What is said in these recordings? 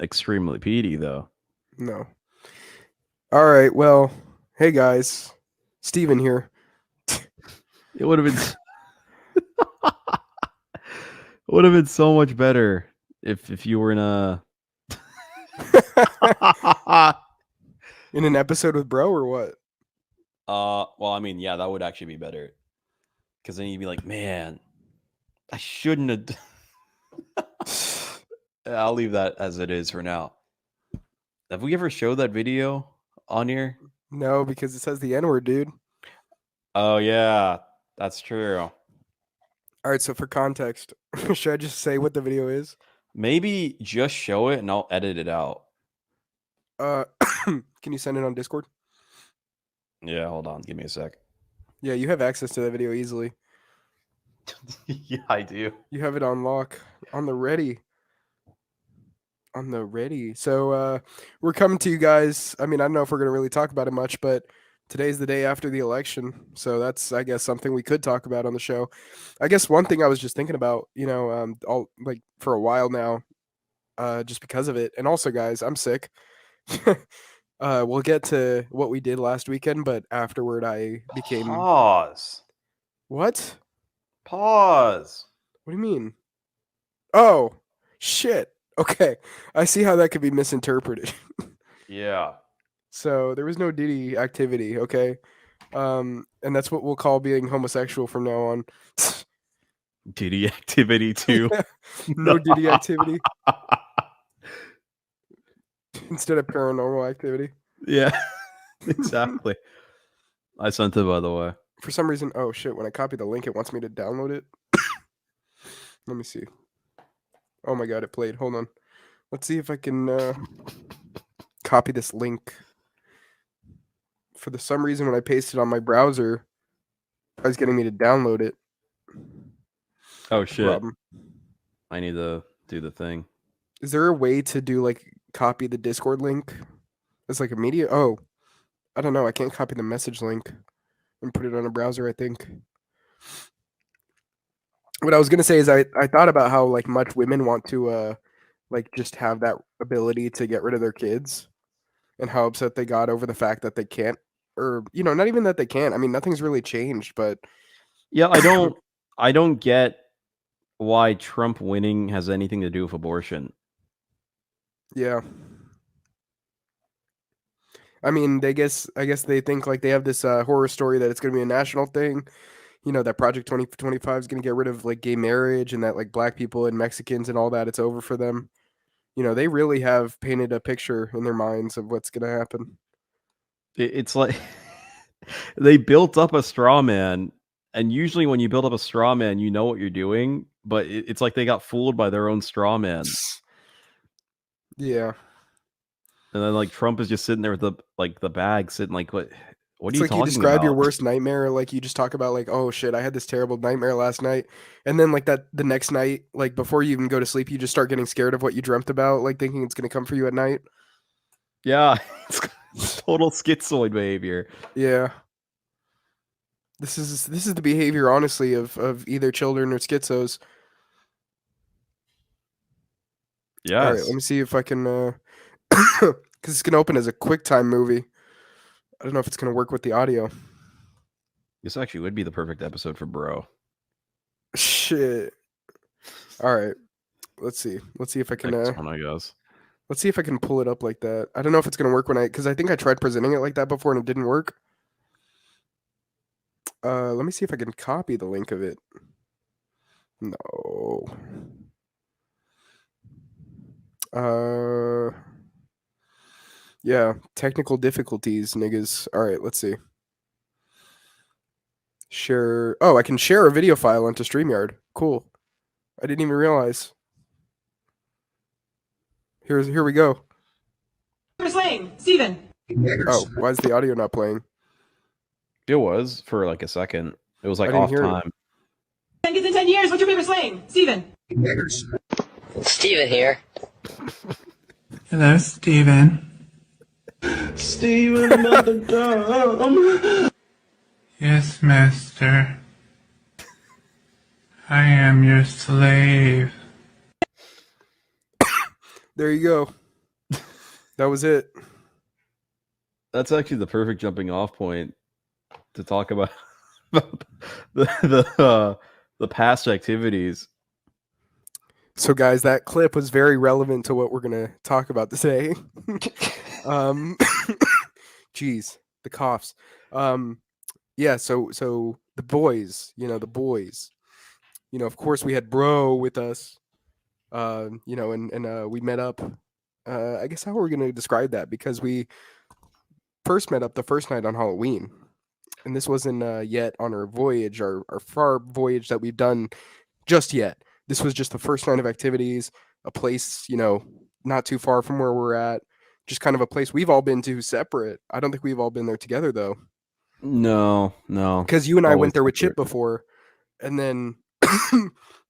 extremely peaty, though. No. All right. Well, hey guys, Steven here. It would have been would have been so much better if you were in a In an episode with bro or what? well, I mean, yeah, that would actually be better. Because then you'd be like, man, I shouldn't have. I'll leave that as it is for now. Have we ever showed that video on here? No, because it says the N word, dude. Oh yeah, that's true. All right. So for context, should I just say what the video is? Maybe just show it and I'll edit it out. Can you send it on Discord? Yeah, hold on, give me a sec. Yeah, you have access to that video easily. Yeah, I do. You have it on lock, on the ready. On the ready. So we're coming to you guys. I mean, I don't know if we're gonna really talk about it much, but today's the day after the election, so that's, I guess, something we could talk about on the show. I guess one thing I was just thinking about, all like for a while now, just because of it, and also, guys, I'm sick. We'll get to what we did last weekend, but afterward, I became Pause. what? Pause. What do you mean? Oh, shit. Okay, I see how that could be misinterpreted. Yeah. So there was no Diddy activity, okay? And that's what we'll call being homosexual from now on. Diddy activity too. No Diddy activity instead of paranormal activity. Yeah, exactly. I sent it, by the way. For some reason, oh shit, when I copy the link, it wants me to download it. Let me see. Oh my god, it played. Hold on. Let's see if I can copy this link. For some reason, when I pasted it on my browser, I was getting me to download it. Oh shit. Problem. I need to do the thing. Is there a way to do like copy the Discord link? It's like immediate. Oh, I don't know. I can't copy the message link and put it on a browser, I think. What I was gonna say is I thought about how like much women want to like just have that ability to get rid of their kids, and how upset they got over the fact that they can't, or not even that they can't. I mean, nothing's really changed, but Yeah, I don't get why Trump winning has anything to do with abortion. yeah. I mean, I guess they think like they have this horror story that it's gonna be a national thing. That Project 2025 is gonna get rid of like gay marriage, and that like black people and Mexicans and all that, it's over for them. They really have painted a picture in their minds of what's gonna happen. It's like they built up a straw man, and usually when you build up a straw man, you know what you're doing, but it's like they got fooled by their own straw man. Yeah. And then like Trump is just sitting there with the bag sitting like what It's are you like you talking describe your about? worst nightmare, like you just talk about like, oh shit, I had this terrible nightmare last night, and then like that the next night, like before you even go to sleep, you just start getting scared of what you dreamt about, like thinking it's gonna come for you at night. Yeah, it's total schizoid behavior. Yeah. This is the behavior, honestly, of either children or schizos. All right, let Yes. me see if I can, because it's gonna open as a QuickTime movie. I don't know if it's gonna work with the audio. This actually would be the perfect episode for bro. Shit. All right, let's see. Let's see if I can. Next one, I guess. Let's see if I can pull it up like that. I don't know if it's gonna work because I think I tried presenting it like that before and it didn't work. Let me see if I can copy the link of it. No. Yeah, technical difficulties, niggas. All right, let's see. Share. Oh, I can share a video file onto StreamYard. Cool. I didn't even realize. Here we go. Lane, Steven. Oh, why is the audio not playing? It was for like a second. It was like I didn't off hear it. time. 10 kids in 10 years. What's your favorite slang? Steven. Steven here. Hello, Steven. Steven, mother dumb. Yes, master. I am your slave. There you go. That was it. That's actually the perfect jumping off point to talk about, about the past activities. So, guys, that clip was very relevant to what we're gonna talk about today. um, Jeez, the coughs. Yeah. So the boys, the boys. Of course, we had Bro with us. And we met up. I guess how are we gonna describe that? Because we first met up the first night on Halloween, and this wasn't yet on our voyage, our far voyage that we've done just yet. This was just the first night of activities, a place, not too far from where we're at, just kind of a place we've all been to separate. I don't think we've all been there together though, No. because you and I Always went there with Chip separate. before, and then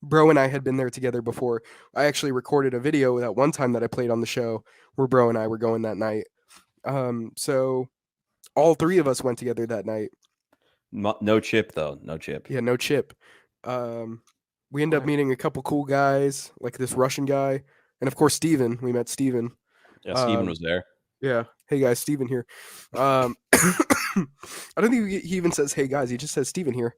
Bro and I had been there together before. I actually recorded a video that one time that I played on the show where Bro and I were going that night. So all three of us went together that night. No Chip though. No Chip. Yeah, no Chip. We ended up meeting a couple cool guys, like this Russian guy, and of course Steven. We met Steven. Yeah, Steven was there. Yeah. Hey guys, Steven here. I don't think he even says hey guys. He just says Steven here.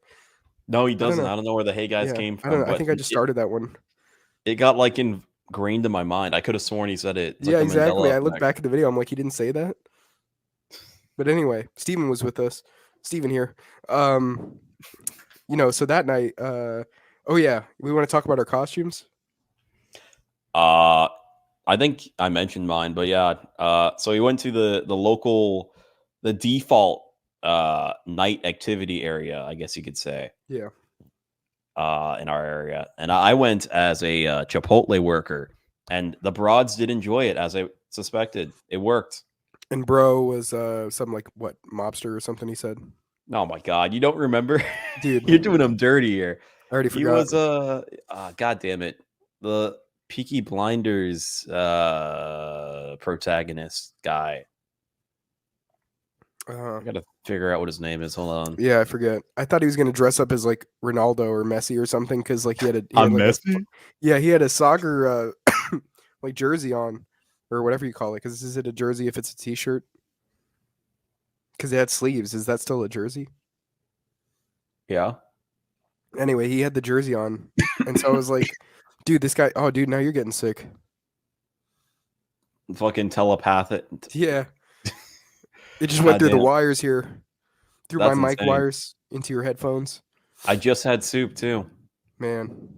No, he don't doesn't. know. I don't know where the hey guys Yeah, came I don't from. know. I But think I just started that one. it got like ingrained in my mind. I could have sworn he said it. It's Yeah, like the exactly. Mandela I looked effect. back at the video. I'm like, he didn't say that. But anyway, Steven was with us. Steven here. So that night, oh yeah, we want to talk about our costumes. I think I mentioned mine, but yeah. So we went to the default night activity area, I guess you could say. Yeah. In our area, and I went as a Chipotle worker, and the broads did enjoy it, as I suspected. It worked. And Bro was some like what mobster or something. He said, Oh my god, you don't remember? Dude. You're doing him dirty here. I already He forgot. was god damn it, the Peaky Blinders protagonist guy. I gotta figure out what his name is. Hold on. Yeah, I forget. I thought he was gonna dress up as like Ronaldo or Messi or something because like he had Messi? he had a soccer like jersey on or whatever you call it. Because is it a jersey if it's a t-shirt? Because it had sleeves. Is that still a jersey? Yeah. Anyway, he had the jersey on, and so I was like, "Dude, this guy. Oh, dude, now you're getting sick." Fucking telepathic. Yeah, it just went through the Goddamn. wires here, through That's my mic insane. wires into your headphones. I just had soup too. Man.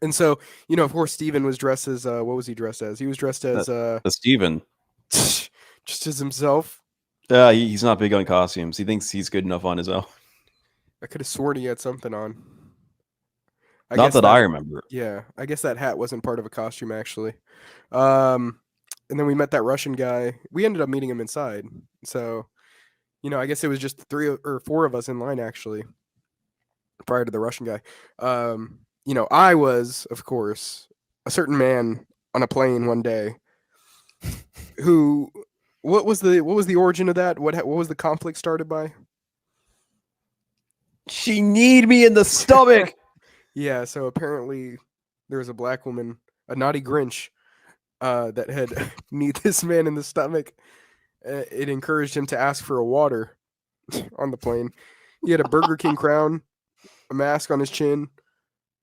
And so, of course, Steven was dressed as what was he dressed as? He was dressed as Steven. just as himself. Yeah, he's not big on costumes. He thinks he's good enough on his own. I could have sworn he had something on. Not that I remember. Yeah, I guess that hat wasn't part of a costume actually. And then we met that Russian guy. We ended up meeting him inside. So, I guess it was just 3 or 4 of us in line actually prior to the Russian guy. I was, of course, a certain man on a plane one day who what was the origin of that? What was the conflict started by? She need me in the stomach. Yeah, so apparently there was a black woman, a naughty Grinch, that had need this man in the stomach. It encouraged him to ask for a water on the plane. He had a Burger King crown, a mask on his chin,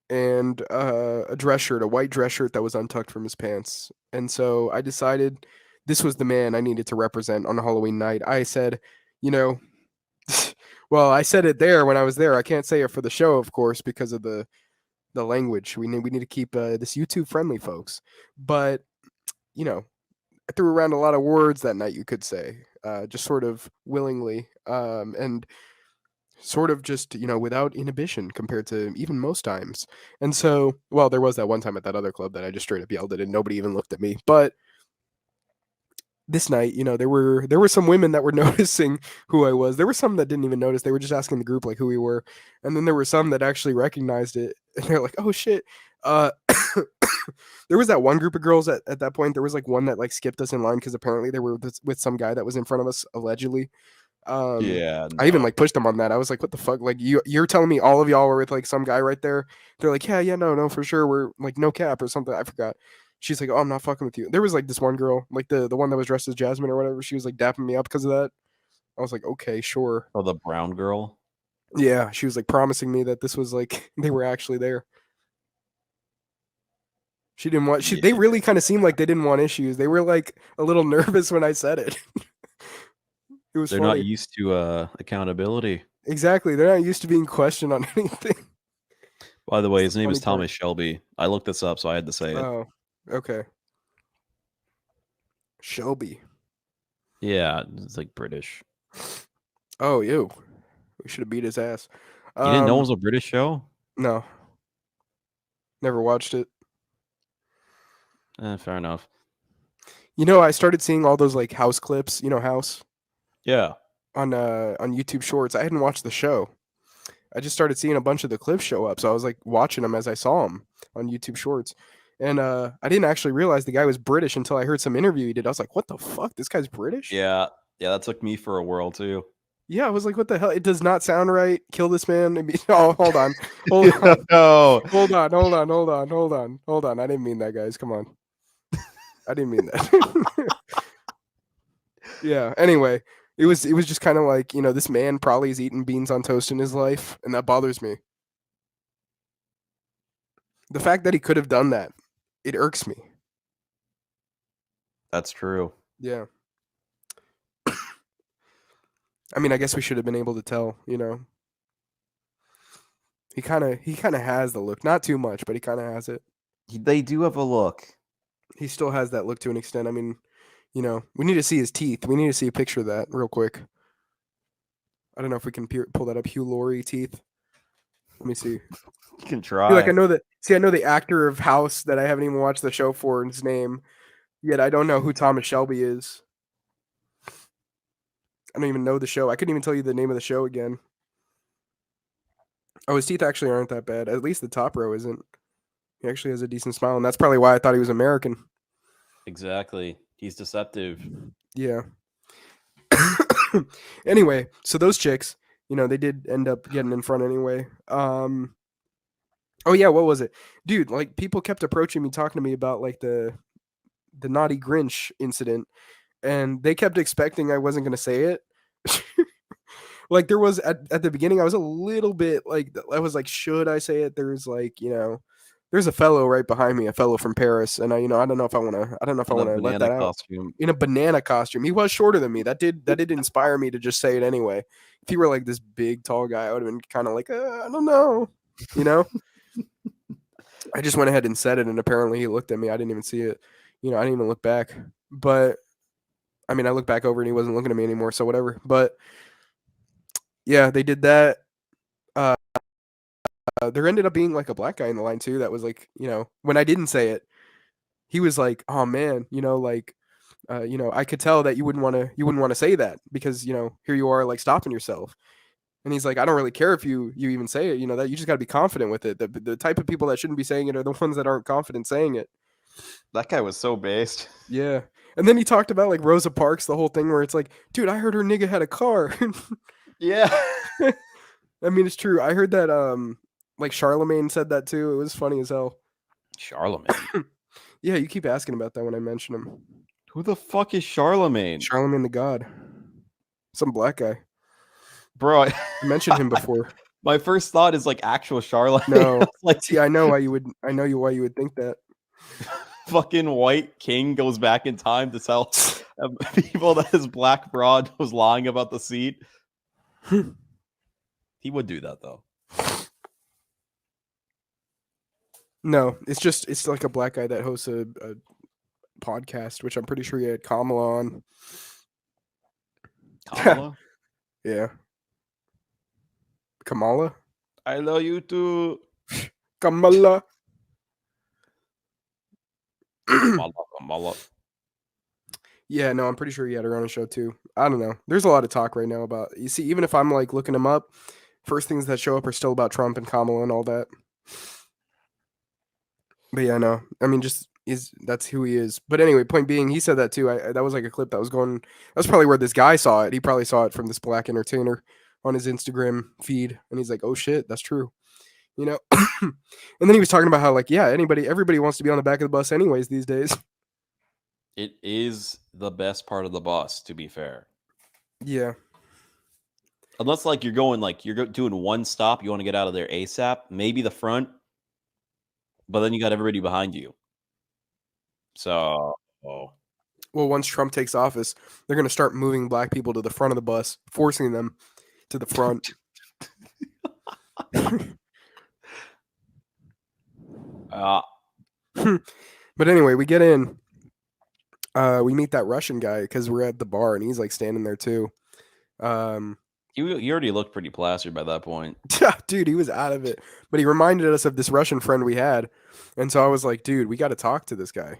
and a dress shirt, a white dress shirt that was untucked from his pants. And so I decided this was the man I needed to represent on Halloween night. I said, well, I said it there when I was there. I can't say it for the show, of course, because of the language. We need to keep this YouTube friendly, folks. But I threw around a lot of words that night, you could say, just sort of willingly, and sort of just without inhibition compared to even most times. And so, well, there was that one time at that other club that I just straight up yelled it and nobody even looked at me. But this night, there were some women that were noticing who I was. There were some that didn't even notice. They were just asking the group like who we were. And then there were some that actually recognized it. And they're like, oh shit. There was that one group of girls at that point. There was like one that like skipped us in line because apparently they were with some guy that was in front of us, allegedly. Yeah. I even like pushed them on that. I was like, what the fuck? Like you're telling me all of y'all were with like some guy right there? They're like, yeah, no, for sure. We're like no cap or something. I forgot. She's like, "Oh, I'm not fucking with you." There was like this one girl, like the one that was dressed as Jasmine or whatever. She was like dapping me up because of that. I was like, "Okay, sure." Oh, the brown girl. Yeah, she was like promising me that this was like they were actually there. She didn't want. They Yeah. really kind of seemed like they didn't want issues. They were like a little nervous when I said it. It was They're funny. not used to accountability. Exactly. They're not used to being questioned on anything. By the way, That's his the name funny is part. Thomas Shelby. I looked this up, so I had to say it. Oh, okay. Shelby. Yeah, it's like British. Oh, ew. We should have beat his ass. You didn't know it was a British show? No. Never watched it. Fair enough. You know, I started seeing all those like House clips. You know, House Yeah. on YouTube Shorts. I hadn't watched the show. I just started seeing a bunch of the clips show up, so I was like watching them as I saw them on YouTube Shorts. And I didn't actually realize the guy was British until I heard some interview he did. I was like, "What the fuck? This guy's British?" Yeah. Yeah, that took me for a whirl too. Yeah, I was like, "What the hell? It does not sound right. Kill this man." Oh, hold on, hold on, No. hold on, hold on, hold on, hold on, hold on. I didn't mean that, guys. Come on, I didn't mean that. Yeah. Anyway, it was just kind of like, you know, this man probably has eaten beans on toast in his life, and that bothers me. The fact that he could have done that, it irks me. That's true. Yeah. I mean, I guess we should have been able to tell, you know. He kind of has the look, not too much, but he kind of has it. They do have a look. He still has that look to an extent. I mean, you know, we need to see his teeth. We need to see a picture of that real quick. I don't know if we can pull that up. Hugh Laurie teeth. Let me see. You can I try. feel like I know that. See, I know the actor of House that I haven't even watched the show for his name, yet I don't know who Thomas Shelby is. I don't even know the show. I couldn't even tell you the name of the show again. Oh, his teeth actually aren't that bad. At least the top row isn't. He actually has a decent smile, and that's probably why I thought he was American. Exactly. He's deceptive. Yeah. Anyway, so those chicks, you know, they did end up getting in front anyway. Oh yeah, what was it? Dude, like people kept approaching me talking to me about like the naughty Grinch incident, and they kept expecting I wasn't going to say it. Like there was at the beginning I was a little bit like I was like, should I say it? There's like, you know, there's a fellow right behind me, a fellow from Paris, and I don't know if I want to let that out. Costume. In a banana costume. He was shorter than me. That did inspire me to just say it anyway. If he were like this big tall guy, I would have been kind of like, I don't know, you know. I just went ahead and said it, and apparently he looked at me. I didn't even see it. You know, I didn't even look back. But I mean, I looked back over and he wasn't looking at me anymore, so whatever. But yeah, they did that. There ended up being like a black guy in the line too. That was like, you know, when I didn't say it, he was like, "Oh man, you know, like, you know, I could tell that you wouldn't want to say that because, you know, here you are like stopping yourself." And he's like, "I don't really care if you even say it, you know, that you just got to be confident with it. The type of people that shouldn't be saying it are the ones that aren't confident saying it." That guy was so based. Yeah. And then he talked about like Rosa Parks, the whole thing where it's like, "Dude, I heard her nigga had a car." Yeah. I mean, it's true. I heard that like Charlemagne said that too. It was funny as hell. Charlemagne. Yeah, you keep asking about that when I mention him. Who the fuck is Charlemagne? Charlemagne the God. Some black guy. Bro, I mentioned him before. my first thought is like actual Charlemagne. No. Like, See, I know why you would think that. fucking white king goes back in time to tell people that his black broad was lying about the seat. He would do that though. No, it's like a black guy that hosts a podcast, which I'm pretty sure he had Kamala on. Kamala? Yeah. Kamala? I love you too. Kamala. Kamala. Yeah, no, I'm pretty sure he had her on a show too. I don't know. There's a lot of talk right now about, you see, even if I'm like looking him up, first things that show up are still about Trump and Kamala and all that. But yeah, no, I mean, that's who he is. But anyway, point being, he said that too. That was like a clip that was going. That's probably where this guy saw it. He probably saw it from this black entertainer on his Instagram feed, and he's like, "Oh shit, that's true." you know. And then he was talking about how like, yeah, everybody wants to be on the back of the bus anyways these days. It is the best part of the bus, to be fair. Yeah. Unless like you're going like doing one stop, you want to get out of there ASAP, maybe the front, but then you got everybody behind you. So, Well, once Trump takes office, they're going to start moving black people to the front of the bus, forcing them to the front. But anyway, we get in. We meet that Russian guy because we're at the bar and he's like standing there too. He already looked pretty plastered by that point. Dude, he was out of it. But he reminded us of this Russian friend we had. And so I was like, dude, we got to talk to this guy.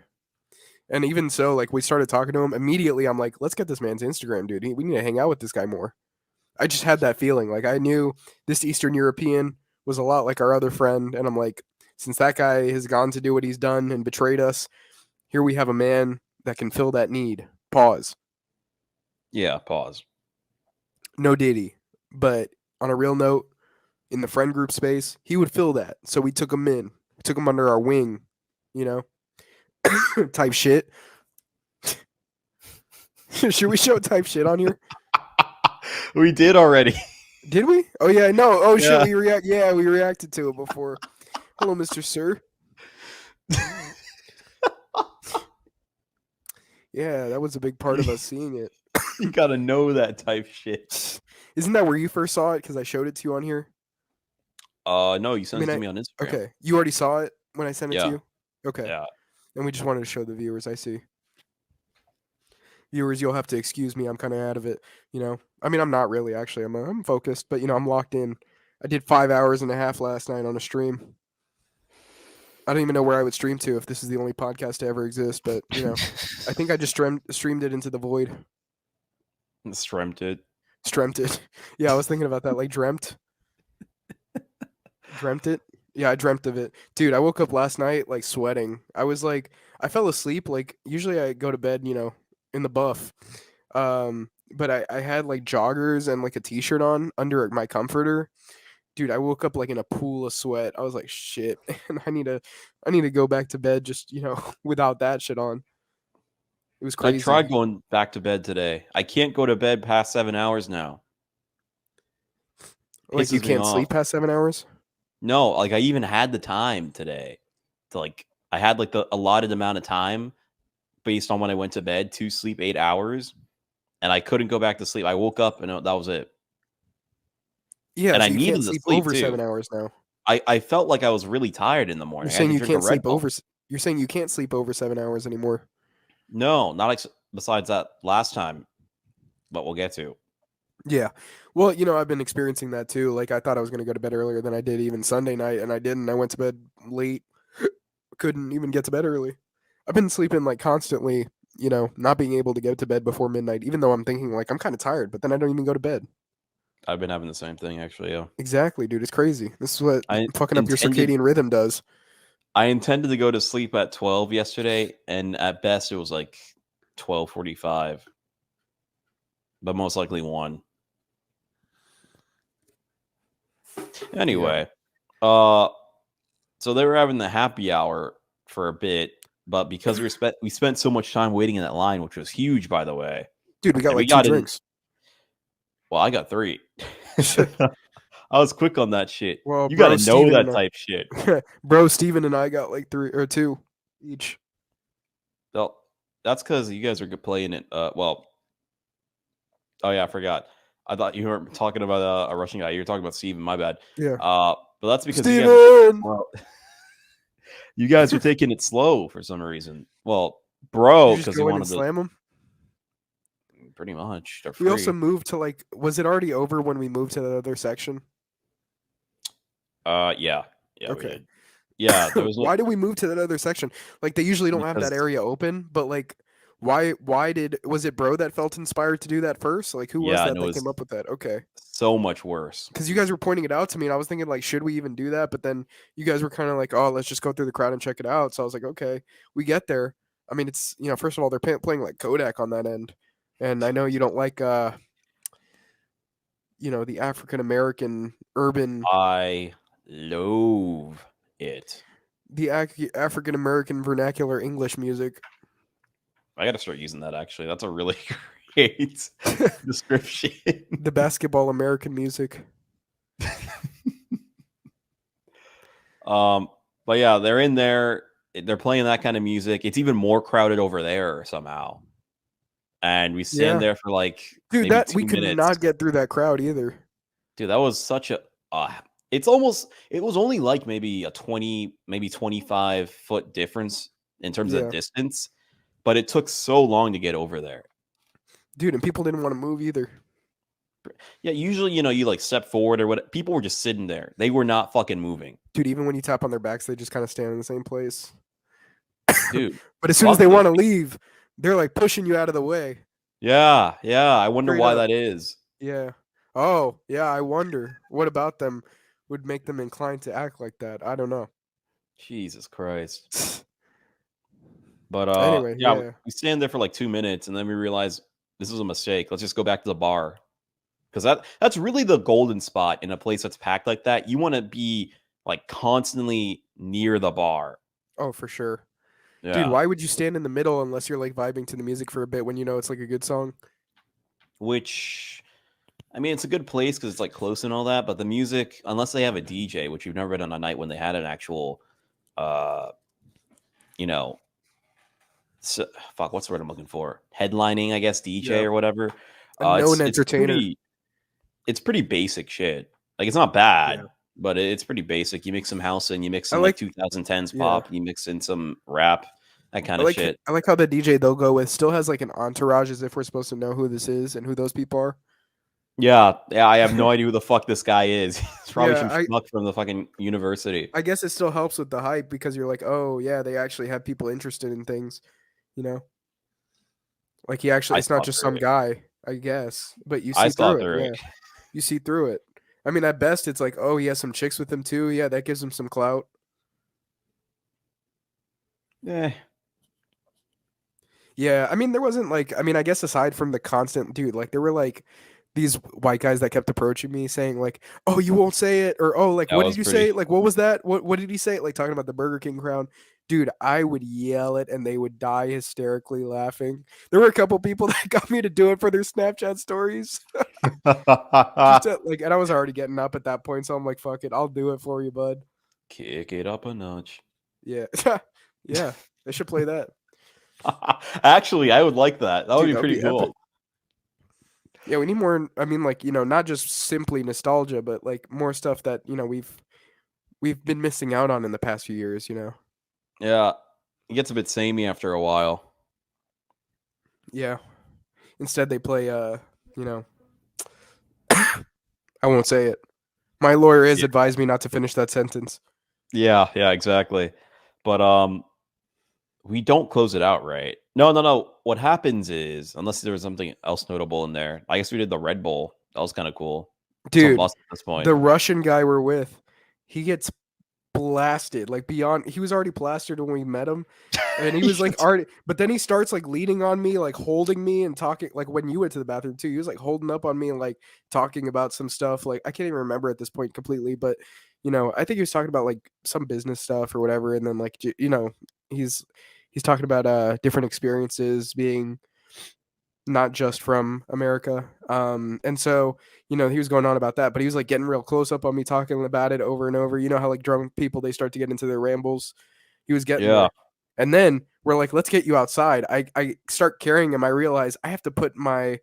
And even so, like we started talking to him. Immediately, I'm like, let's get this man's Instagram, dude. We need to hang out with this guy more. I just had that feeling. Like I knew this Eastern European was a lot like our other friend. And I'm like, since that guy has gone to do what he's done and betrayed us, here we have a man that can fill that need. Pause. Yeah, pause. No Diddy. But on a real note, in the friend group space, he would fill that. So we took him in. We took him under our wing, you know, type shit. Should we show type shit on here? We did already. Did we? Oh yeah, no. Oh Yeah. shit, we reacted to it before. Hello, Mr. Sir. Yeah, that was a big part of us seeing it. You gotta know that type shit. Isn't that where you first saw it? Because I showed it to you on here. No, you sent it to me on Instagram. Okay, you already saw it when I sent it to Yeah. you. Okay, Yeah. and we just wanted to show the viewers. I see. Viewers, you'll have to excuse me. I'm kind of out of it. You know, I mean, I'm not really actually. I'm focused, but you know, I'm locked in. I did 5 hours and a half last night on a stream. I don't even know where I would stream to if this is the only podcast to ever exist, but you know, I think I just streamed it into the void. Streamed it. Streamt it. Yeah, I was thinking about that. Like dreamt it. Yeah, I dreamt of it. Dude, I woke up last night like sweating. I was like, I fell asleep. Like usually I go to bed, you know, in the buff. But I had like joggers and like a t-shirt on under my comforter. Dude, I woke up like in a pool of sweat. I was like, shit, and I need to go back to bed just, you know, without that shit on. It was crazy. I tried going back to bed today. I can't go to bed past 7 hours now. Like you Pisses me can't off. sleep past 7 hours? No, like I even had the time today to like I had like the allotted amount of time based on when I went to bed to sleep 8 hours, and I couldn't go back to sleep. I woke up and that was it. Yeah, And so I you needed can't to sleep sleep over too. 7 hours now. I felt like I was really tired in the morning. You're I had saying to you drink a can't Red sleep Bull. over. You're saying you can't sleep over 7 hours anymore. No, not besides that last time, but we'll get to. Yeah. Well, you know, I've been experiencing that too. Like I thought I was going to go to bed earlier than I did even Sunday night, and I didn't. I went to bed late. Couldn't even get to bed early. I've been sleeping like constantly, you know, not being able to get to bed before midnight, even though I'm thinking like I'm kind of tired, but then I don't even go to bed. I've been having the same thing actually. Yeah. Exactly, dude. It's crazy. This is what I fucking up your intended- circadian rhythm does. I intended to go to sleep at 12 yesterday, and at best it was like 12:45, but most likely 1. Anyway, so they were having the happy hour for a bit, but because we spent so much time waiting in that line, which was huge, by the way. Dude, we got and like we got two in- drinks. Well, I got 3. I was quick on that shit. Well, You got to bro, know Steven that and I- type shit. Bro, Steven and I got like 3 or 2 each. Well, that's because you guys are playing it. Well, oh yeah, I forgot. I thought you weren't talking about a Russian guy. You were talking about Steven. My bad. Yeah. But that's because Steven! you guys were taking it slow for some reason. Well, bro, You just because go you in wanted and to slam them. pretty much. They're We free. also moved to like, was it already over when we moved to the other section? Yeah, we Okay. did. Yeah, there was Why did we move to that other section? Like they usually don't have that Because- area open, but like why was it bro that felt inspired to do that first? Like who was Yeah, that no, that it was- came up with that? Okay. so much worse. Because you guys were pointing it out to me and I was thinking like should we even do that? But then you guys were kind of like, oh, let's just go through the crowd and check it out. So I was like, okay, we get there. I mean, it's, you know, first of all, they're playing like Kodak on that end. And I know you don't like you know, the African American urban I Love it. The African American vernacular English music. I got to start using that, actually. That's a really great description. The basketball American music. But yeah, they're in there. They're playing that kind of music. It's even more crowded over there somehow. And we stand there for like dude, maybe that 2 we could minutes. not get through that crowd either. Dude, that was such a. It was only like maybe a 20, maybe 25-foot difference in terms of distance, but it took so long to get over there. Dude, and people didn't want to move either. Yeah, usually, you like step forward or what. People were just sitting there. They were not fucking moving. Dude, even when you tap on their backs, they just kind of stand in the same place. Dude. But as soon as they want to leave, they're like pushing you out of the way. Yeah. I wonder Straight why up. that is. Yeah. Oh, yeah, I wonder. What about them would make them inclined to act like that? I don't know. Jesus Christ. But Anyway, yeah. we stand there for like 2 minutes and then we realize this was a mistake. Let's just go back to the bar. Because that's really the golden spot in a place that's packed like that. You want to be like constantly near the bar. Oh, for sure. Yeah. Dude, why would you stand in the middle unless you're like vibing to the music for a bit when you know it's like a good song? Which, I mean, it's a good place because it's like close and all that. But the music, unless they have a DJ, which you've never been on a night when they had an actual, fuck, what's the word I'm looking for? Headlining, I guess, DJ or whatever. A known entertainer. It's pretty basic shit. Like, it's not bad, but it's pretty basic. You mix some house in, you mix some like 2010s pop, you mix in some rap, that kind of shit. I like how the DJ they'll go with still has like an entourage as if we're supposed to know who this is and who those people are. Yeah, I have no idea who the fuck this guy is. He's probably some schmuck from the fucking university. I guess it still helps with the hype because you're like, oh yeah, they actually have people interested in things, Like he actually, it's not just some guy, I guess, but you see through it. Yeah. You see through it. I mean, at best, it's like, oh, he has some chicks with him too. Yeah, that gives him some clout. Yeah. Yeah, I mean, there wasn't like, I guess aside from the constant, dude, like there were like these white guys that kept approaching me saying like, oh, you won't say it, or oh, like, what did you say? Like, what was that? What did he say? Like talking about the Burger King crown. Dude, I would yell it and they would die hysterically laughing. There were a couple people that got me to do it for their Snapchat stories. And I was already getting up at that point, so I'm like, fuck it, I'll do it for you, bud. Kick it up a notch. Yeah. Yeah, they should play that. Actually, I would like that. That would be pretty cool. Epic. Yeah, we need more. I mean, like, not just simply nostalgia, but like more stuff that we've been missing out on in the past few years. Yeah, it gets a bit samey after a while. Yeah. Instead, they play. I won't say it. My lawyer has advised me not to finish that sentence. Yeah, exactly. But we don't close it out, right? No. What happens is, unless there was something else notable in there, I guess we did the Red Bull. That was kind of cool. Dude, at this point. The Russian guy we're with, he gets blasted. Like beyond, he was already plastered when we met him. And he was like already, but then he starts like leaning on me, like holding me and talking. Like when you went to the bathroom too, he was like holding up on me and like talking about some stuff. Like I can't even remember at this point completely, but I think he was talking about like some business stuff or whatever. And then like, he's talking about different experiences being not just from America. And so, he was going on about that, but he was like getting real close up on me, talking about it over and over. You know how like drunk people, they start to get into their rambles. He was getting there. And then we're like, let's get you outside. I start carrying him. I realize I have to put my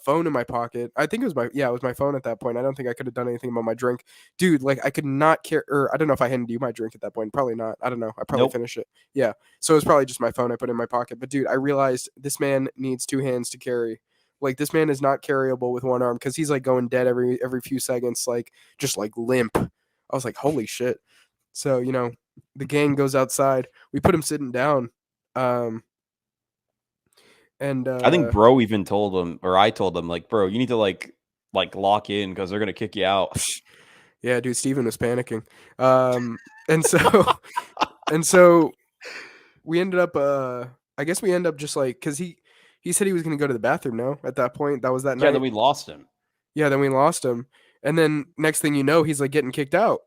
phone in my pocket. I think it was my phone at that point. I don't think I could have done anything about my drink. Dude, like I could not care, or I don't know if I handed you my drink at that point. Probably not. I don't know. I probably finished it. Yeah. So it was probably just my phone I put in my pocket. But dude, I realized this man needs two hands to carry. Like this man is not carryable with one arm because he's like going dead every few seconds, like just like limp. I was like, holy shit. So, the gang goes outside. We put him sitting down. And I think bro even told him, or I told him, like, bro, you need to like lock in because they're gonna kick you out. Yeah, dude, Steven was panicking. And so we ended up I guess we end up just like, because he said he was gonna go to the bathroom. No, at that point, that was that night. Yeah, then we lost him. Yeah, then we lost him. And then next thing you know, he's like getting kicked out.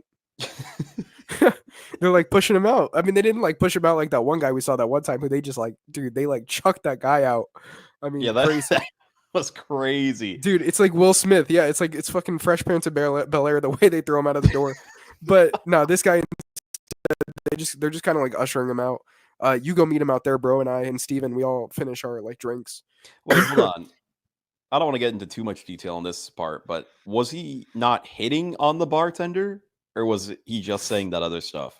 They're like pushing him out. I mean, they didn't like push him out like that one guy we saw that one time who they just like, dude, they like chucked that guy out. I mean, Yeah, that, crazy. that was crazy. Dude, it's like Will Smith. Yeah, it's like it's fucking Fresh Prince of Bel-Air the way they throw him out of the door. But no, this guy, they're just kind of like ushering him out. You go meet him out there, bro, and I and Steven, we all finish our like drinks. Wait, hold on. I don't want to get into too much detail on this part, but was he not hitting on the bartender, or was he just saying that other stuff?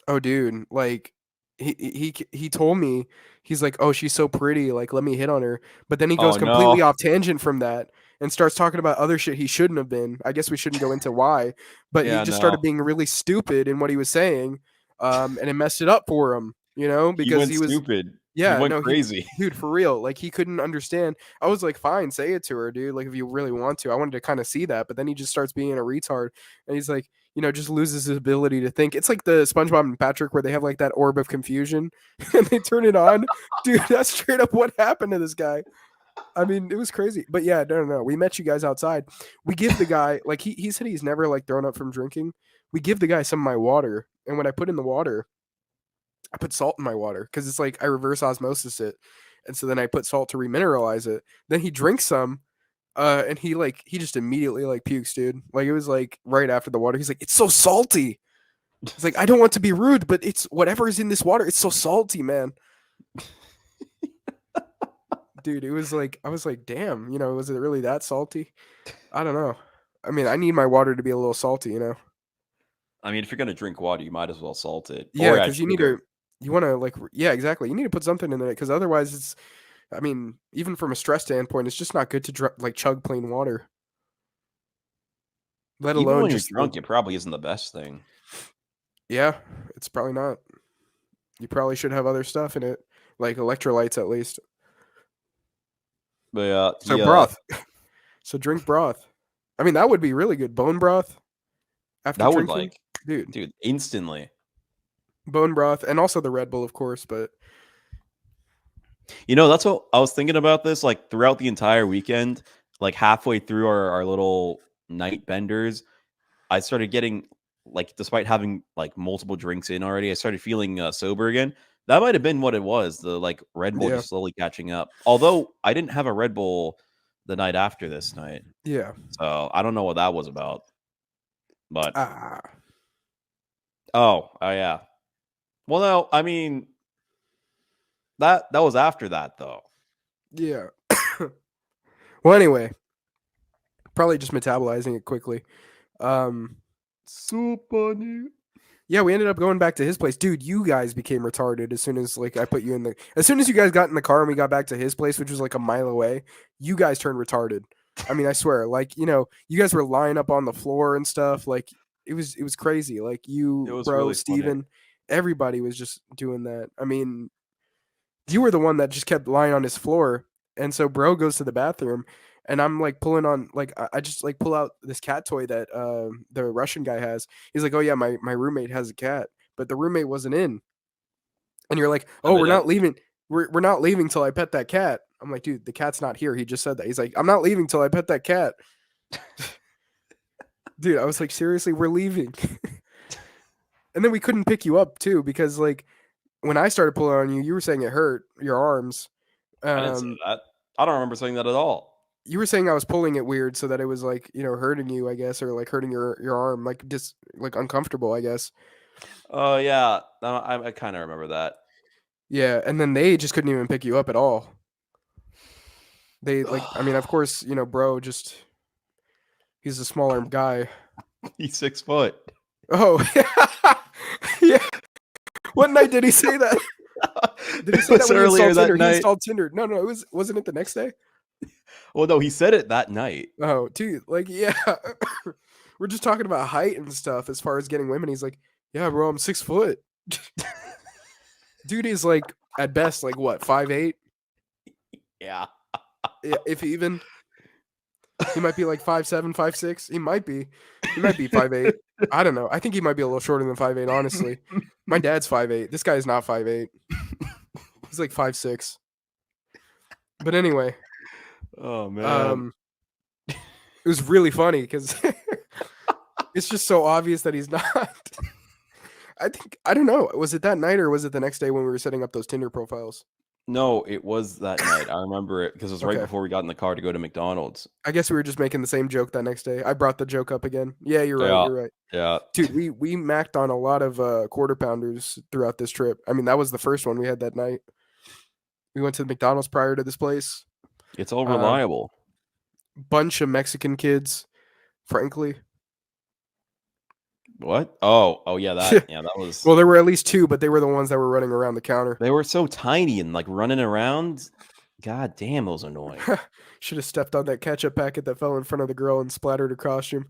Oh, dude, like he told me, he's like, oh, she's so pretty, like let me hit on her. But then he goes Oh completely no! off tangent from that and starts talking about other shit he shouldn't have been. I guess we shouldn't go into why, but he Yeah, just no. started being really stupid in what he was saying, and it messed it up for him, you know, He because went he was. stupid. He Yeah, went no, crazy. dude, for real. Like he couldn't understand. I was like, fine, say it to her, dude. Like if you really want to. I wanted to kind of see that, but then he just starts being a retard, and he's like, just loses his ability to think. It's like the SpongeBob and Patrick where they have like that orb of confusion, and they turn it on. Dude, that's straight up what happened to this guy. I mean, it was crazy. But yeah, no. We met you guys outside. We give the guy like he said he's never like thrown up from drinking. We give the guy some of my water, and when I put in the water. I put salt in my water because it's like I reverse osmosis it, and so then I put salt to remineralize it. Then he drinks some, and he just immediately like pukes, dude. Like it was like right after the water. He's like, "It's so salty." It's like I don't want to be rude, but it's whatever is in this water. It's so salty, man. Dude, it was like I was like, damn, was it really that salty? I don't know. I mean, I need my water to be a little salty, I mean, if you're gonna drink water, you might as well salt it Yeah, or add because you need sugar. to. You want to like, yeah, exactly. You need to put something in it because otherwise, it's. I mean, even from a stress standpoint, it's just not good to like chug plain water. Let Even alone when you're just like, drunk, it probably isn't the best thing. yeah, it's probably not. You probably should have other stuff in it, like electrolytes at least. But yeah, So broth. So drink broth. I mean, that would be really good. Bone broth after that would drinking, dude. dude, instantly. Bone broth and also the Red Bull, of course. But That's what I was thinking about this. Like throughout the entire weekend, like halfway through our little night benders, I started getting like, despite having like multiple drinks in already, I started feeling sober again. That might have been what it was. The like Red Bull yeah, just slowly catching up. Although I didn't have a Red Bull the night after this night, yeah. so I don't know what that was about. But Ah, oh yeah. Well, no, I mean that was after that though. yeah. Well, anyway, probably just metabolizing it quickly. So funny. Yeah, we ended up going back to his place. Dude, you guys became retarded as soon as like I put you in the as soon as you guys got in the car and we got back to his place, which was like a mile away, you guys turned retarded. I mean, I swear, like, you guys were lying up on the floor and stuff. Like it was crazy. Like It you, was bro, really funny. Steven, everybody was just doing that. I mean, you were the one that just kept lying on his floor. And so bro goes to the bathroom and I'm like pulling on like I just like pull out this cat toy that the Russian guy has. He's like, "Oh yeah, my roommate has a cat." But the roommate wasn't in. And you're like, And "Oh, they we're not don't. leaving. We're not leaving till I pet that cat." I'm like, "Dude, the cat's not here." He just said that. He's like, "I'm not leaving till I pet that cat." Dude, I was like, "Seriously, we're leaving." And then we couldn't pick you up too because like when I started pulling on you, you were saying it hurt your arms. I didn't say Um, that. I don't remember saying that at all. you were saying I was pulling it weird so that it was like, hurting you, I guess, or like hurting your arm, like just like uncomfortable, I guess. Oh yeah, no, I kind of remember that. Yeah, and then they just couldn't even pick you up at all. They like, I mean, of course, bro, just he's a smaller guy. He's 6 foot. Oh, yeah. What night did he say that? Did he say It that was when he earlier installed that Tinder? He night. installed Tinder. No, wasn't it the next day? Well, no, he said it that night. Oh, dude, like, yeah. We're just talking about height and stuff as far as getting women. He's like, yeah, bro, I'm 6 foot. Dude is like at best like what 5'8", Yeah. if even. He might be like 5'7", 5'6". He might be 5'8". I don't know. I think he might be a little shorter than 5'8", honestly. My dad's 5'8". This guy is not 5'8". He's like 5'6". But anyway, Oh man. it was really funny because It's just so obvious that he's not. I don't know. Was it that night or was it the next day when we were setting up those Tinder profiles? No, it was that night. I remember it because it was right Okay. before we got in the car to go to McDonald's. I guess we were just making the same joke that next day. I brought the joke up again. Yeah, you're right. Yeah. You're right. Yeah. Dude, we macked on a lot of quarter pounders throughout this trip. I mean, that was the first one we had that night. We went to the McDonald's prior to this place. It's all reliable. Bunch of Mexican kids, frankly. What? Oh, yeah, that was. Well, there were at least two, but they were the ones that were running around the counter. They were so tiny and like running around. God damn, those annoying. Should have stepped on that ketchup packet that fell in front of the girl and splattered her costume.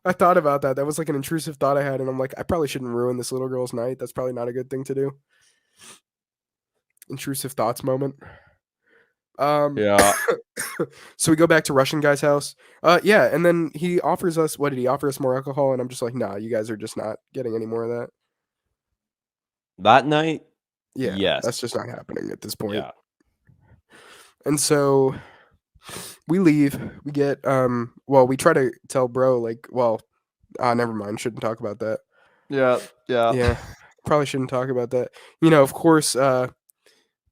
I thought about that. That was like an intrusive thought I had, and I'm like, I probably shouldn't ruin this little girl's night. That's probably not a good thing to do. Intrusive thoughts moment. Yeah. So we go back to Russian guy's house. Yeah, and then he offers us, what did he offer us, more alcohol? And I'm just like, nah, you guys are just not getting any more of that. That night? Yeah, Yes. that's just not happening at this point. Yeah. And so we leave. We get well, we try to tell bro, like, well, never mind, shouldn't talk about that. Yeah. Yeah. Probably shouldn't talk about that. You know, of course,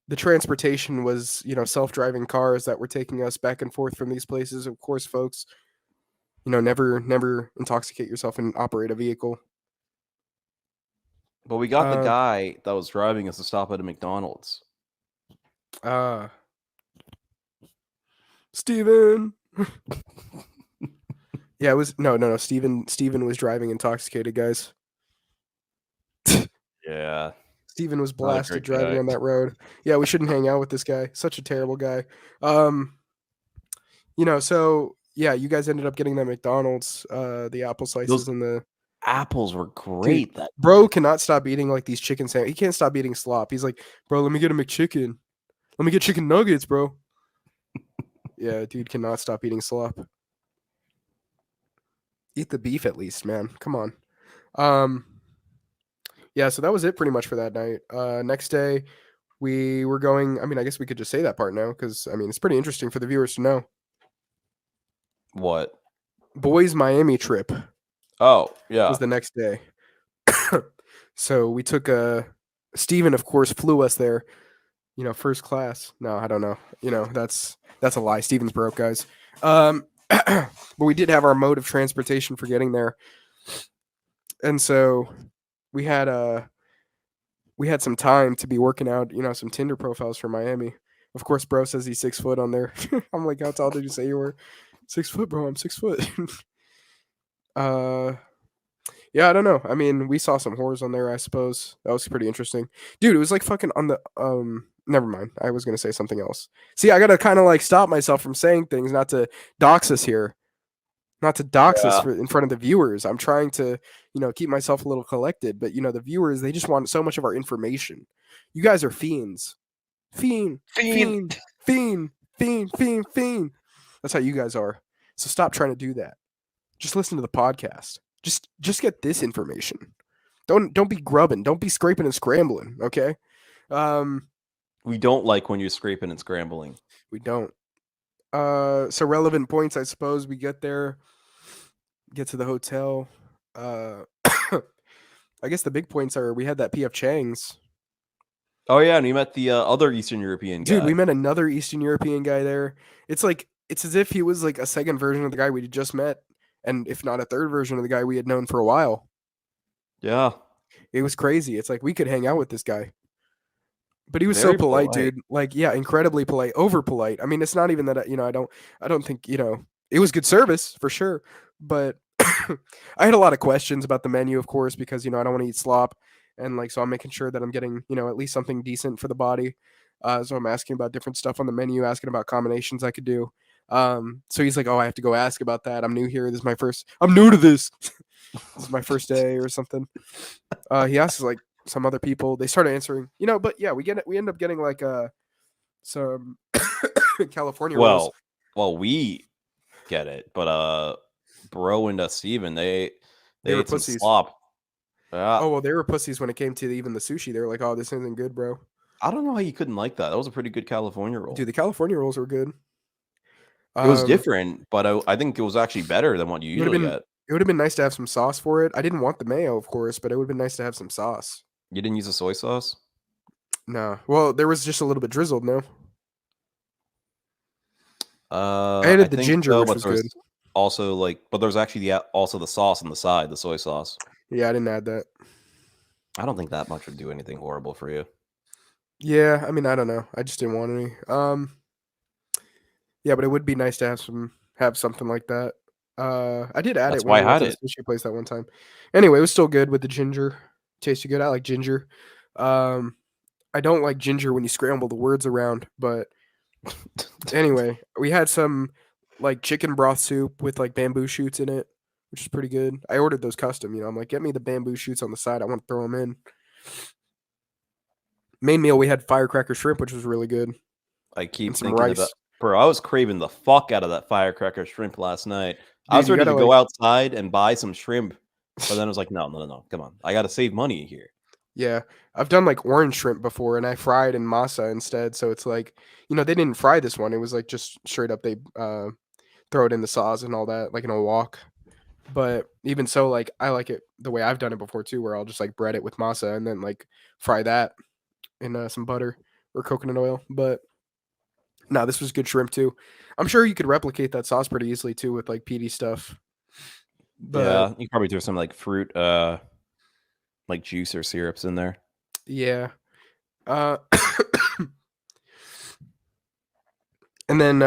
the transportation was, you know, self-driving cars that were taking us back and forth from these places. Of course, folks, you know, never intoxicate yourself and operate a vehicle. But we got the guy that was driving us to stop at a McDonald's. Steven. Yeah, it was no. Steven was driving intoxicated, guys. Yeah. Steven was Not a blasted great driving guy. on that road. Yeah, we shouldn't hang out with this guy. Such a terrible guy. You know, so yeah, you guys ended up getting that McDonald's, the apple slices Those and the apples were great. That bro cannot stop eating like these chicken sandwiches. He can't stop eating slop. He's like, bro, let me get a McChicken. Let me get chicken nuggets, bro. Yeah, dude cannot stop eating slop. Eat the beef at least, man. Come on. Yeah, so that was it pretty much for that night. Next day, we were going. I mean, I guess we could just say that part now because I mean it's pretty interesting for the viewers to know. what? Boys Miami trip Oh, yeah. was the next day. So we took Steven, of course, flew us there. You know, first class. No, I don't know. You know, that's a lie. Steven's broke, guys. But we did have our mode of transportation for getting there, and so we had some time to be working out, you know, some Tinder profiles for Miami. Of course, bro says he's 6 foot on there. I'm like, how tall did you say you were? 6 foot, bro. I'm 6 foot. Yeah, I don't know. I mean, we saw some whores on there, I suppose. That was pretty interesting. Dude, it was like fucking on the never mind. I was gonna say something else. See, I gotta kind of like stop myself from saying things, not to dox us here. Not to dox us in front of the viewers. I'm trying to, you know, keep myself a little collected, but you know, the viewers, they just want so much of our information. You guys are fiends. Fiend. That's how you guys are. So stop trying to do that. Just listen to the podcast. Just get this information. Don't be grubbing. Don't be scraping and scrambling, okay? We don't like when you're scraping and scrambling. We don't. So relevant points, I suppose. We get there, get to the hotel. I guess the big points are we had that PF Chang's. Oh yeah, and we met the other Eastern European guy. Dude, we met another Eastern European guy there. It's as if he was like a second version of the guy we just met, and if not a third version of the guy we had known for a while. Yeah. It was crazy. It's like we could hang out with this guy. But he was Very so polite, polite. dude. Like, yeah, incredibly polite, over polite. I mean, it's not even that, you know, I don't think, you know, it was good service for sure. But I had a lot of questions about the menu, of course, because, you know, I don't want to eat slop. And like, so I'm making sure that I'm getting, you know, at least something decent for the body. So I'm asking about different stuff on the menu, asking about combinations I could do. So he's like, oh, I have to go ask about that. I'm new here. I'm new to this. This is my first day or something. He asks like some other people. They start answering, you know, but yeah, we end up getting like some California rolls. Well, we get it, but bro and Steven, they were ate some pussies. slop. Yeah. Oh well, they were pussies when it came to even the sushi. They were like, oh, this isn't good, bro. I don't know how you couldn't like that. That was a pretty good California roll. Dude, the California rolls were good. It was different, but I think it was actually better than what you usually get. It would have been nice to have some sauce for it. I didn't want the mayo, of course, but it would have been nice to have some sauce. You didn't use a soy sauce? No. Well, there was just a little bit drizzled, no? I added the think ginger, so, which but was there's good. also but there's actually also the sauce on the side, the soy sauce. Yeah, I didn't add that. I don't think that much would do anything horrible for you. Yeah, I mean, I don't know. I just didn't want any. Yeah, but it would be nice to have something like that. I did add That's it when why we I went had to the it. sushi place that one time. Anyway, it was still good with the ginger. Tasted good. I like ginger. I don't like ginger when you scramble the words around, but anyway, we had some like chicken broth soup with like bamboo shoots in it, which is pretty good. I ordered those custom, I'm like, get me the bamboo shoots on the side. I want to throw them in. Main meal, we had firecracker shrimp, which was really good. I keep And some thinking rice. about, bro, I was craving the fuck out of that firecracker shrimp last night. I Dude, was you ready to gotta go like, outside and buy some shrimp, but then I was like, no, come on. I got to save money here. yeah, I've done like orange shrimp before, and I fried in masa instead. So it's like, they didn't fry this one. It was like just straight up they throw it in the sauce and all that, like in a wok. But even so, like I like it the way I've done it before too, where I'll just like bread it with masa and then like fry that in some butter or coconut oil. But no, this was good shrimp too. I'm sure you could replicate that sauce pretty easily too with like PD stuff. But Yeah, you could probably throw some like fruit, like juice or syrups in there. yeah. Uh and then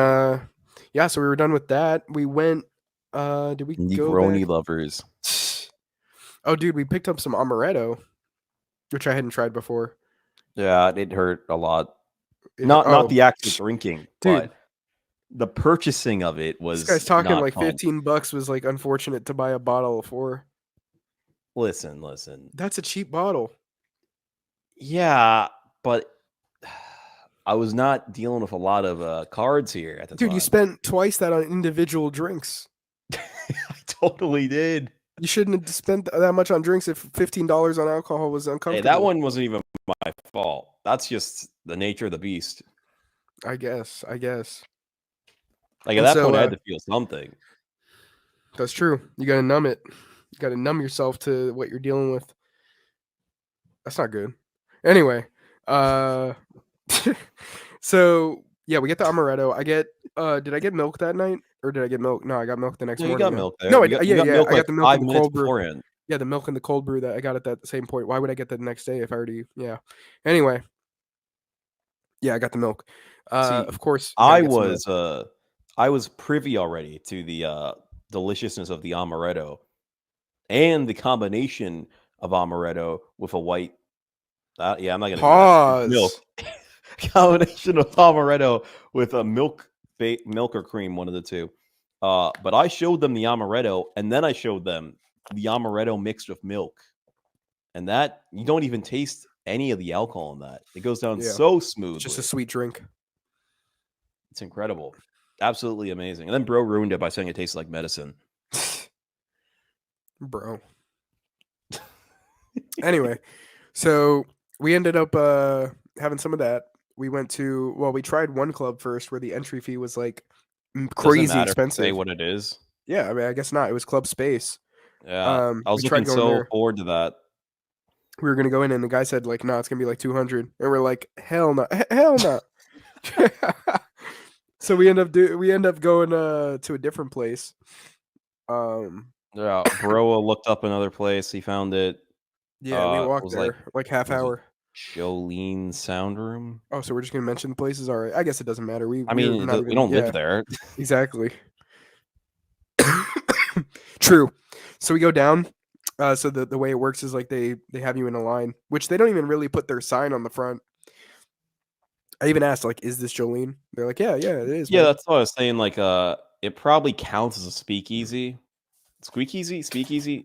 yeah, so we were done with that. We went did we go Negroni back? lovers. Oh dude, we picked up some amaretto, which I hadn't tried before. Yeah, it hurt a lot. It- Not oh, the actual drinking, dude, but the purchasing of it this was guy's talking not like fun. $15 was like unfortunate to buy a bottle for. Listen. That's a cheap bottle. Yeah, but I was not dealing with a lot of cards here at the Dude, time. you spent twice that on individual drinks. I totally did. You shouldn't have spent that much on drinks if $15 on alcohol was uncomfortable. Hey, that one wasn't even my fault. That's just the nature of the beast. I guess. Like at And that so, point, I had to feel something. That's true. You gotta numb it. You gotta numb yourself to what you're dealing with. That's not good. Anyway, so yeah, we get the amaretto. Did I get milk that night or did I get milk? No, I got milk the next No, you morning. got yeah. milk there. No, You got milk I like got the milk 5 in the minutes cold brew. beforehand. Yeah, the milk in the cold brew that I got at that same point. Why would I get that the next day if I already? Yeah. Anyway, yeah, I got the milk. See, Of course, you gotta I get some milk. was privy already to the deliciousness of the amaretto and the combination of amaretto with a white. Yeah, I'm not gonna do that. Milk Pause. combination of amaretto with a milk or cream, one of the two. But I showed them the amaretto, and then I showed them the amaretto mixed with milk, and that you don't even taste any of the alcohol in that. It goes down Yeah. so It's smoothly. just a sweet drink. It's incredible, absolutely amazing. And then bro ruined it by saying it tastes like medicine. Bro. Anyway, so we ended up having some of that. We tried one club first where the entry fee was like Doesn't crazy matter if you say expensive. what it is. Yeah, I mean, I guess not. It was Club Space. Yeah, I was we tried looking going so there. forward to that. We were gonna go in, and the guy said like, "No, it's gonna be like 200," and we're like, "Hell no, hell no." So we end up going to a different place. Yeah, bro looked up another place. He found it. Yeah, we It walked was there like half was it hour. Jolene Sound Room. Oh, so we're just gonna mention the places. All right, I guess it doesn't matter. I mean, we don't live there. Exactly. True. So we go down. So the way it works is like they have you in a line, which they don't even really put their sign on the front. I even asked like, "Is this Jolene?" They're like, "Yeah, it is." Yeah, man." that's what I was saying. Like, it probably counts as a speakeasy. Speakeasy. Speakeasy.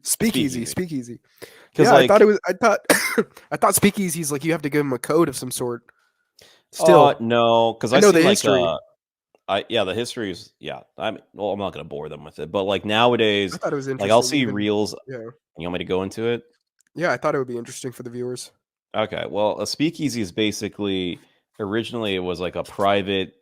Because Yeah, like, I thought I thought speakeasies like you have to give them a code of some sort. Still, no, because I I know see the like history. the history is I'm not gonna bore them with it, but like nowadays, I thought it was interesting. like I'll see even- reels. Yeah, You want me to go into it? yeah, I thought it would be interesting for the viewers. Okay, well, a speakeasy is basically originally it was like a private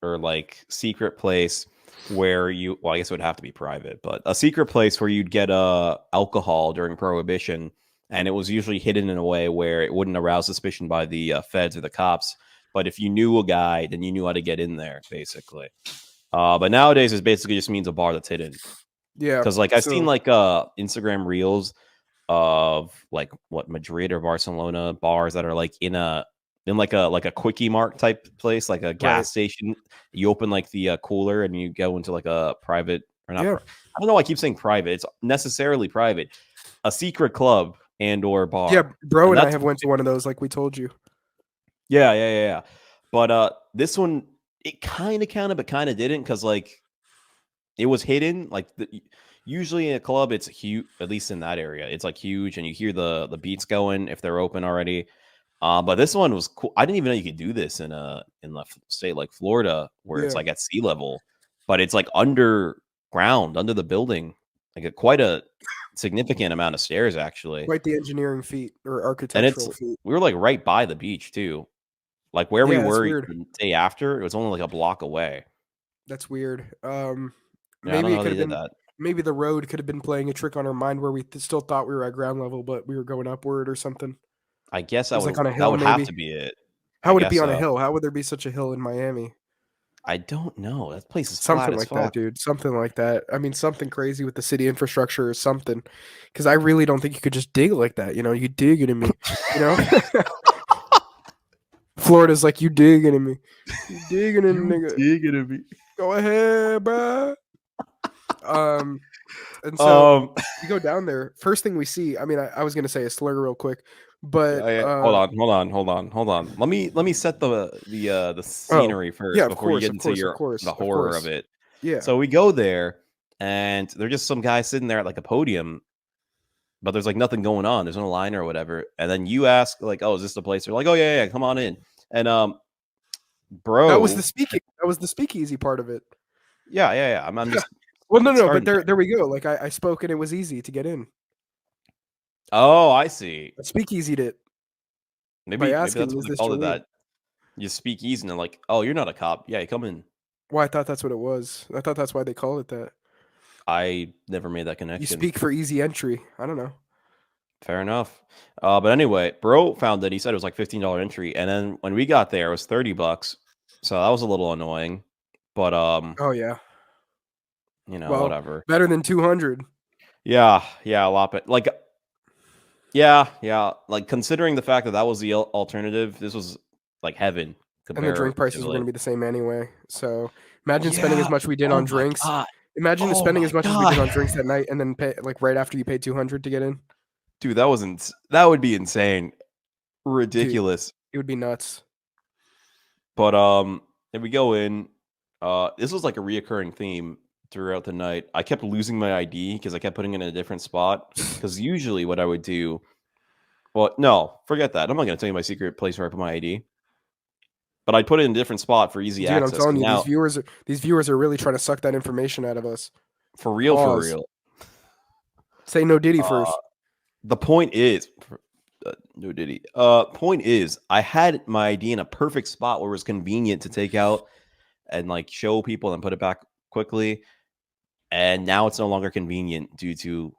or like secret place where I guess it would have to be private, but a secret place where you'd get alcohol during Prohibition, and it was usually hidden in a way where it wouldn't arouse suspicion by the feds or the cops. But if you knew a guy, then you knew how to get in there, basically. But nowadays, it basically just means a bar that's hidden. Yeah, Because like I've so- seen like Instagram reels of like what Madrid or Barcelona bars that are like in like a quickie mart type place, like a gas Right. station. You open like the cooler and you go into like a private or not. Yeah. I don't know why I keep saying private. It's necessarily private. A secret club and or bar. Yeah, bro and I that's have went to one of those, like we told you. Yeah. But this one, it kind of counted, but kind of didn't, because like it was hidden. Like usually in a club, it's huge. At least in that area, it's like huge, and you hear the beats going if they're open already. But this one was cool. I didn't even know you could do this in the state like Florida, where it's Yeah. like at sea level, but it's like underground, under the building, like quite a significant amount of stairs actually. Quite the engineering feat or And architectural feat. we were like right by the beach too. Like where we Yeah, that's were weird. the day after, it was only like a block away. That's weird. Yeah, I don't Maybe know it how could they have did been. that. Maybe the road could have been playing a trick on our mind where we still thought we were at ground level, but we were going upward or something. I guess It was like on a that hill, would have maybe. to be it. How would it be guess on a so. hill? How would there be such a hill in Miami? I don't know. That place is flat Something as like fuck. that, dude. Something like that. I mean, something crazy with the city infrastructure or something. Because I really don't think you could just dig like that. You know, you dig into me. You know, Florida's like, you digging in me. You digging in, nigga. digging at me. Go ahead, bro. And so we go down there. First thing we see, I mean, I was gonna say a slur real quick, but hold on. Let me set the scenery first yeah, of before you course, get of into course, of course, the of horror course. of it. Yeah. So we go there, and there's just some guy sitting there at like a podium, but there's like nothing going on. There's no line or whatever. And then you ask like, "Oh, is this the place?" They're like, "Oh yeah, come on in." And bro, That was the speaking. That was the speakeasy part of it. yeah. I'm just Well, no, but starting there we go. Like I spoke and it was easy to get in. Oh, I see. I speakeasied it. Maybe asking, that's what "Is they this called it. Jolene?" That you speak easy and they're like, "Oh, you're not a cop. Yeah, come in." Well, I thought that's what it was. I thought that's why they call it that. I never made that You connection. speak for easy entry. I don't know. Fair enough. But anyway, bro found it. He said it was like $15 entry, and then when we got there, it was $30. So that was a little annoying. But Oh yeah. Well, whatever. better than 200. Yeah, a lot. But like, yeah. Like considering the fact that was the alternative, this was like heaven. And the drink prices were going to be the same anyway. So imagine spending as Yeah. much we did Oh on my drinks. God. Imagine Oh spending my as much as we did on God. drinks that night, and then pay like right after you paid 200 to get in. Dude, that would be insane. Ridiculous. It would be nuts. But if we go in, this was like a reoccurring theme throughout the night. I kept losing my ID because I kept putting it in a different spot. Because usually what I would do, well, no, forget that. I'm not going to tell you my secret place where I put my ID. But I'd put it in a different spot for easy Dude, access. I'm telling you, Now, these viewers are really trying to suck that information out of us. for real, Pause. Say no Diddy first. The point is, no Diddy. Point is, I had my ID in a perfect spot where it was convenient to take out and like show people and put it back quickly. And now it's no longer convenient due to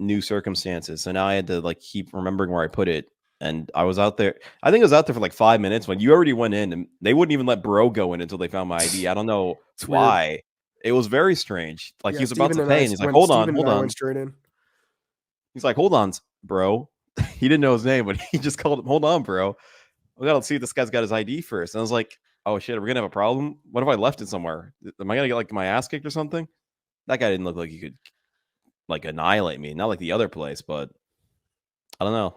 new circumstances. So now I had to like keep remembering where I put it. And I was out there. I think I was out there for like 5 minutes when you already went in, and they wouldn't even let bro go in until they found my ID. I don't know It's weird. why. It was very strange. Like he was about Steven to and I pay, and he's like, went- "Hold Steven on." and I went straight in. He's like, "Hold on, bro." He didn't know his name, but he just called him, "Hold on, bro. We gotta see if this guy's got his ID first." And I was like, "Oh shit, are we gonna have a problem? What if I left it somewhere? Am I gonna get like my ass kicked or something?" That guy didn't look like he could like annihilate me. Not like the other place, but I don't know.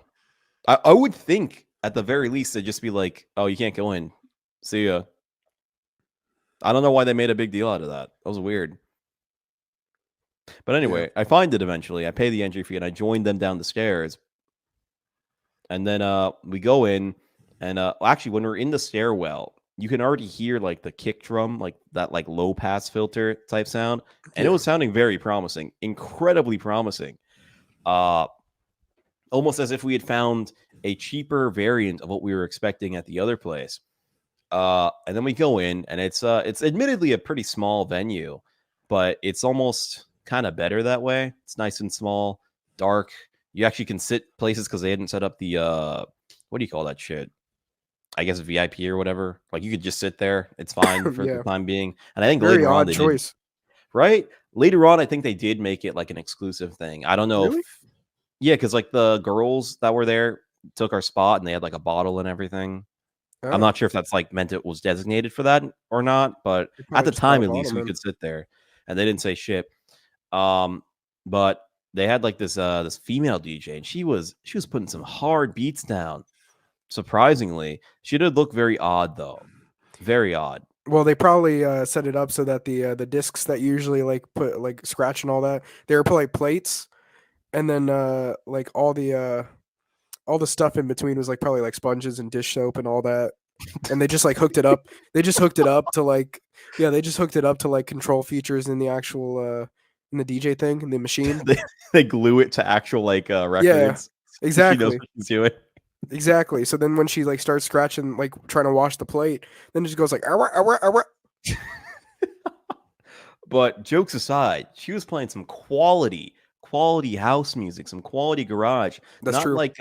I would think at the very least they'd just be like, "Oh, you can't go in. See ya." I don't know why they made a big deal out of that. That was weird. But anyway, I find it eventually. I pay the entry fee and I join them down the stairs. And then we go in, and actually when we're in the stairwell, you can already hear like the kick drum, like that like low pass filter type sound. And it was sounding very promising, incredibly promising. Almost as if we had found a cheaper variant of what we were expecting at the other place. And then we go in, and it's admittedly a pretty small venue, but it's almost kind of better that way. It's nice and small, dark. You actually can sit places because they hadn't set up the what do you call that shit? I guess VIP or whatever. Like you could just sit there. It's fine for Yeah. the time being. And I think Very later on odd they did, choice. right? Later on, I think they did make it like an exclusive thing. I don't know Really? if yeah, because like the girls that were there took our spot and they had like a bottle and everything. I'm Oh, not sure if that's like meant it was designated for that or not, but they at probably the just bought time a at bottle, least we man. could sit there and they didn't say shit. But they had like this female DJ and she was putting some hard beats down. Surprisingly, she did look very odd though. Very odd. Well, they probably set it up so that the discs that you usually like put like scratch and all that, they were put like plates, and then like all the stuff in between was like probably like sponges and dish soap and all that, and they just like hooked it up. They just hooked it up to like they just hooked it up to like control features in the actual in the DJ thing in the machine. they glue it to actual like records. She knows Exactly. what she's doing. Exactly. So then when she like starts scratching, like trying to wash the plate, then it just goes like, "Arwah, arwah, arwah." But jokes aside, she was playing some quality house music, some quality garage. That's Not true. like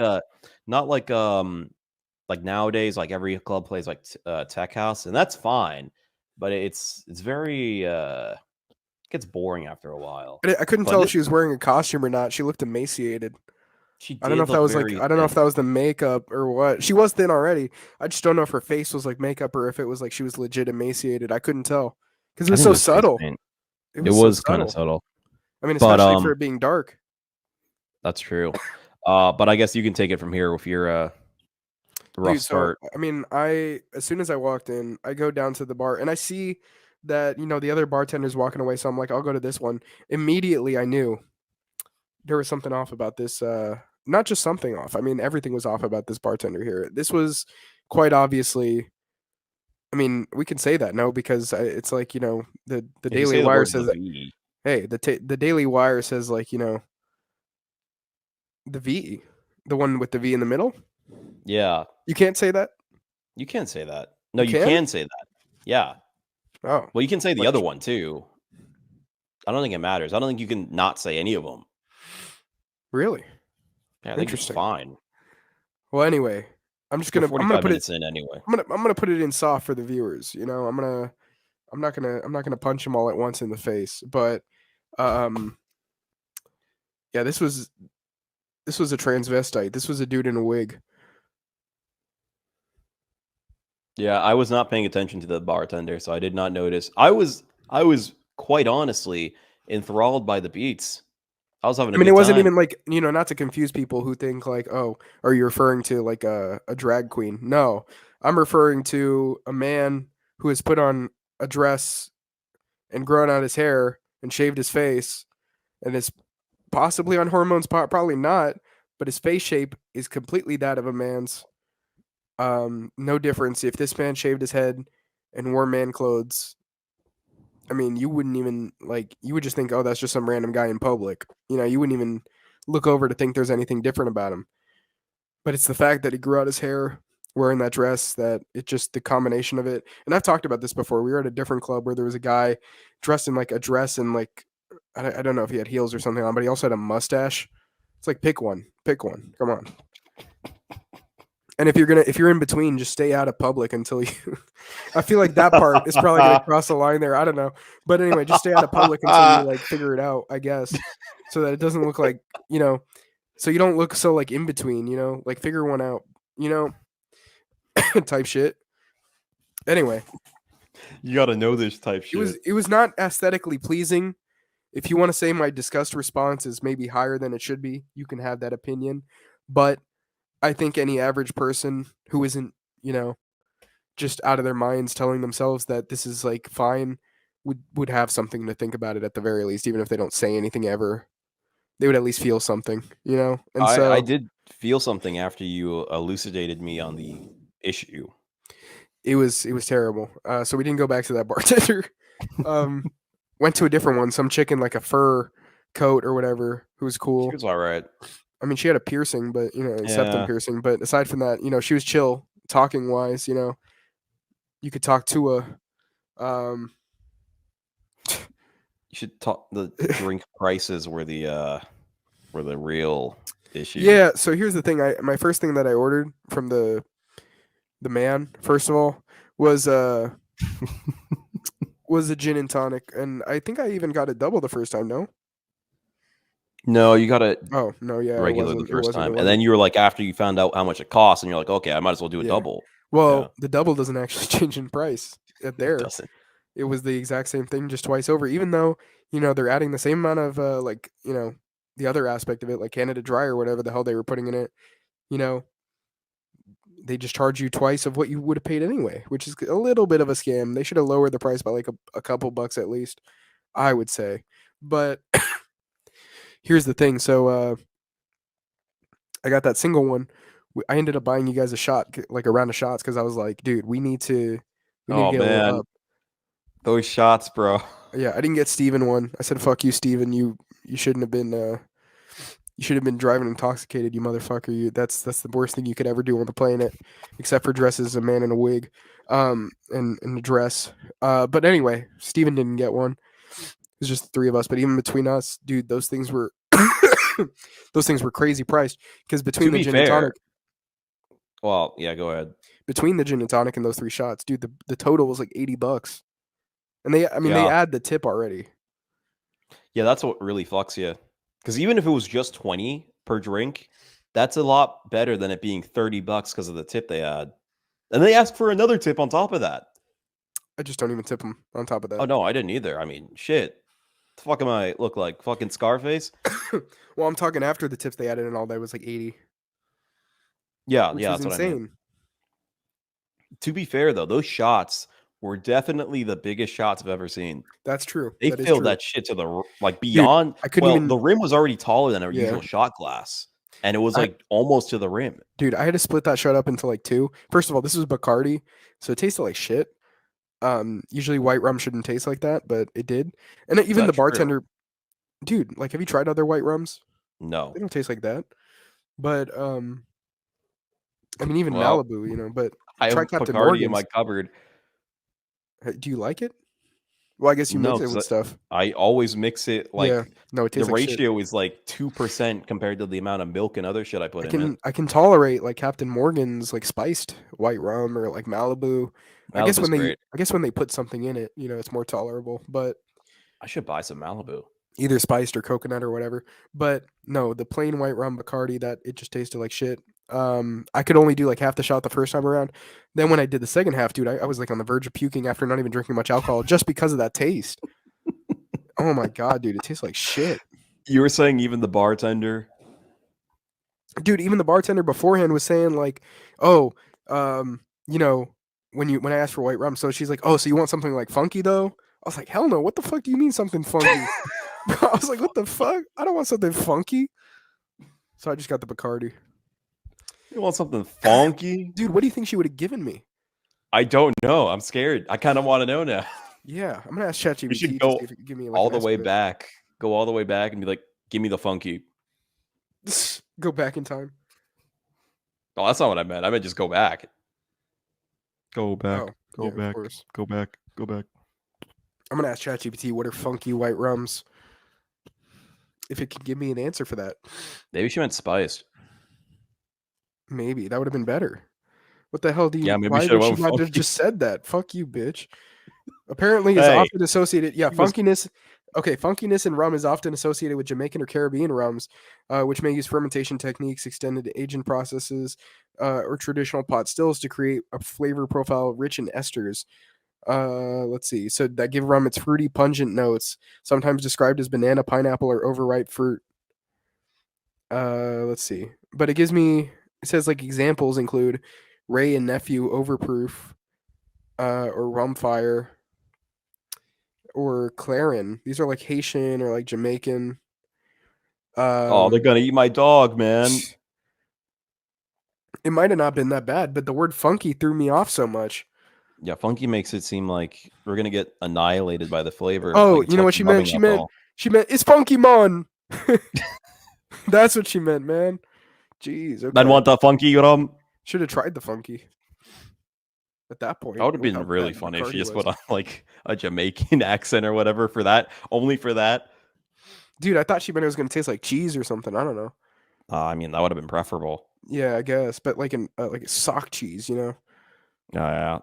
like nowadays, like every club plays like tech house, and that's fine. But it's very gets boring after a while. I couldn't But tell if this, she was wearing a costume or not. She looked emaciated. she I don't know did if that look was like very I don't know if thin. that was the makeup or what. She was thin already. I just don't know if her face was like makeup or if it was like she was legit emaciated. I couldn't tell because it I was think it so was face subtle. paint. It It was so was kind of subtle. subtle, I mean, but especially for it being dark. that's true. But I guess you can take it from here with your rough Dude, so start. I mean, I as soon as I walked in, I go down to the bar and I see that the other bartender's walking away. So I'm like, I'll go to this one. Immediately, I knew there was something off about this. Not just something off. I mean, everything was off about this bartender here. This was quite obviously. I mean, we can say that no, because it's like the If you Daily say the Wire word says that. V, Hey, the Daily Wire says like the V, the one with the V in the middle. yeah, You can't say that. you can say that. No, You you can. can say that. Yeah. Oh, Well, you can say the like other one too. I don't think it matters. I don't think you can not say any of them. really? Yeah, I think it's Interesting. fine. Well, anyway, I'm just We're gonna I'm gonna 45 put it minutes in anyway. I'm gonna put it in soft for the viewers. I'm not gonna punch them all at once in the face, but um yeah, this was a transvestite. This was a dude in a wig. Yeah, I was not paying attention to the bartender, so I did not notice. I was quite honestly enthralled by the beats. I was having I a mean, it good wasn't time. even like not to confuse people who think like, oh, are you referring to like a drag queen? No, I'm referring to a man who has put on a dress and grown out his hair and shaved his face and is possibly on hormones, probably not, but his face shape is completely that of a man's. No difference. If this man shaved his head and wore man clothes, I mean, you wouldn't even like. You would just think, oh, that's just some random guy in public. You wouldn't even look over to think there's anything different about him. But it's the fact that he grew out his hair, wearing that dress, that it just the combination of it. And I've talked about this before. We were at a different club where there was a guy dressed in like a dress and like I don't know if he had heels or something on, but he also had a mustache. It's like pick one, come on. And if you're in between, just stay out of public until you. I feel like that part is probably gonna cross the line there. I don't know, but anyway, just stay out of public until you like figure it out, I guess, so that it doesn't look like so you don't look so like in between, like figure one out, type shit. Anyway, You got to know this type shit. it was not aesthetically pleasing. If you want to say my disgust response is maybe higher than it should be, you can have that opinion, but I think any average person who isn't, just out of their minds telling themselves that this is like fine would have something to think about it at the very least, even if they don't say anything ever. They would at least feel something, And I so did feel something after you elucidated me on the issue. it was terrible. So we didn't go back to that bartender. Went to a different one, some chick in like a fur coat or whatever, who was She cool. was all right. I mean, she had a piercing, but a septum Yeah. piercing. But aside from that, she was chill, talking wise. You could talk to a um You should talk. The drink prices were the real issue. yeah, so here's the thing. My first thing that I ordered from the man, first of all, was was a gin and tonic, and I think I even got a double the first time, no? No, you got it Oh, no, yeah, it regular the wasn't. It first wasn't. It time, and wasn't. then you were like, after you found out how much it costs, and you're like, okay, I might as well do a Yeah. double. Well, the double doesn't actually change in price at It there. doesn't. It was the exact same thing, just twice over. Even though they're adding the same amount of the other aspect of it, like Canada Dry or whatever the hell they were putting in it. You know, they just charge you twice of what you would have paid anyway, which is a little bit of a scam. They should have lowered the price by like a couple bucks at least, I would say. But here's the thing. So I got that single one. I ended up buying you guys a shot, like a round of shots, because I was like, dude, we need to Oh get a little man, up. those shots, bro. Yeah, I didn't get Steven one. I said, "Fuck you, Steven. You shouldn't have been. You should have been driving intoxicated, you motherfucker. That's the worst thing you could ever do on the planet, except for dress as a man in a wig, and a dress. But anyway, Steven didn't get one. It was just the three of us. But even between us, dude, those things were those things were crazy priced because between To the be gin and fair, tonic, well, yeah, go ahead. between the gin and tonic and those three shots, dude, the total was like $80. And they Yeah. add the tip already. Yeah, that's what really fucks you. Because even if it was just 20 per drink, that's a lot better than it being $30 because of the tip they add. And they ask for another tip on top of that. I just don't even tip them on top of that. Oh no, I didn't either. I mean, shit. The fuck am I look like? Fucking Scarface? Well, I'm talking after the tips they added and all that was like 80, Yeah, which yeah, was that's what I mean. insane. To be fair though, those shots were definitely the biggest shots I've ever seen. That's true. They That is filled true. that shit to the like beyond. I couldn't Well, even- the rim was already taller than our Yeah. usual shot glass, and it was I- like almost to the rim. Dude, I had to split that shot up into like two. First of all, this was Bacardi, so it tasted like shit. Usually white rum shouldn't taste like that, but it did. And even the that true? bartender, dude, like, have you tried other white rums? No, They don't taste like that. But I mean, even Well, Malibu, but I have try Captain Bacardi in my Morgan's. cupboard. Do you like it? Well, I guess you No, mix it 'cause with stuff. I always mix it like Yeah, no, it the tastes like shit. ratio is like 2% compared to the amount of milk and other shit I put in it. I can tolerate like Captain Morgan's like spiced white rum or like Malibu. I guess Malibu's great. when they put something in it, it's more tolerable. But I should buy some Malibu. either spiced or coconut or whatever. But no, the plain white rum Bacardi, that it just tasted like shit. I could only do like half the shot the first time around. Then when I did the second half, dude, I was like on the verge of puking after not even drinking much alcohol just because of that taste. Oh my god, dude, it tastes like shit. You were saying even the bartender. Dude, even the bartender beforehand was saying like, "Oh, when I asked for white rum, so she's like, "Oh, so you want something like funky though?" I was like, "Hell no! What the fuck do you mean something funky?" I was like, "What the fuck? I don't want something funky." So I just got the Bacardi. You want something funky? Dude, what do you think she would have given me? I don't know. I'm scared. I kind of want to know now. Yeah, I'm gonna ask ChatGPT should to go see if it could give me like, all an the way estimate. back. Go all the way back and be like, give me the funky. Go back in time. Oh, that's not what I meant. I meant just go back. Go back. Oh, Go yeah, of back. course. Go back. Go back. I'm gonna ask ChatGPT what are funky white rums. If it can give me an answer for that, Maybe she meant spiced. maybe that would have been better. What the hell do you? Yeah, maybe why should've would she went not have funky. just said that? Fuck you, bitch. Apparently, is Hey, often associated. Yeah, he was- funkiness. Okay, funkiness in rum is often associated with Jamaican or Caribbean rums, which may use fermentation techniques, extended aging processes, or traditional pot stills to create a flavor profile rich in esters. Let's see. So that give rum its fruity, pungent notes, sometimes described as banana, pineapple, or overripe fruit. Let's see. But it gives me. It says like examples include Ray and Nephew Overproof, or Rumfire, or Clarin. These are like Haitian or like Jamaican. Oh, they're gonna eat my dog, man. It might have not been that bad, but the word funky threw me off so much. Yeah, funky makes it seem like we're gonna get annihilated by the flavor. Oh, like you know what she meant? She meant it's funky mon. That's what she meant, man. Jeez. Okay. I'd want the funky rum. Should have tried the funky. at that point. That would have with been how really bad funny if she Bacardi just was. put on like a Jamaican accent or whatever for that, only for that. Dude, I thought she meant it was gonna taste like cheese or something. I don't know. I mean, that would have been preferable. Yeah, I guess, but like a sock cheese, you know? Yeah,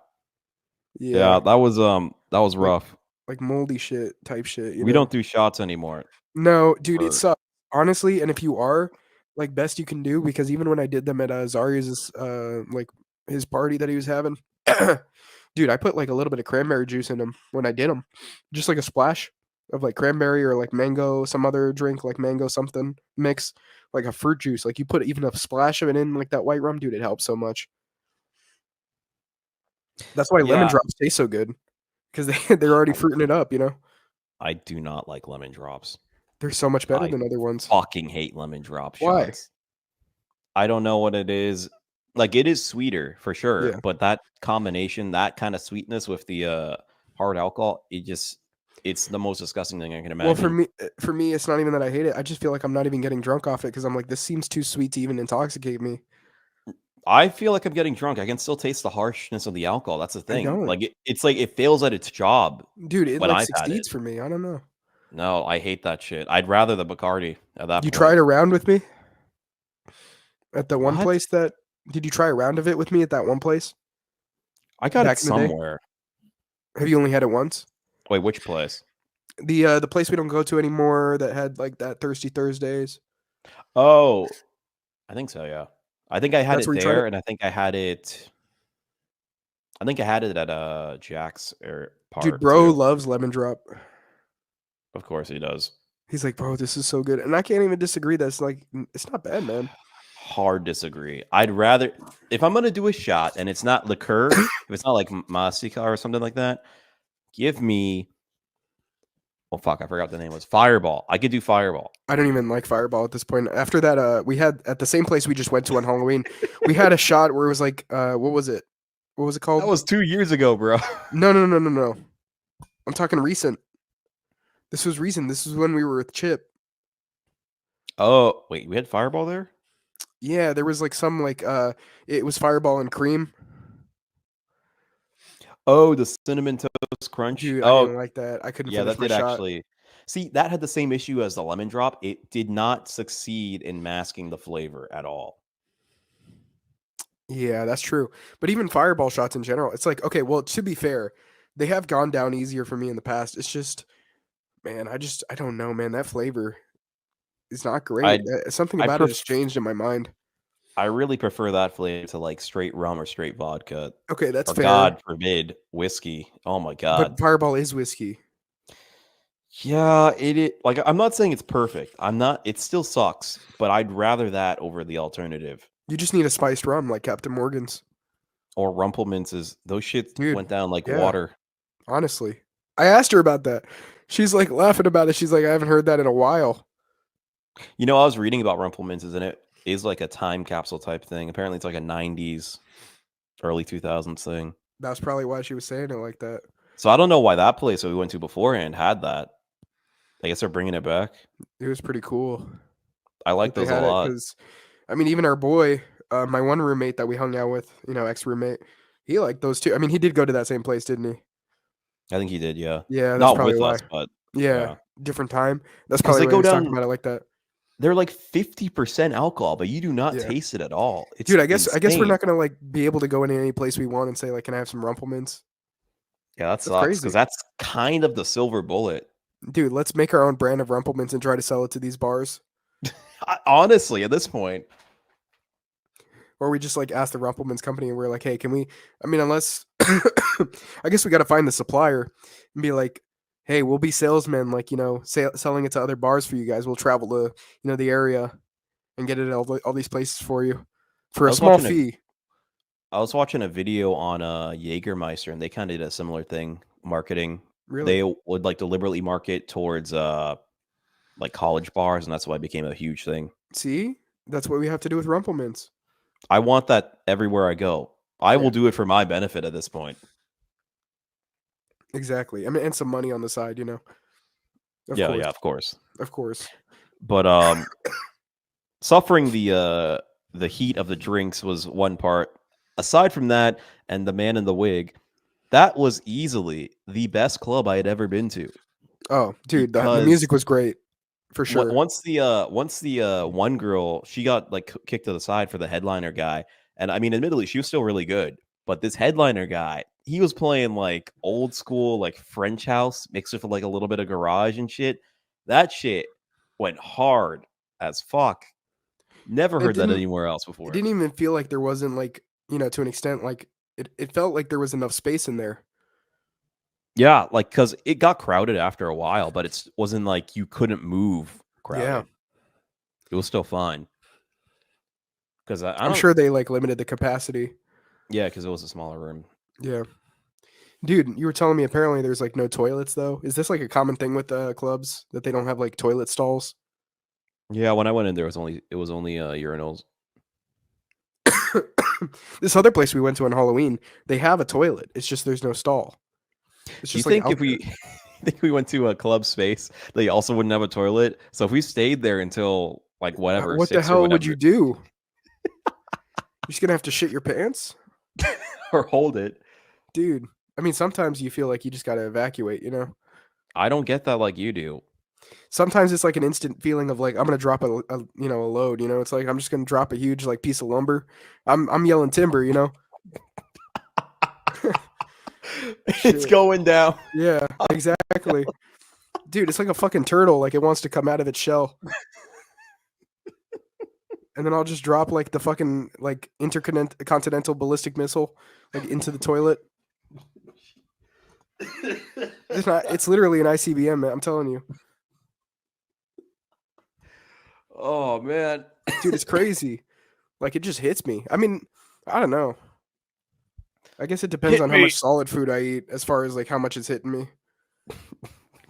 Yeah, that was like rough. like moldy shit type shit, you We know? don't do shots anymore. No, dude, it For sucks. Honestly, and if you are, like, best you can do, because even when I did them at Zari's like his party that he was having, dude, I put like a little bit of cranberry juice in them when I did them, just like a splash of like cranberry or like mango, some other drink like mango something mix, like a fruit juice. Like you put even a splash of it in like that white rum, dude, it helps so much. That's why lemon yeah, drops taste so good because they're already fruiting it up, you know. I do not like lemon drops. They're so much better I than other ones. fucking hate lemon drop Why? shots. I don't know what it is. Like it is sweeter for sure, Yeah. but that combination, that kind of sweetness with the hard alcohol, it's the most disgusting thing I can Well, imagine. for me, it's not even that I hate it. I just feel like I'm not even getting drunk off it because I'm like, this seems too sweet to even intoxicate me. I feel like I'm getting drunk. I can still taste the harshness of the alcohol. That's the I thing. don't, Like it's like it fails at its job dude. It when like I've had it. succeeds for me. I don't know. No, I hate that shit. I'd rather the Bacardi at that You point. tried a round with me at the one What? place that. Did you try a round of it with me at that one place I got it back in the day? somewhere. Have you only had it once? Wait, which place? The place we don't go to anymore that had like that Thirsty Thursdays. Oh, I think so, yeah. I think I had That's it where you tried it, there, and I think I had it at Jack's Air dude. Park Bro too. loves lemon drop. Of course he does. He's like, bro, this is so good, and I can't even disagree. That's like, it's not bad, man. Hard disagree. I'd rather if I'm gonna do a shot and it's not liqueur, if it's not like Masika or something like that, give me oh fuck, I forgot the name was Fireball. I could do Fireball. I don't even like Fireball at this point. After that, we had at the same place we just went to on Halloween, we had a shot where it was like, what was it? What was it called? That was 2 years ago, bro. No. I'm talking recent. This was recent. This was when we were with Chip. Oh, wait, we had Fireball there? Yeah, there was like some like it was Fireball and cream. Oh, the cinnamon toast crunch. Dude, I Oh, didn't like that. I couldn't yeah, finish that my did shot. actually. See, that had the same issue as the lemon drop. It did not succeed in masking the flavor at all. Yeah, that's true. But even Fireball shots in general, it's like, okay, well, to be fair, they have gone down easier for me in the past. It's just, man, I don't know, man. That flavor is not great. I Something I about it pref- has changed in my mind. I really prefer that flavor to like straight rum or straight vodka, Okay, that's or fair. God forbid, whiskey. Oh my God. But Fireball is whiskey. Yeah, like I'm not saying it's perfect. I'm not. It still sucks, but I'd rather that over the alternative. You just need a spiced rum like Captain Morgan's. Or Rumplemintz's. Those shit Dude, went down like yeah. water. Honestly, I asked her about that. She's like laughing about it. She's like, I haven't heard that in a while. You know, I was reading about Rumplemintz's, and it is like a time capsule type thing. Apparently, it's like a '90s, early 2000s thing. That's probably why she was saying it like that. So I don't know why that place that we went to beforehand had that. I guess they're bringing it back. It was pretty cool. I like They those a had it lot. because, I mean, even our boy, my one roommate that we hung out with, ex roommate, he liked those too. I mean, he did go to that same place, didn't he? I think he did, yeah. Yeah, that's Not probably with why. us, but Yeah, different time. That's 'cause probably they why go he was talking down. about it like that. They're like 50% alcohol, but you do not Yeah. taste it at all. It's Dude, I guess we're insane. not gonna like be able to go into any place we want and say like, can I have some Rumplemints? Yeah, that That's sucks crazy. because that's kind of the silver bullet. Dude, let's make our own brand of Rumplemints and try to sell it to these bars. Honestly, at this point, Or we just like ask the Rumplemints company and we're like, hey, can we? I mean, unless I guess we got to find the supplier and be like, hey, we'll be salesmen, like selling it to other bars for you guys. We'll travel to the area and get it at all these places for you for I a was small watching fee. I was watching a video on Jägermeister, and they kind of did a similar thing, marketing. Really? They would like deliberately market towards like college bars, and that's why it became a huge thing. See, that's what we have to do with Rumplemints. I want that everywhere I go. I Yeah. will do it for my benefit at this point. Exactly. I mean, and some money on the side, Of Yeah, course. yeah, of course. Of course. But suffering the heat of the drinks was one part. aside from that and the man in the wig, that was easily the best club I had ever been to. Oh, dude, the Because music was great for sure. once the one girl, she got like kicked to the side for the headliner guy, and I mean, admittedly, she was still really good. But this headliner guy, he was playing like old school, like French house mixed with like a little bit of garage and shit. That shit went hard as fuck. Never It heard that didn't. anywhere else It before. didn't even feel like there wasn't like to an extent like it felt like there was enough space in there. Yeah, like because it got crowded after a while, but it wasn't like you couldn't move crowded. Yeah, It was still fine. Because I I'm don't, sure they like limited the capacity. yeah, because it was a smaller room. Yeah, dude, you were telling me apparently there's like no toilets though. Is this like a common thing with clubs that they don't have like toilet stalls? Yeah, when I went in, it was only urinals. This other place we went to on Halloween, they have a toilet. It's just there's no stall. It's Do you just like think out if we there. think we went to a club space, they also wouldn't have a toilet? So if we stayed there until like whatever What the 6 or hell would whatever, you do? You're just gonna have to shit your pants, or hold it, dude. I mean, sometimes you feel like you just gotta evacuate. I don't get that like you do. Sometimes it's like an instant feeling of like I'm gonna drop a load. It's like I'm just gonna drop a huge like piece of lumber. I'm yelling timber. It's Shit. going down. Yeah, exactly. Dude, it's like a fucking turtle. Like it wants to come out of its shell. And then I'll just drop like the fucking like intercontinental ballistic missile like into the toilet. It's literally an ICBM, man. I'm telling you. Oh man, Dude, it's crazy. Like it just hits me. I mean, I don't know. I guess it depends Hit on how me. much solid food I eat as far as like how much it's hitting me.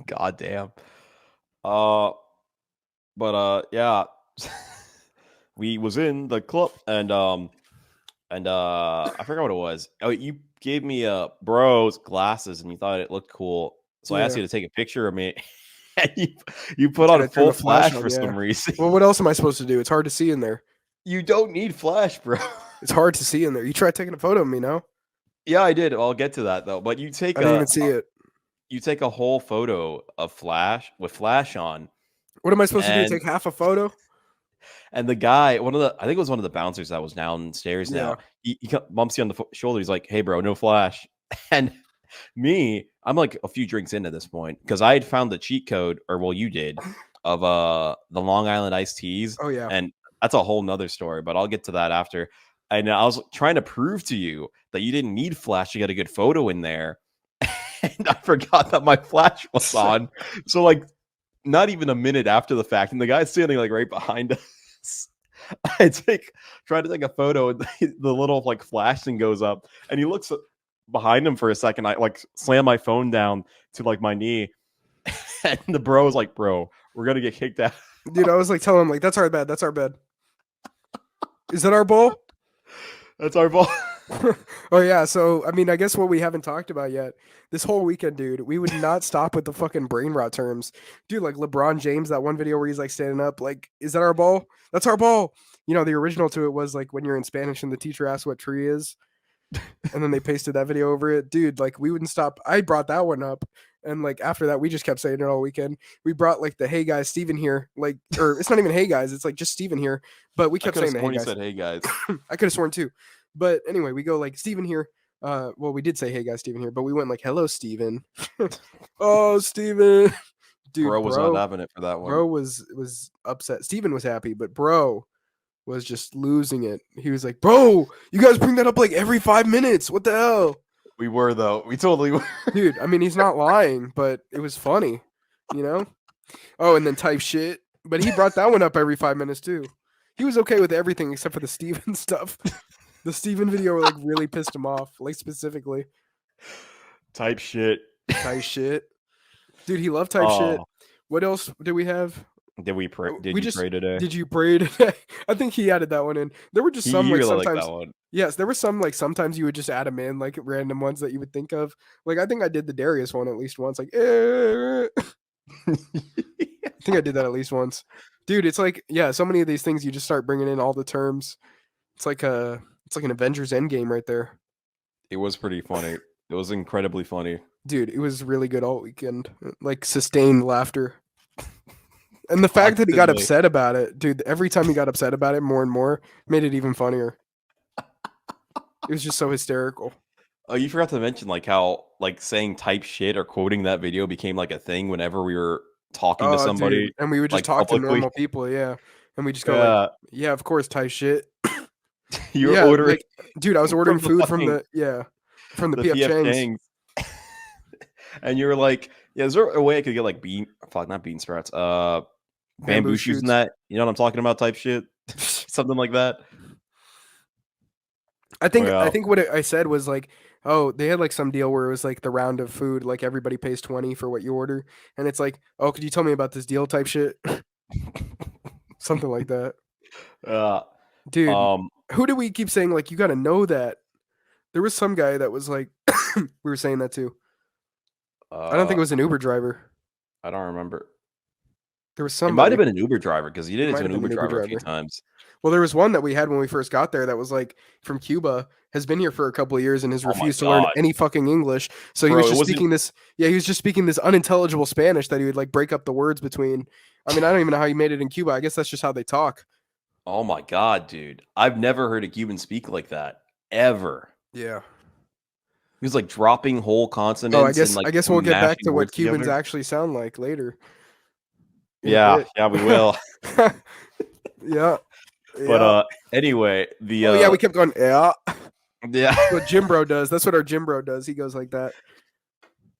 God damn. But yeah, we was in the club and I forgot what it was. Oh, you gave me bro's glasses and you thought it looked cool, so I asked Yeah. you to take a picture of me. And you put Dude, on I turned full the flash flash on, for yeah. some reason. Well, what else am I supposed to do? It's hard to see in there. You don't need flash, bro. It's hard to see in there. You tried taking a photo of me, no? Yeah, I did. I'll get to that though. But you I take didn't even see it. a whole photo of flash with flash on. What am I supposed to do? And Take half a photo? And the guy, I think it was one of the bouncers that was downstairs Yeah. now. He bumps you on the shoulder. He's like, "Hey, bro, no flash." And me, I'm like a few drinks in at this point because I had found the cheat code, or well, you did, of the Long Island iced teas. Oh yeah. And that's a whole nother story, but I'll get to that after. And I was trying to prove to you that you didn't need flash to get a good photo in there. And I forgot that my flash was on. So like not even a minute after the fact, and the guy's standing like right behind us. I try to take a photo, and the little like flash thing goes up, and he looks behind him for a second. I like slam my phone down to like my knee, and the bro's like, "Bro, we're gonna get kicked out." Dude, I was like telling him like that's our bed. That's our bed. Is that our bowl? That's our fault. Oh yeah, so I mean, I guess what we haven't talked about yet, this whole weekend, dude, we would not stop with the fucking brain rot terms, dude. Like LeBron James, that one video where he's like standing up, like, "Is that our ball? That's our ball." The original to it was like when you're in Spanish and the teacher asks what tree is, and then they pasted that video over it, dude. Like we wouldn't stop. I brought that one up, and like after that, we just kept saying it all weekend. We brought like the "Hey guys, Steven here," like, or it's not even "Hey guys," it's like just Steven here, but we I kept could have saying the "Hey sworn he guys." said, "Hey guys." I could have sworn too. But anyway, we go like Steven here. Well, we did say hey guys, Steven here, but we went like hello, Steven. Oh, Steven. Dude, Bro was not having it for that one. bro was upset. Steven was happy, but bro was just losing it. He was like, "Bro, you guys bring that up like every 5 minutes. What the hell?" We were though. We totally were. Dude, I mean, he's not lying, but it was funny, you know? Oh, and then type shit. But he brought that one up every 5 minutes too. He was okay with everything except for the Steven stuff. The Steven video like really pissed him off, like specifically. Type shit. Type shit. Dude, he loved type shit. Oh, What else did we have? did we pray? Did We you just pray today? Did you pray today? I think he added that one in. There were just some You like really like sometimes. that one. Yes, there were some like sometimes you would just add them in like random ones that you would think of. Like I think I did the Darius one at least once. Like, I think I did that at least once. Dude, it's like, yeah, so many of these things you just start bringing in all the terms. It's like It's like an Avengers Endgame right there. It was pretty funny. It was incredibly funny. Dude, it was really good all weekend. Like sustained laughter. And the fact that he got Constantly. upset about it, dude, every time he got upset about it more and more made it even funnier. It was just so hysterical. Oh, you forgot to mention like how like saying type shit or quoting that video became like a thing whenever we were talking to somebody. Dude. And we would just like, talk to publicly. normal people, yeah. And we just go like, yeah, of course, type shit. You were Yeah, ordering like, dude, I was ordering from the food from the PF Chang's. And you were like, yeah, is there a way I could get like not bean sprouts, bamboo shoots in that? You know what I'm talking about type shit? Something like that. I think what I said was like, oh, they had like some deal where it was like the round of food, like everybody pays 20 for what you order. And it's like, oh, could you tell me about this deal type shit? Something like that. Dude, who do we keep saying like you got to know that? There was some guy that was like, we were saying that too. I don't think it was an Uber driver. I don't remember. There was somebody. It might have been an Uber driver because you did it might to an have been Uber an Uber driver a few driver. times. Well, there was one that we had when we first got there that was like from Cuba, has been here for a couple of years and has Oh my refused to learn God. any fucking English. So he Bro, was it just wasn't- speaking this. Yeah, he was just speaking this unintelligible Spanish that he would like break up the words between. I mean, I don't even know how he made it in Cuba. I guess that's just how they talk. Oh my God, dude. I've never heard a Cuban speak like that. Ever. Yeah. He was like dropping whole consonants. Oh, and, I guess we'll get back mashing to what words Cubans together. actually sound like later. In a Yeah, bit. yeah, we will. Yeah. But anyway, the oh yeah, we kept going. Yeah. yeah, That's what Jim Bro does. That's what our Jim Bro does. He goes like that.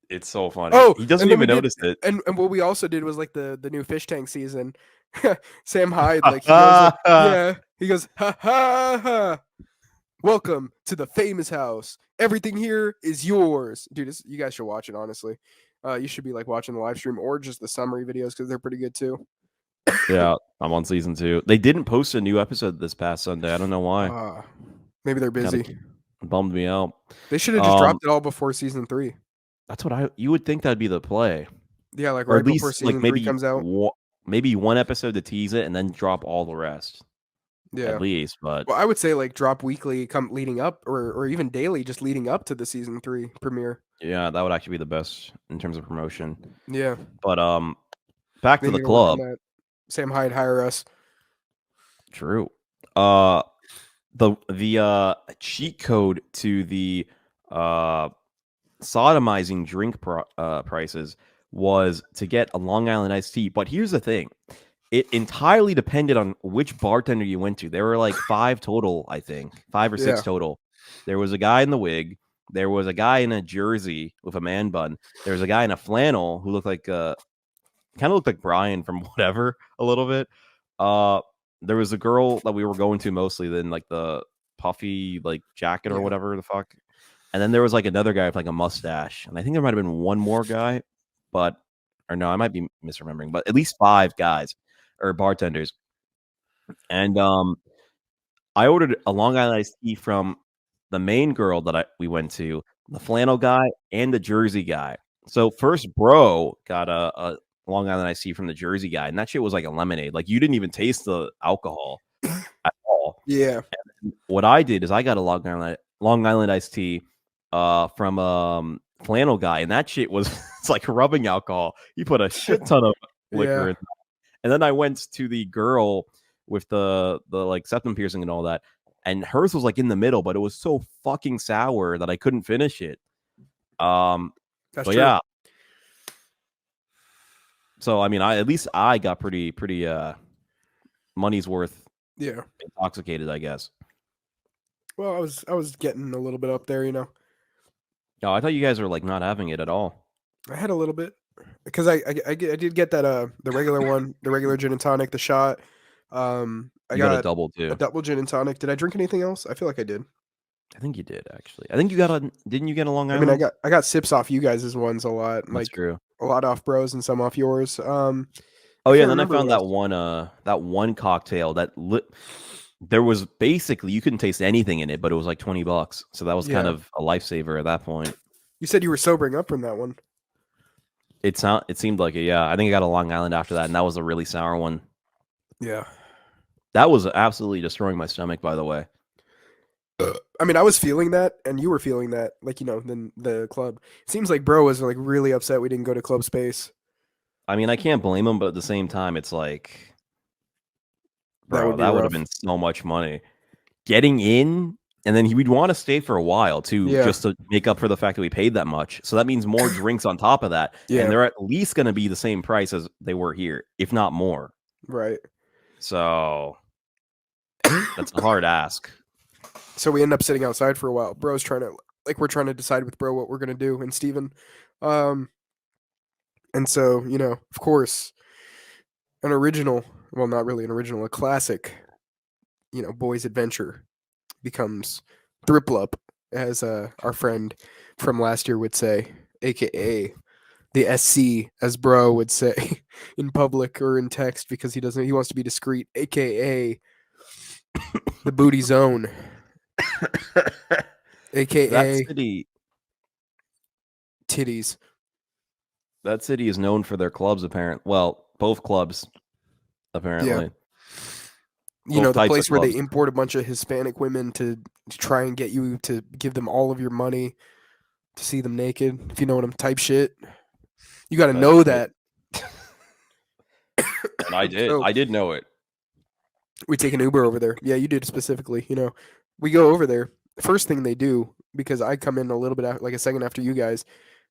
it's so funny. Oh, he doesn't and then we even did- notice it. And what we also did was like the new fish tank season. Sam Hyde, like he goes, like, yeah, he goes, ha ha ha. Welcome to the famous house. Everything here is yours, dude. You guys should watch it. Honestly, you should be like watching the live stream or just the summary videos because they're pretty good too. Yeah, I'm on season 2. They didn't post a new episode this past Sunday. I don't know why. Maybe they're busy. Kinda bummed me out. They should have just dropped it all before season 3. That's what you would think that'd be the play. Yeah, like Or right at least before season like maybe 3 comes out. maybe one episode to tease it and then drop all the rest. Yeah. At least, but Well, I would say like drop weekly, come leading up, or even daily, just leading up to the season 3 premiere. yeah, that would actually be the best in terms of promotion. Yeah. But back to Maybe the we'll work on club. that. Sam Hyde, hire us. True. The cheat code to the sodomizing drink prices was to get a Long Island iced tea. But here's the thing. It entirely depended on which bartender you went to. There were like 5 total, I think. 5 or 6 Yeah. total. There was a guy in the wig. There was a guy in a jersey with a man bun. There was a guy in a flannel who looked like kind of looked like Brian from whatever a little bit. There was a girl that we were going to mostly, then like the puffy like jacket or Yeah. whatever the fuck. And then there was like another guy with like a mustache. And I think there might have been one more guy, or no, I might be misremembering, but at least 5 guys or bartenders. And I ordered a Long Island iced tea from the main girl that we went to, the flannel guy, and the Jersey guy. So first bro got a Long Island iced tea from the Jersey guy, and that shit was like a lemonade. Like you didn't even taste the alcohol at all. Yeah. And what I did is I got a Long Island iced tea from flannel guy, and that shit was it's like rubbing alcohol. He put a shit ton of liquor Yeah. in. And then I went to the girl with the like septum piercing and all that, and hers was like in the middle, but it was so fucking sour that I couldn't finish it. That's But true. yeah. So I mean, at least I got pretty money's worth Yeah. intoxicated, I guess. Well, I was getting a little bit up there, you know. Oh, I thought you guys were like not having it at all. I had a little bit because I did get that the regular one, the regular gin and tonic, the shot. I You got got a double too. a double gin and tonic. Did I drink anything else? I feel like I did. I think you did actually. I think you got didn't you get a Long I Island? mean, I got sips off you guys' ones a lot, That's like true. a lot off bros and some off yours. Oh can't yeah, and then I remember found what that one cocktail that there was basically you couldn't taste anything in it, but it was like $20. So that was kind Yeah. of a lifesaver at that point. You said you were sobering up from that one. It seemed like it, yeah. I think I got a Long Island after that, and that was a really sour one. Yeah. That was absolutely destroying my stomach, by the way. I mean, I was feeling that, and you were feeling that, like, then the club. It seems like bro was like really upset we didn't go to club space. I mean, I can't blame him, but at the same time, it's like, That would bro, be that would have rough. been so much money. Getting in, and then we'd want to stay for a while too, Yeah. just to make up for the fact that we paid that much. So that means more drinks on top of that, Yeah. and they're at least going to be the same price as they were here, if not more. Right. So that's a hard ask. So we end up sitting outside for a while. Bro's we're trying to decide with bro what we're gonna do, and Steven. And so, of course, an original, well, not really an original, a classic, boys' adventure becomes Thriplup, as our friend from last year would say, aka the SC, as bro would say in public or in text because he wants to be discreet, aka the booty zone, aka titties. That city is known for their clubs, apparently. Well, both clubs, apparently. Both The types place of where they clubs. import a bunch of Hispanic women to try and get you to give them all of your money to see them naked, if you know what I'm type shit. You got to Type know shit. that. And I did. So I did know it. we take an Uber over there. Yeah, you did specifically. We go over there. First thing they do, because I come in a little bit like a second after you guys,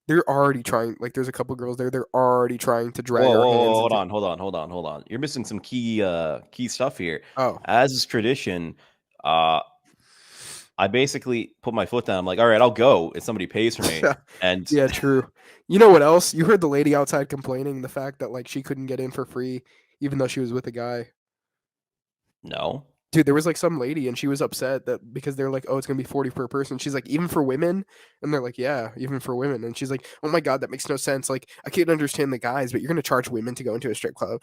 they're already trying. Like, there's a couple girls there. They're already trying to drag our hands. Hold on. You're missing some key stuff here. Oh, As is tradition, I basically put my foot down. I'm like, all right, I'll go if somebody pays for me. And yeah, true. You know what else? You heard the lady outside complaining the fact that like she couldn't get in for free, even though she was with a guy. no. Dude, there was like some lady and she was upset that because they're like, oh, it's gonna be 40 per person. She's like, even for women? And they're like, yeah, even for women. And she's like, oh my god, that makes no sense. Like, I can't understand the guys, but you're gonna charge women to go into a strip club.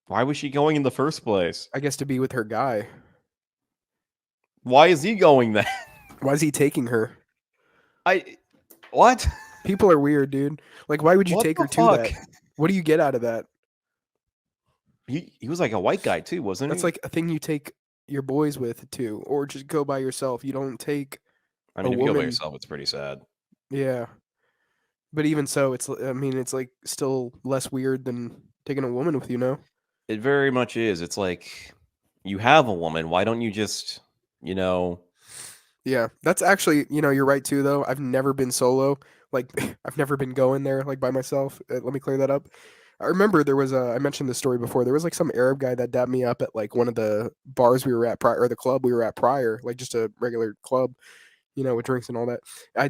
Why was she going in the first place? I guess to be with her guy. Why is he going there? Why is he taking her? What? People are weird, dude. Like, why would you What take the her to that? fuck? What do you get out of that? He was like a white guy too, wasn't That's he? like a thing you take your boys with too, or just go by yourself. You don't take I mean, a if you go by woman. yourself, it's pretty sad. Yeah. But even so, it's like still less weird than taking a woman with you, It very much is. It's like you have a woman. Why don't you just, Yeah, that's actually, you're right too though. I've never been solo. Like I've never been going there like by myself. Let me clear that up. I remember there was I mentioned this story before. There was like some Arab guy that dapped me up at like one of the bars we were at prior, or the club we were at prior, like just a regular club, with drinks and all that.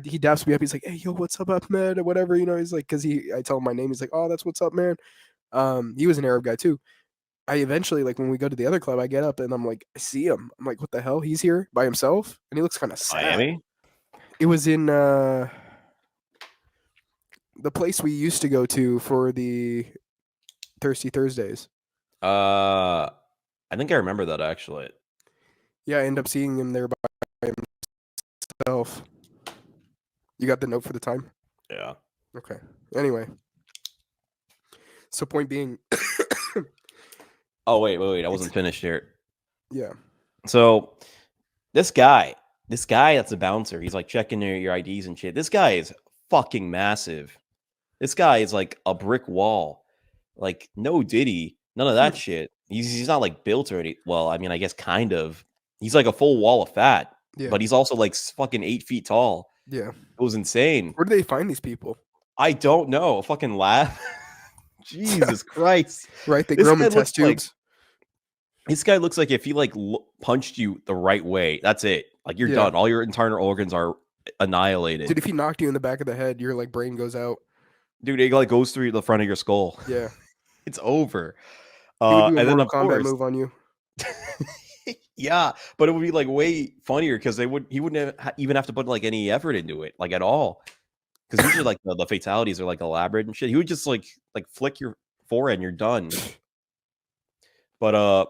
He daps me up. He's like, "Hey, yo, what's up, Ahmed?" or whatever. He's like, because I tell him my name. He's like, "Oh, that's what's up, man." He was an Arab guy too. I eventually, like, when we go to the other club, I get up and I'm like, I see him. I'm like, what the hell? He's here by himself, and he looks kind of sad. Miami? It was in the place we used to go to for the Thirsty Thursdays. I think I remember that actually. Yeah, I end up seeing him there by himself. You got the note for the time? Yeah. Okay. Anyway. So point being. Oh, wait. I wasn't finished here. Yeah. So this guy that's a bouncer, he's like checking your IDs and shit. This guy is fucking massive. This guy is like a brick wall. Like, no Diddy, none of that shit. He's not like built or anything. Well, I mean, I guess kind of. He's like a full wall of fat, Yeah. but he's also like fucking 8 feet tall. Yeah. It was insane. Where do they find these people? I don't know. A fucking laugh. Jesus Christ. Right? They This grow them guy in test looks like- tubes. This guy looks like if he like punched you the right way, that's it. Like you're Yeah. done. All your internal organs are annihilated. Dude, if he knocked you in the back of the head, your like brain goes out. Dude, it like goes through the front of your skull. Yeah. It's over. He would do a And then Mortal of Kombat course, move on you. yeah, but it would be like way funnier because he wouldn't even have to put like any effort into it, like at all. Because usually like the fatalities are like elaborate and shit. He would just like flick your forehead and you're done. But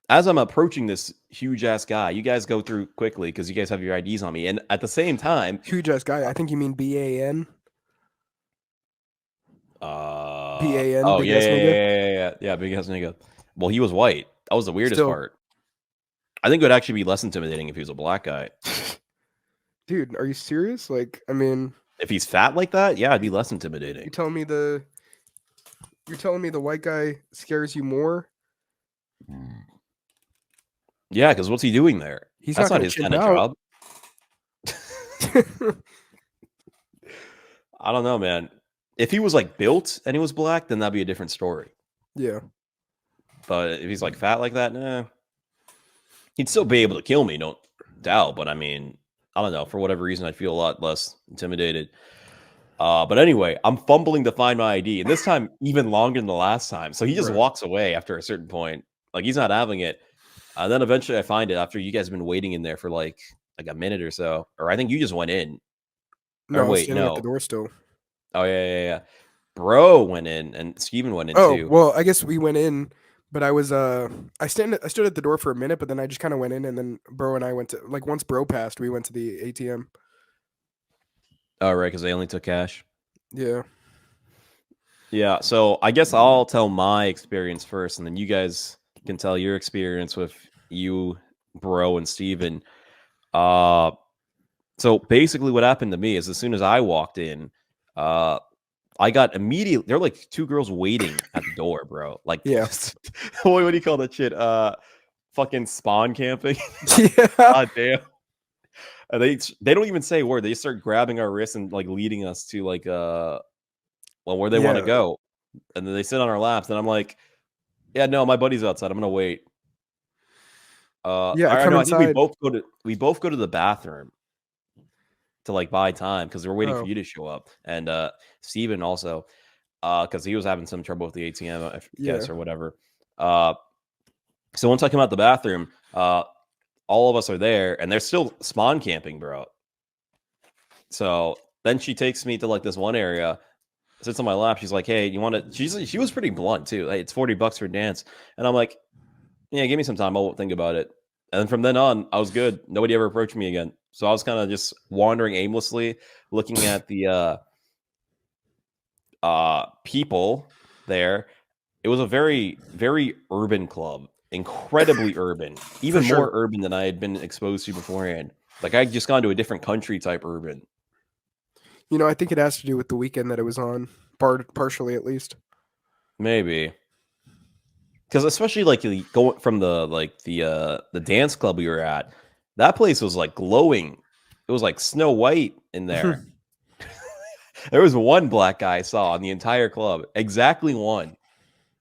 as I'm approaching this huge ass guy, you guys go through quickly because you guys have your IDs on me, and at the same time, Huge ass guy. I think you mean BAN. BAN, oh big ass nigga. yeah, big ass nigga. Well, he was white. That was the weirdest Still. part. I think it would actually be less intimidating if he was a black guy. Dude, are you serious? Like, I mean, If he's fat like that, yeah, it'd be less intimidating. you're telling me the white guy scares you more? Yeah, because what's he doing there? He's That's not not gonna his chimp kind of out. job. I don't know, man. If he was like built and he was black, then that'd be a different story. Yeah. But if he's like fat like that, nah. He'd still be able to kill me, no doubt. But I mean, I don't know. For whatever reason, I feel a lot less intimidated. But anyway, I'm fumbling to find my ID, and this time even longer than the last time. So he just Right. walks away after a certain point. Like he's not having it. And then eventually I find it after you guys have been waiting in there for like a minute or so. Or I think you just went in. No, Or I was wait, standing at the no. door still. Oh yeah. Bro went in and Steven went in Oh, too. well, I guess we went in, but I was I stood at the door for a minute, but then I just kind of went in, and then Bro and I went to, like, once Bro passed, we went to the ATM. Oh, right, because they only took cash. Yeah. Yeah, so I guess I'll tell my experience first, and then you guys can tell your experience with you, Bro, and Steven. So basically what happened to me is as soon as I walked in, I got immediately, there were like two girls waiting at the door, bro. Like, Yeah. what do you call that shit? Fucking spawn camping. Yeah. God damn. And they don't even say a word. They just start grabbing our wrists and like leading us to like where they want to Yeah. go. And then they sit on our laps, and I'm like, yeah, no, my buddy's outside. I'm gonna wait. Yeah, I I come know. I think inside. we both go to the bathroom to like buy time because we're waiting for Oh. you to show up. And Steven also, because he was having some trouble with the ATM, I guess, Yeah. or whatever. So once I come out the bathroom, all of us are there, and they're still spawn camping, bro. So then she takes me to like this one area, sits on my lap. She's like, "Hey, you want to?" She was pretty blunt too. Hey, it's $40 for a dance, and I'm like, "Yeah, give me some time. I'll think about it." And then from then on, I was good. Nobody ever approached me again. So I was kind of just wandering aimlessly, looking at the people there. It was a very, very urban club, incredibly urban, even sure. more urban than I had been exposed to beforehand. Like I just gone to a different country type urban. You know, I think it has to do with the weekend that it was on, partially at least. Maybe. Because especially like going from the dance club we were at, that place was like glowing. It was like Snow White in there. There was one black guy I saw in the entire club, exactly one,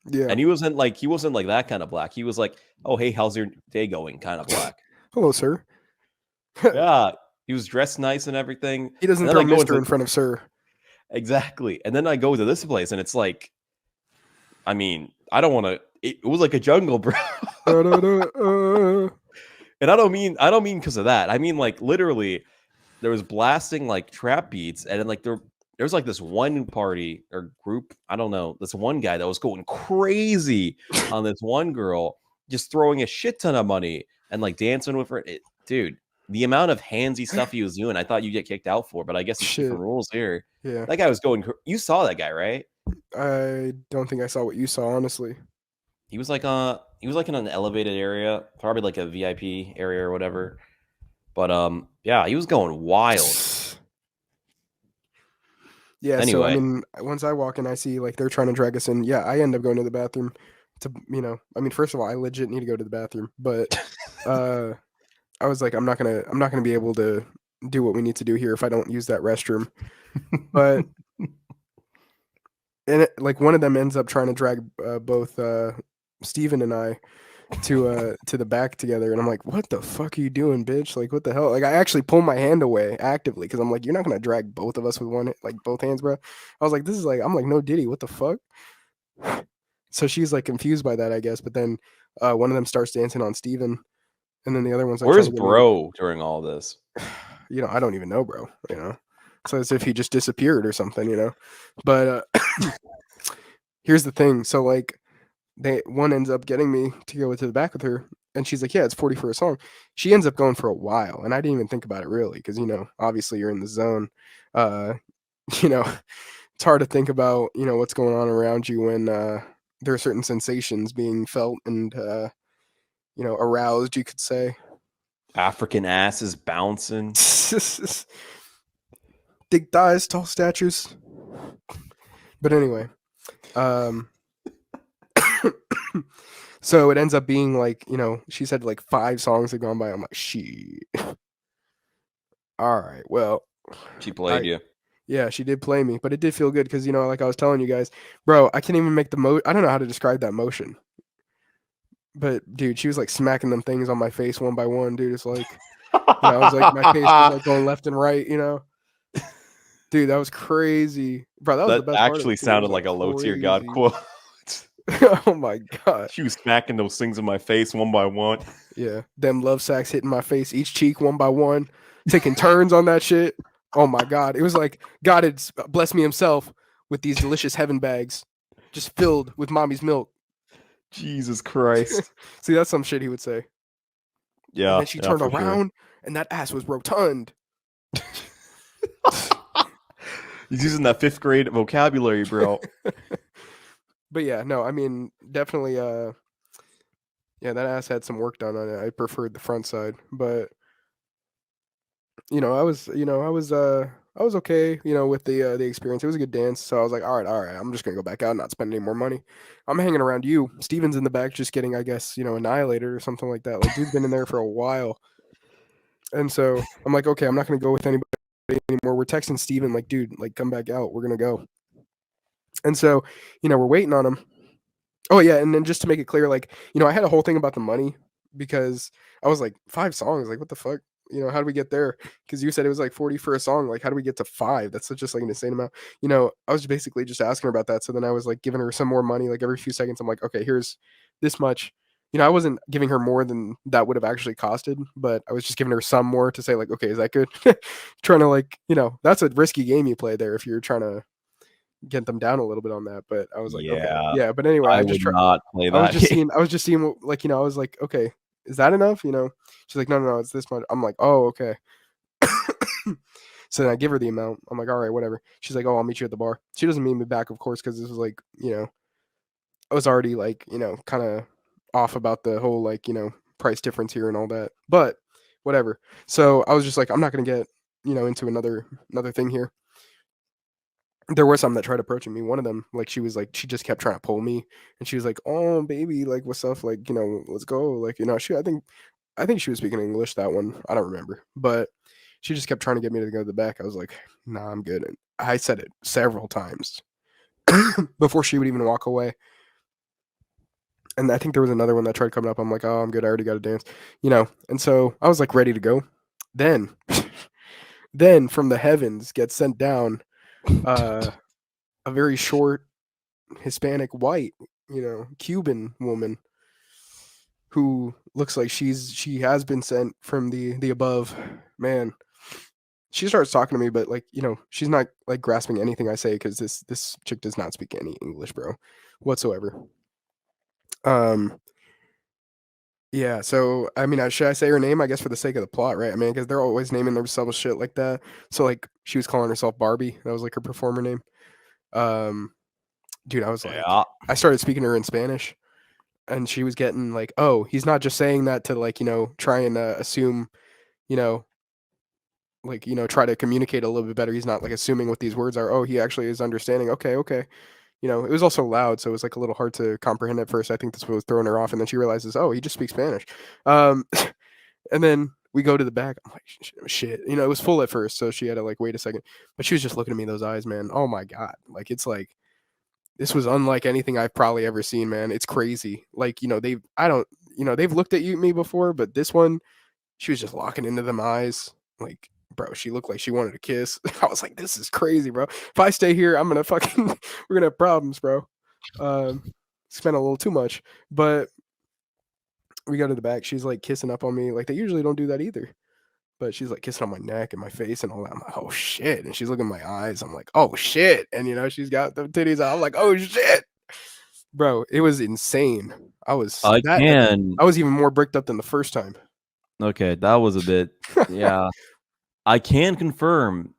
Yeah. and he wasn't like that kind of black. He was like, "Oh hey, how's your day going?" kind of black. Hello, sir. Yeah, he was dressed nice and everything. He doesn't And then throw I go Mister into in front of sir. exactly, and then I go to this place, and it's like, I mean, I don't want to. It was like a jungle, bro. And I don't mean because of that. I mean like literally, there was blasting like trap beats, and then like there was like this one party or group, I don't know, this one guy that was going crazy on this one girl, just throwing a shit ton of money and like dancing with her. Dude, the amount of handsy stuff he was doing, I thought you'd get kicked out for, but I guess it's Shit. different rules here. Yeah. That guy was going. You saw that guy, right? I don't think I saw what you saw, honestly. He was like in an elevated area, probably like a VIP area or whatever. But yeah, he was going wild. Yeah, so I Anyway. mean, once I walk in, I see like they're trying to drag us in. Yeah, I end up going to the bathroom to, I mean, first of all, I legit need to go to the bathroom, but I was like, I'm not gonna be able to do what we need to do here if I don't use that restroom. But and like one of them ends up trying to drag both Steven and I to the back together, and I'm like, what the fuck are you doing, bitch? Like, what the hell? Like, I actually pull my hand away actively because I'm like, you're not gonna drag both of us with both hands, bro. I was like, this is like, I'm like, no Diddy, what the fuck? So she's like confused by that, I guess. But then one of them starts dancing on Steven, and then the other one's like, Where's trying to get me- bro during all this? I don't even know, bro. So as if he just disappeared or something, But here's the thing. So like, one ends up getting me to go to the back with her, and she's like, yeah, it's 40 for a song. She ends up going for a while, and I didn't even think about it really because obviously you're in the zone. It's hard to think about what's going on around you when there are certain sensations being felt, and aroused, you could say. African asses bouncing. Big thighs, tall statures. But anyway, um, so it ends up being like, she said like 5 songs had gone by. I'm like, shit. All right, well, She played you. yeah, she did play me, but it did feel good because, like I was telling you guys, bro, I can't even make the I don't know how to describe that motion. But dude, she was like smacking them things on my face one by one, dude. It's like, I was like, my face was like going left and right, Dude, that was crazy, bro. That was the That best part of actually it, too. It sounded was, like a low tier God crazy. quote. Oh my god. She was smacking those things in my face one by one. Yeah, them love sacks hitting my face, each cheek one by one, taking turns on that shit. Oh my god, it was like God had blessed me Himself with these delicious heaven bags, just filled with mommy's milk. Jesus Christ. See, that's some shit He would say. Yeah. And then she turned for sure. around, and that ass was rotund. He's using that 5th grade vocabulary, bro. But yeah, no, I mean, definitely, yeah, that ass had some work done on it. I preferred the front side, but I was okay, with the experience. It was a good dance, so I was like, all right, I'm just gonna go back out and not spend any more money. I'm hanging around you. Steven's in the back, just getting, I guess, annihilated or something like that. Like, dude's been in there for a while, and so I'm like, okay, I'm not gonna go with anybody anymore. We're texting Steven like, dude, like, come back out. We're gonna go. And so, we're waiting on him. Oh yeah, and then just to make it clear, like, I had a whole thing about the money because I was like, 5 songs, like, what the fuck? How do we get there? Because you said it was like 40 for a song. Like, how do we get to 5? That's just like an insane amount. I was basically just asking her about that. So then I was like giving her some more money, like every few seconds. I'm like, okay, here's this much. I wasn't giving her more than that would have actually costed, but I was just giving her some more to say, like, okay, is that good? Trying to, like, that's a risky game you play there if you're trying to get them down a little bit on that. But I was like, okay, Yeah. yeah. But anyway, I would not play that. I was just seeing what, like, I was like, okay, is that enough? She's like, no, it's this much. I'm like, oh, okay. So then I give her the amount. I'm like, all right, whatever. She's like, oh, I'll meet you at the bar. She doesn't meet me back, of course, because this was like, I was already like, kind of off about the whole, like, price difference here and all that. But whatever. So I was just like, I'm not gonna get, into another thing here. There were some that tried approaching me. One of them, like, she was like, she just kept trying to pull me, and she was like, "Oh, baby, like, what's up? Like, let's go." Like, I think she was speaking English, that one. I don't remember, but she just kept trying to get me to go to the back. I was like, "Nah, I'm good." And I said it several times before she would even walk away. And I think there was another one that tried coming up. I'm like, "Oh, I'm good. I already got to dance," And so I was like ready to go. Then, then from the heavens gets sent down a very short Hispanic white, Cuban woman who looks like she has been sent from the above. Man, she starts talking to me, but, like, she's not, like, grasping anything I say because this chick does not speak any English, bro, whatsoever. Yeah, so I mean, should I say her name? I guess for the sake of the plot, right? I mean, because they're always naming themselves shit like that. So, like, she was calling herself Barbie. That was like her performer name. Dude, I was like, Yeah. I started speaking to her in Spanish, and she was getting like, oh, he's not just saying that to, like, try and assume, like, try to communicate a little bit better. He's not, like, assuming what these words are. Oh, he actually is understanding. Okay. It was also loud, so it was, like, a little hard to comprehend at first. I think this was throwing her off, and then she realizes, oh, he just speaks Spanish. And then we go to the back. I'm like, shit. It was full at first, so she had to, like, wait a second. But she was just looking at me, those eyes, man. Oh my god. Like, it's like, this was unlike anything I've probably ever seen, man. It's crazy. Like, they've looked at me before, but this one, she was just locking into them eyes. Like, bro, she looked like she wanted to kiss. I was like, this is crazy, bro. If I stay here, I'm gonna fucking we're gonna have problems, bro. Spent a little too much. But we go to the back. She's like kissing up on me. Like, they usually don't do that either. But she's like kissing on my neck and my face and all that. I'm like, oh shit. And she's looking at my eyes. I'm like, oh shit. And she's got the titties out. I'm like, oh shit. Bro, it was insane. I was even more bricked up than the first time. Okay, that was a bit. Yeah. I can confirm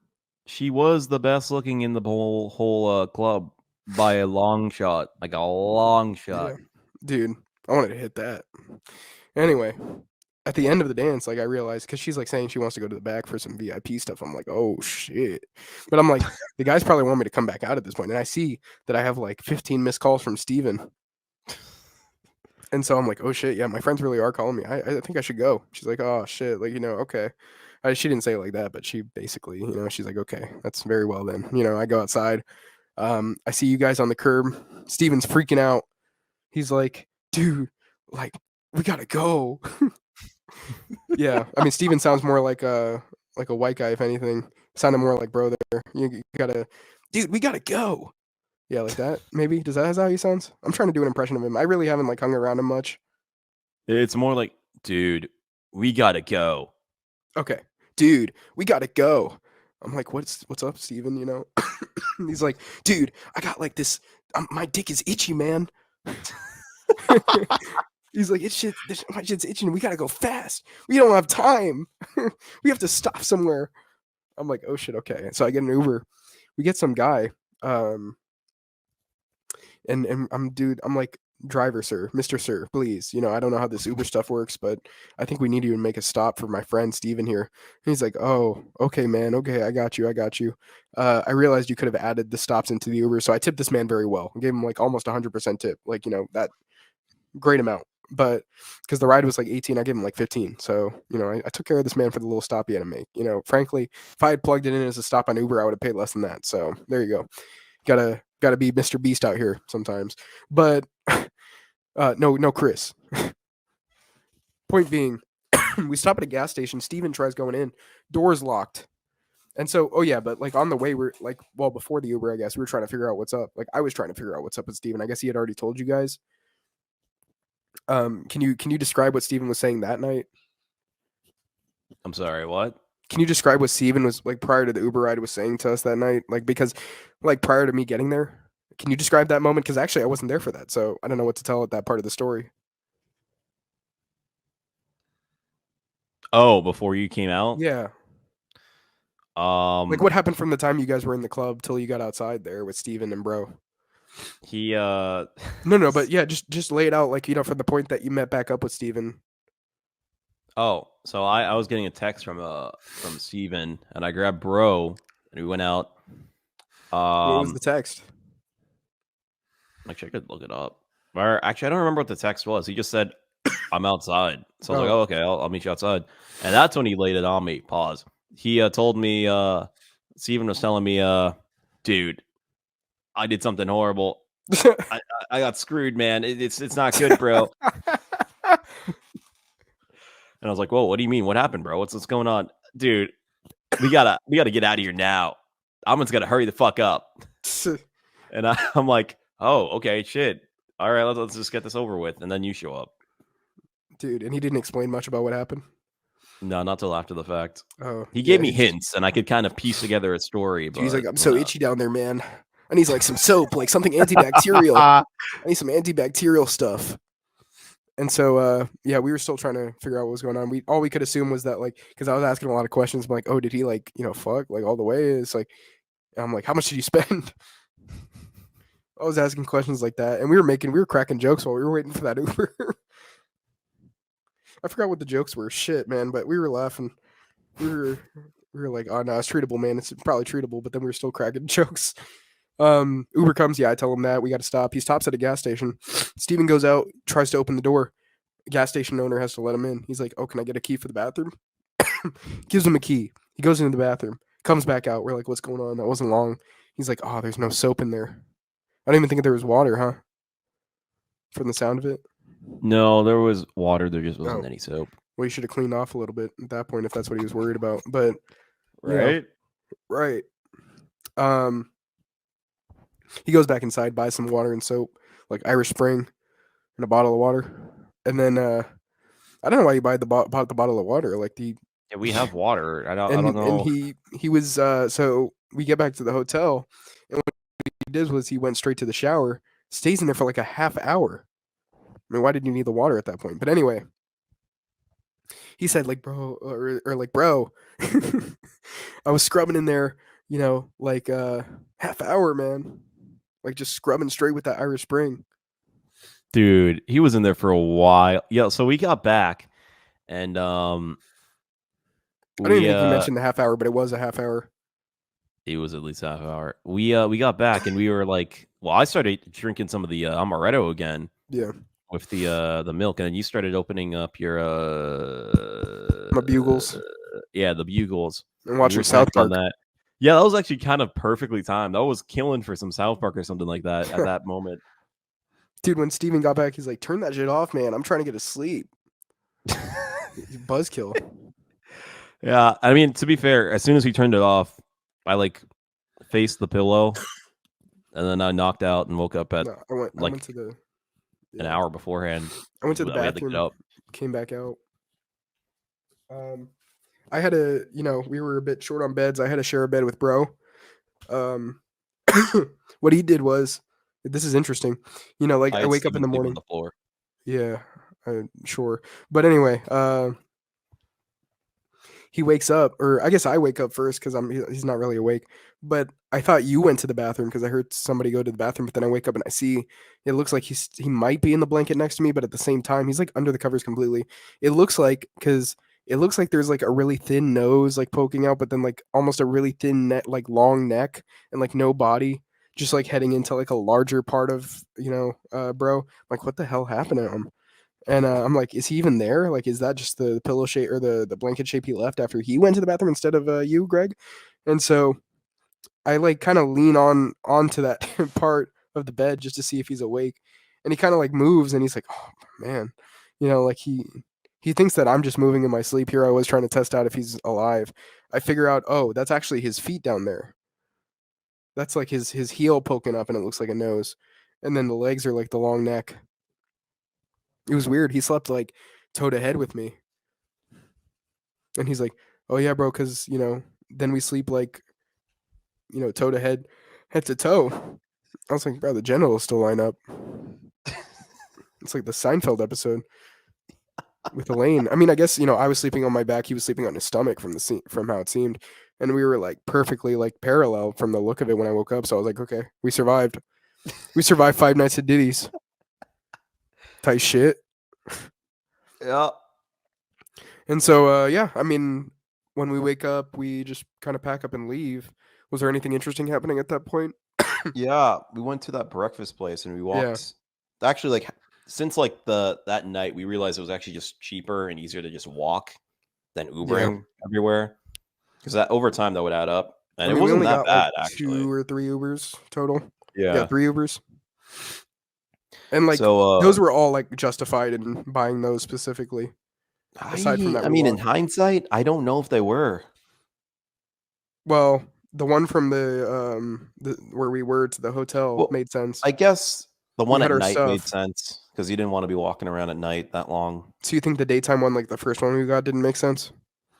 she was the best looking in the whole club by a long shot. Like a long shot. Yeah. Dude, I wanted to hit that. Anyway, at the end of the dance, like I realized because she's like saying she wants to go to the back for some VIP stuff. I'm like, oh shit. But I'm like, the guys probably want me to come back out at this point, and I see that I have like 15 missed calls from Steven. And so I'm like, oh shit, yeah, my friends really are calling me. I think I should go. She's like, oh shit, like, okay. She didn't say it like that, but she basically, she's like, okay, that's very well then. I go outside. I see you guys on the curb. Steven's freaking out. He's like, dude, like, we gotta go. Yeah, I mean, Steven sounds more like a white guy, if anything. Sounded more like bro there. You gotta, dude, we gotta go. Yeah, like that, maybe. Is that how he sounds? I'm trying to do an impression of him. I really haven't like hung around him much. It's more like, dude, we gotta go. Okay, dude, we gotta go. I'm like, what's up, Steven? He's like, dude, I got like this. My dick is itchy, man. He's like, my shit's itching. We gotta go fast. We don't have time. We have to stop somewhere. I'm like, oh shit, okay. So I get an Uber. We get some guy. And I'm like, driver sir, Mr. Sir, please. I don't know how this Uber stuff works, but I think we need you to make a stop for my friend Steven here. And he's like, oh, okay, man. Okay, I got you. I realized you could have added the stops into the Uber, so I tipped this man very well. I gave him like almost 100% tip, like, that great amount. But because the ride was like 18, I gave him like 15. So, I took care of this man for the little stop he had to make. Frankly, if I had plugged it in as a stop on Uber, I would have paid less than that. So there you go. Gotta be Mr. Beast out here sometimes. But no, Chris. Point being, we stop at a gas station. Steven tries going in. Door's locked. And so, oh yeah, but like on the way, we're like, well, before the Uber, I guess we were trying to figure out what's up. Like I was trying to figure out what's up with Steven. I guess he had already told you guys. Can you describe what Steven was saying that night? I'm sorry, what? Can you describe what Steven was like prior to the Uber ride was saying to us that night? Like, because like prior to me getting there, can you describe that moment? Because actually I wasn't there for that. So I don't know what to tell at that part of the story. Oh, before you came out? Yeah. Like what happened from the time you guys were in the club till you got outside there with Steven and bro? He No, but yeah, just lay it out like, from the point that you met back up with Steven. Oh, so I was getting a text from Steven, and I grabbed bro and we went out. What was the text? Actually, I could look it up. Or actually, I don't remember what the text was. He just said, "I'm outside." So I was like, "Oh, okay, I'll meet you outside." And that's when he laid it on me. Pause. He told me, Steven was telling me, "Dude, I did something horrible. I got screwed, man. It's not good, bro." And I was like, "Whoa, what do you mean? What happened, bro? What's going on, dude? We gotta get out of here now. I'm just gonna hurry the fuck up." And I'm like, "Oh, okay, shit. All right, let's just get this over with." And then you show up, dude. And he didn't explain much about what happened. No, not till after the fact. Oh, he gave me hints, and I could kind of piece together a story. But he's like, "I'm so itchy down there, man. I need like some soap, like something antibacterial. I need some antibacterial stuff." And so, yeah, we were still trying to figure out what was going on. All we could assume was that, like, because I was asking a lot of questions, I'm like, oh, did he, like, fuck, like, all the way? It's like, I'm like, how much did you spend? I was asking questions like that, and we were cracking jokes while we were waiting for that Uber. I forgot what the jokes were. Shit, man, but we were laughing. We were like, oh, no, it's treatable, man. It's probably treatable, but then we were still cracking jokes. Uber comes. Yeah, I tell him that we got to stop. He stops at a gas station. Steven goes out, tries to open the door. Gas station owner has to let him in. He's like, "Oh, can I get a key for the bathroom?" Gives him a key. He goes into the bathroom, comes back out. We're like, "What's going on?" That wasn't long. He's like, "Oh, there's no soap in there." I don't even think there was water, huh? From the sound of it. No, there was water. There just wasn't any soap. Well, he should have cleaned off a little bit at that point if that's what he was worried about. But right, right. He goes back inside, buys some water and soap, like Irish Spring, and a bottle of water. And then I don't know why he bought the bottle of water. Like yeah, we have water. I don't know. And he was so we get back to the hotel, and what he did was he went straight to the shower, stays in there for like a half hour. I mean, why did you need the water at that point? But anyway, he said like, bro, or like, bro, I was scrubbing in there, like half hour, man. Like just scrubbing straight with that Irish Spring. Dude, he was in there for a while. Yeah, so we got back, and I don't even think you mentioned the half hour, but it was a half hour. it was at least half hour. We got back, and we were like, well, I started drinking some of the amaretto again. Yeah. With the milk, and then you started opening up your My bugles. Yeah, the bugles. And You watching were South snacking on Park. that. Yeah, that was actually kind of perfectly timed. That was killing for some South Park or something like that at that moment. Dude, when Steven got back, he's like, turn that shit off, man. I'm trying to get to sleep. Buzzkill. Yeah, I mean, to be fair, as soon as we turned it off, I like faced the pillow, and then I knocked out and woke up at No, I went to the an hour beforehand. I went to the We had to get bathroom, up. came back out. I had we were a bit short on beds. I had to share a bed with bro. What he did was, this is interesting. Like I had wake up in Steven the sleep on morning. the floor. Yeah, sure. But anyway, he wakes up, or I guess I wake up first because he's not really awake. But I thought you went to the bathroom because I heard somebody go to the bathroom. But then I wake up and I see it looks like he might be in the blanket next to me, but at the same time he's like under the covers completely. It looks like there's like a really thin nose like poking out, but then like almost a really thin neck, like long neck, and like no body, just like heading into like a larger part of bro. Like what the hell happened to him? And I'm like, is he even there? Like, is that just the pillow shape or the blanket shape he left after he went to the bathroom instead of you, Greg? And so I like kind of lean onto that part of the bed just to see if he's awake. And he kind of like moves and he's like, oh man, like he thinks that I'm just moving in my sleep. Here I was trying to test out if he's alive. I figure out, oh, that's actually his feet down there. That's like his heel poking up and it looks like a nose. And then the legs are like the long neck. It was weird. He slept like toe to head with me. And he's like, oh yeah, bro, because, then we sleep like, toe to head to toe. I was like, bro, the genitals still line up. It's like the Seinfeld episode with Elaine. I mean, I guess, I was sleeping on my back. He was sleeping on his stomach from how it seemed. And we were like perfectly like parallel from the look of it when I woke up. So I was like, okay, we survived. We survived 5 nights at Diddy's. Tight shit. Yeah. And so, yeah, I mean, when we wake up, we just kind of pack up and leave. Was there anything interesting happening at that point? Yeah, we went to that breakfast place and we walked. Actually, like since like that night, we realized it was actually just cheaper and easier to just walk than Ubering everywhere. Because that over time that would add up, and I mean, it wasn't we only that got bad like actually. 2 or 3 Ubers total. Yeah, 3 Ubers. And like so those were all like justified in buying those specifically. Aside from that, I we mean, in walked. hindsight, I don't know if they were. Well, the one from the where we were to the hotel Well, made sense. I guess the one had at our night made stuff. sense because you didn't want to be walking around at night that long. So you think the daytime one, like the first one we got, didn't make sense?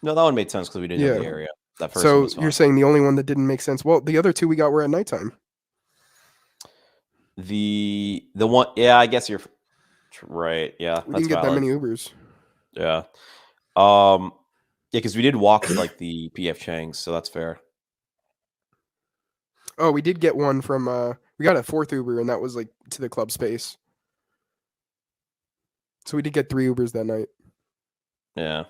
No, that one made sense because we didn't know the area. That first one So was fine. you're saying the only one that didn't make sense? Well, the other 2 we got were at nighttime. The one, yeah, I guess you're right. Yeah, We that's didn't get that valid. many Ubers. Yeah. Yeah, because we did walk to like the PF Chang's, so that's fair. Oh, we did get one from we got a 4th Uber and that was like to the club space. So we did get 3 Ubers that night. Yeah.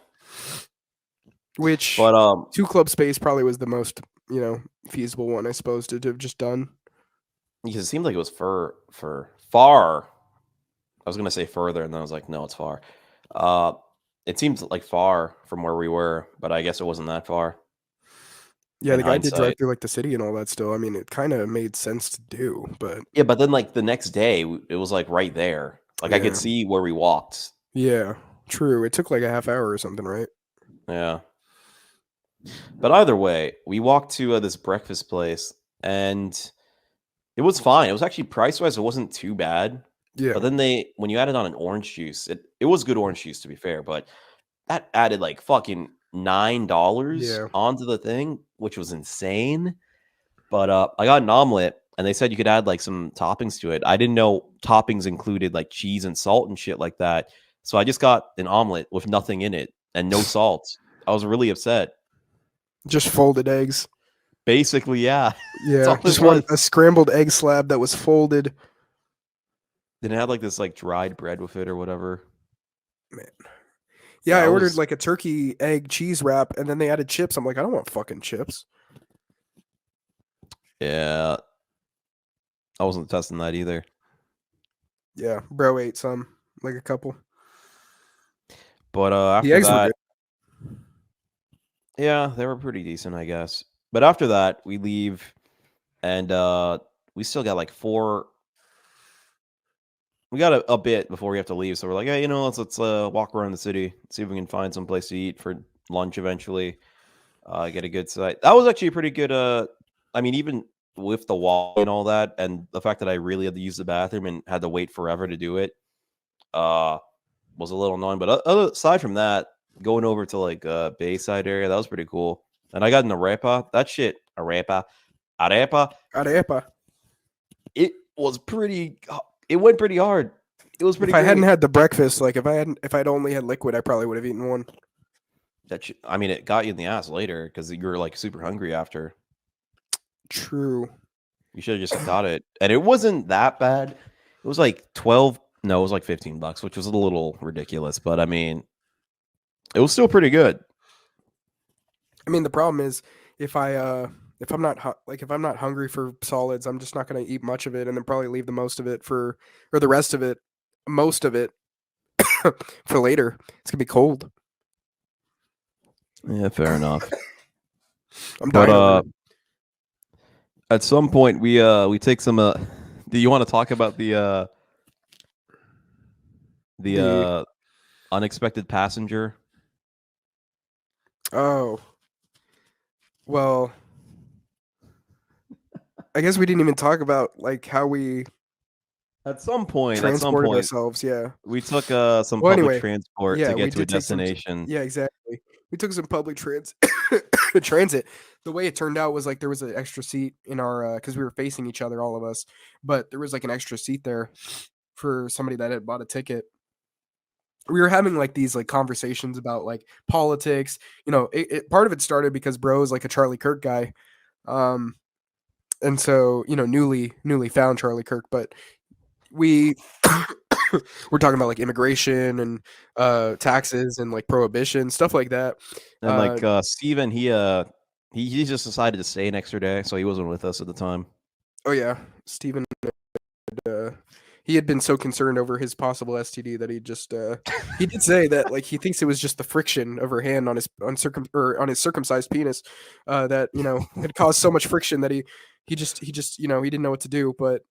Which But 2 club space probably was the most, feasible one, I suppose, to have just done. because it seemed like it was for far. I was gonna say further, and then I was like, no, it's far. It seems like far from where we were, but I guess it wasn't that far. Yeah, in the guy did drive hindsight. through like the city and all that still. I mean, it kind of made sense to do, but Yeah, but then like the next day, it was like right there. Like I Yeah. could see where we walked. yeah, true. It took like a half hour or something, right? Yeah. But either way, we walked to this breakfast place, and it was fine. It was actually price wise, it wasn't too bad. Yeah. But then when you added on an orange juice, it was good orange juice to be fair, but that added like fucking $9 Yeah. onto the thing, which was insane. But I got an omelet, and they said you could add like some toppings to it. I didn't know toppings included like cheese and salt and shit like that. So I just got an omelet with nothing in it and no salt. I was really upset. Just folded eggs. Basically, yeah. Yeah, all it just was. a scrambled egg slab that was folded. Then it had like this like dried bread with it or whatever. Man. Yeah, That I ordered was like a turkey egg cheese wrap, and then they added chips. I'm like, I don't want fucking chips. yeah. I wasn't testing that either. Yeah, bro ate some, like a couple. But The after eggs were that, good. yeah, they were pretty decent, I guess. But after that, we leave, and we still got like 4. We got a bit before we have to leave, so we're like, hey, let's walk around the city, see if we can find some place to eat for lunch eventually. Get a good sight. That was actually a pretty good. I mean, even with the wall and all that, and the fact that I really had to use the bathroom and had to wait forever to do it, was a little annoying. But aside from that, going over to like Bayside area, that was pretty cool. And I got an arepa. That shit, arepa. Arepa. It was pretty. It went pretty hard. It was pretty. If I hadn't great. had the breakfast, like if I'd only had liquid, I probably would have eaten one. I mean, it got you in the ass later because you were like super hungry after. True. You should have just got it, and it wasn't that bad. It was like 12. No, it was like $15, which was a little ridiculous. But I mean, it was still pretty good. I mean, the problem is if I'm not if I'm not hungry for solids, I'm just not gonna eat much of it, and then probably leave the most of it or the rest of it, most of it, for later. It's gonna be cold. Yeah, fair enough. I'm But dying. Over it. at some point we take some. Do you want to talk about the unexpected passenger? Oh, well, I guess we didn't even talk about like how we At some point, transported ourselves. Yeah. we took some Well, public anyway, transport yeah, to we get to a did take some. destination. Yeah, exactly. We took some public transit. The way it turned out was like there was an extra seat in our because we were facing each other, all of us, but there was like an extra seat there for somebody that had bought a ticket. We were having like these like conversations about like politics. Part of it started because bro is like a Charlie Kirk guy, um, and so newly found Charlie Kirk, but we we're talking about like immigration and taxes and like prohibition stuff like that. And like Steven, he just decided to stay an extra day, so he wasn't with us at the time. Oh yeah, Stephen. He had been so concerned over his possible STD that he did say that like he thinks it was just the friction of her hand on his on his circumcised penis that had caused so much friction that he just he didn't know what to do. But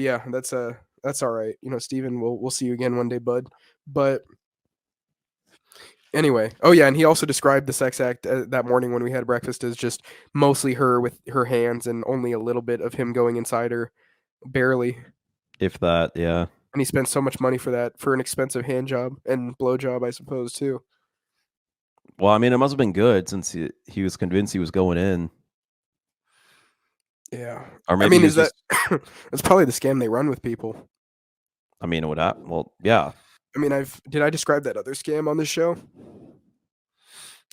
yeah, that's all right. Stephen, we'll see you again one day, bud. But anyway, oh yeah, and he also described the sex act that morning when we had breakfast as just mostly her with her hands and only a little bit of him going inside her, barely. If that, yeah. And he spent so much money for that, for an expensive hand job and blow job, I suppose, too. Well, I mean, it must have been good since he was convinced he was going in. Yeah. Or I maybe mean, he is was that that's probably the scam they run with people. I mean, it would happen. Well, yeah. I mean, did I describe that other scam on this show?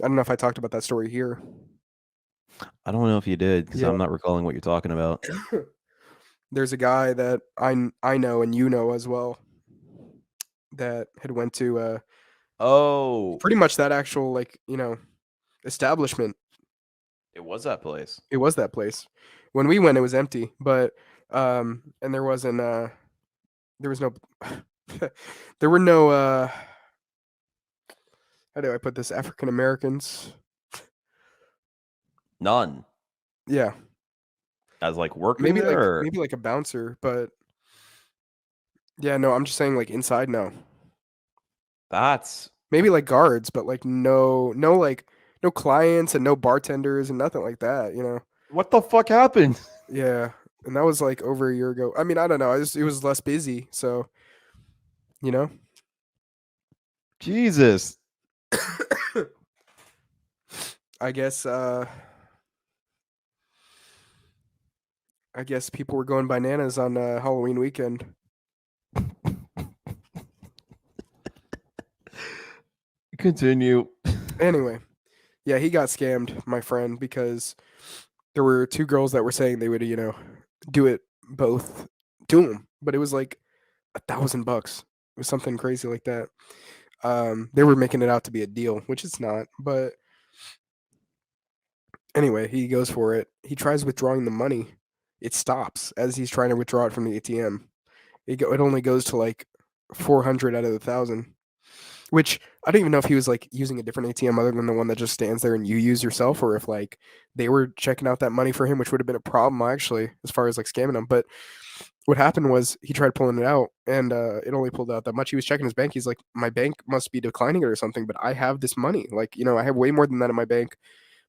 I don't know if I talked about that story here. I don't know if you did because Yeah. I'm not recalling what you're talking about. There's a guy that I know and you know as well that had went to Oh, pretty much that actual like establishment. it was that place. It was that place. When we went, it was empty, but and there wasn't there was no there were no how do I put this, African Americans. None. Yeah, As like working maybe there, or? maybe like a bouncer, but yeah, no, I'm just saying like inside, no. That's Maybe like guards, but like no like no clients and no bartenders and nothing like that. what the fuck happened? Yeah, and that was like over a year ago. I mean, I don't know. It was less busy, so Jesus. I guess people were going bananas on Halloween weekend. Continue. Anyway, yeah, he got scammed, my friend, because there were two girls that were saying they would, do it both to him, but it was like $1,000. It was something crazy like that. They were making it out to be a deal, which it's not. But anyway, he goes for it. He tries withdrawing the money. It stops as he's trying to withdraw it from the ATM. It only goes to like 400 out of the 1,000, which I don't even know if he was like using a different ATM other than the one that just stands there and you use yourself, or if like they were checking out that money for him, which would have been a problem actually as far as like scamming him. But what happened was he tried pulling it out and it only pulled out that much. He was checking his bank. He's like, my bank must be declining it or something, but I have this money. Like, I have way more than that in my bank.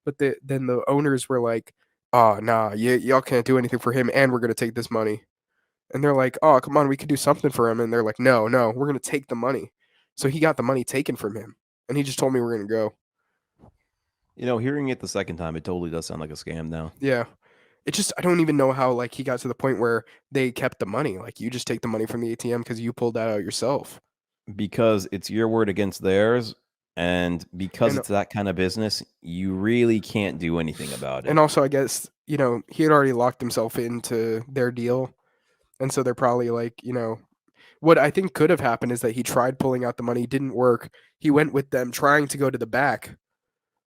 But then the owners were like, oh, nah, y'all can't do anything for him and we're going to take this money. And they're like, oh, come on, we could do something for him. And they're like, no, we're going to take the money. So he got the money taken from him. And he just told me we're going to go. Hearing it the second time, it totally does sound like a scam now. Yeah. I don't even know how like he got to the point where they kept the money. Like you just take the money from the ATM because you pulled that out yourself. Because it's your word against theirs, and because it's that kind of business, you really can't do anything about it. And also, I guess, he had already locked himself into their deal. And so they're probably like, what I think could have happened is that he tried pulling out the money, didn't work. He went with them trying to go to the back,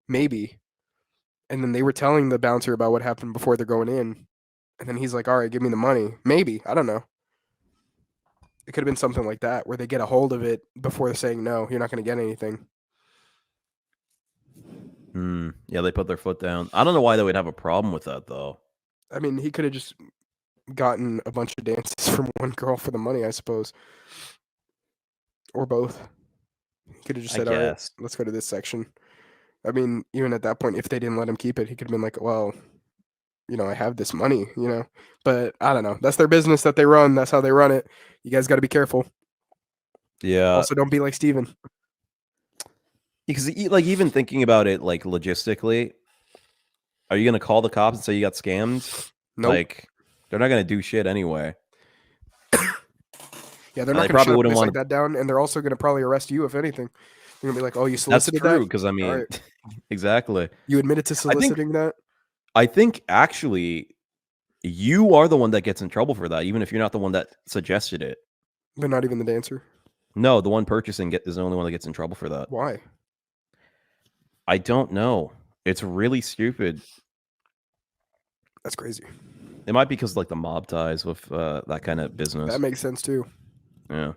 maybe. And then they were telling the bouncer about what happened before they're going in. And then he's like, all right, give me the money. Maybe. I don't know. It could have been something like that where they get a hold of it before saying, no, you're not going to get anything. Yeah, they put their foot down. I don't know why they would have a problem with that, though. I mean, he could have just gotten a bunch of dances from one girl for the money, I suppose. Or both. He could have just said, all right, let's go to this section. I mean, even at that point, if they didn't let him keep it, he could have been like, well, I have this money, But I don't know. That's their business that they run. That's how they run it. You guys got to be careful. Yeah. Also, don't be like Steven. Because, like, even thinking about it, like, logistically, are you going to call the cops and say you got scammed? Nope. Like, they're not going to do shit anyway. Yeah, they're not going to shut a place like that down, and they're also going to probably arrest you, if anything. They're going to be like, oh, you solicited that? That's true, because, I mean, right. Exactly. You admitted to soliciting that? I think, actually, you are the one that gets in trouble for that, even if you're not the one that suggested it. But not even the dancer? No, the one purchasing is the only one that gets in trouble for that. Why? I don't know. It's really stupid. That's crazy. It might be because like the mob ties with that kind of business. That makes sense too. Yeah.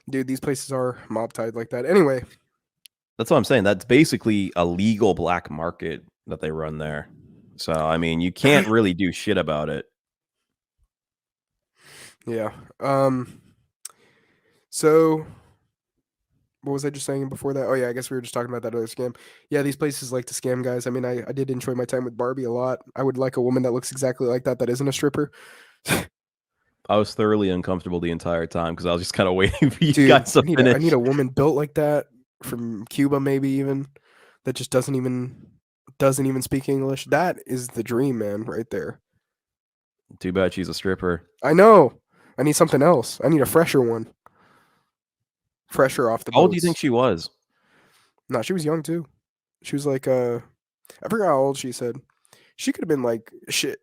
Dude, these places are mob tied like that. Anyway. That's what I'm saying. That's basically a legal black market that they run there. So, I mean, you can't really do shit about it. Yeah. So what was I just saying before that? Oh yeah, I guess we were just talking about that other scam. Yeah, these places like to scam guys. I mean, I did enjoy my time with Barbie a lot. I would like a woman that looks exactly like that isn't a stripper. I was thoroughly uncomfortable the entire time because I was just kind of waiting for you guys to finish. I need a woman built like that from Cuba, maybe even, that just doesn't even speak English. That is the dream, man, right there. Too bad she's a stripper. I know. I need something else. I need a fresher one. Fresher off the boats. How old do you think she was? No, she was young too. She was like I forgot how old she said. She could have been like shit.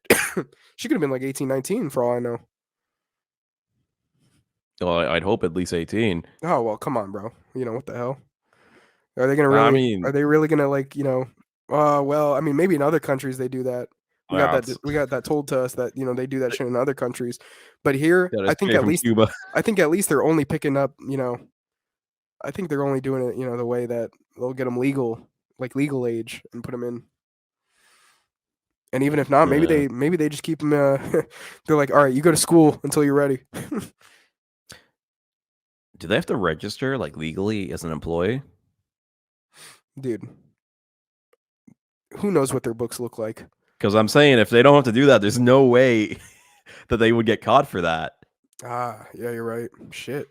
She could have been like 18, 19 for all I know. Well, I'd hope at least 18. Oh well, come on, bro. What the hell? Are they gonna really? I mean, are they really gonna like well, I mean, maybe in other countries they do that. We got that told to us that they do that shit in other countries, but here I think at least Cuba. I think at least they're only picking up I think they're only doing it the way that they'll get them legal age and put them in. And even if not, maybe they just keep them. They're like, all right, you go to school until you're ready. Do they have to register like legally as an employee? Dude, who knows what their books look like? Because I'm saying if they don't have to do that, there's no way that they would get caught for that. Ah, yeah, you're right. Shit.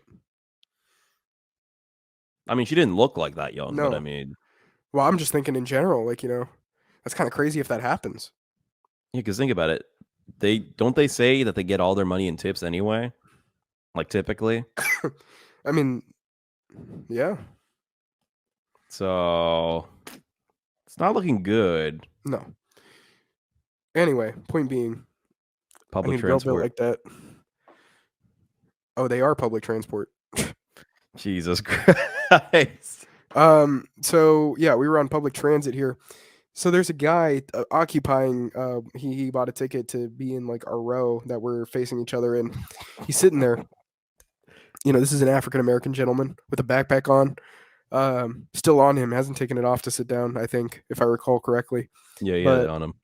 I mean, she didn't look like that young, no. But I mean... Well, I'm just thinking in general, that's kind of crazy if that happens. Yeah, because think about it. They say that they get all their money in tips anyway? Like, typically? I mean, yeah. So, it's not looking good. No. Anyway, point being, public transport like that. Oh, they are public transport. Jesus Christ. So yeah, we were on public transit here. So there's a guy occupying. He bought a ticket to be in like our row that we're facing each other in. He's sitting there. This is an African American gentleman with a backpack on. Still on him, hasn't taken it off to sit down, I think, if I recall correctly. Yeah, he had But it on him.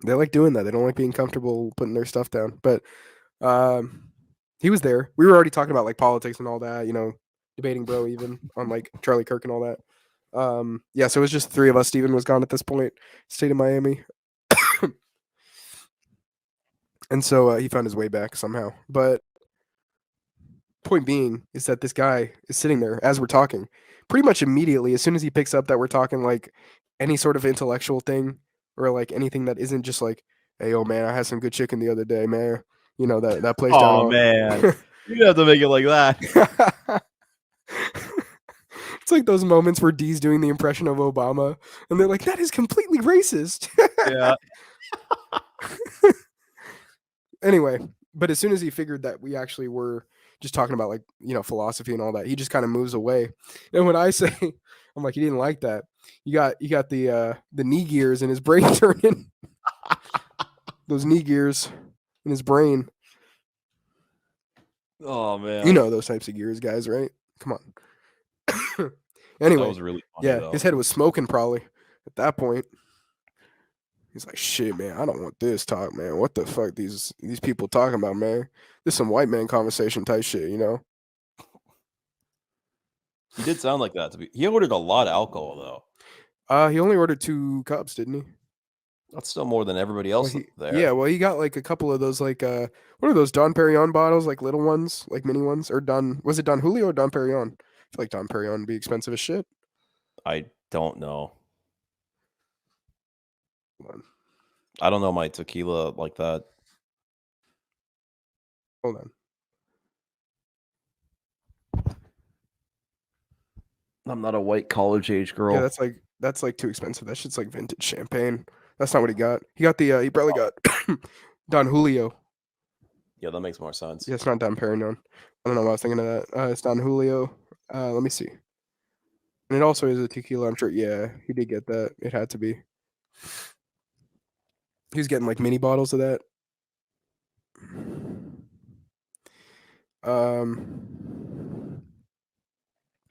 they like doing that. They don't like being comfortable putting their stuff down. But he was there. We were already talking about like politics and all that, debating bro even on like Charlie Kirk and all that. Yeah, so it was just three of us. Steven was gone at this point, stayed in Miami. And so he found his way back somehow. But point being is that this guy is sitting there as we're talking. Pretty much immediately, as soon as he picks up that we're talking like any sort of intellectual thing or like anything that isn't just like, hey, oh man, I had some good chicken the other day, man. That place down. Oh man, you have to make it like that. It's like those moments where D's doing the impression of Obama, and they're like, "That is completely racist." Yeah. Anyway, but as soon as he figured that we actually were just talking about like philosophy and all that, he just kind of moves away. And when I say, I'm like, he didn't like that. You got the knee gears in his brain turning. Those knee gears in his brain. Oh man. You know those types of gears, guys, right? Come on. Anyway, that was really funny, yeah, though. his head was smoking probably at that point. He's like, shit, man, I don't want this talk, man. What the fuck these people talking about, man? This some white man conversation type shit, He did sound like that to be. He ordered a lot of alcohol though. He only ordered 2 cups, didn't he? That's still more than everybody else there. Yeah, well, he got like a couple of those like what are those Don Perignon bottles, like little ones, like mini ones, or was it Don Julio or Don Perignon? I feel like Don Perignon would be expensive as shit. I don't know. Hold on. I don't know my tequila like that. Hold on. I'm not a white college age girl. Yeah, that's like too expensive. That shit's like vintage champagne. That's not what he got. He got the he probably got Don Julio. Yeah, that makes more sense. Yeah, it's not Don Perignon. I don't know why I was thinking of that. It's Don Julio. Let me see. And it also is a tequila, I'm sure. Yeah, he did get that. It had to be. He was getting like mini bottles of that.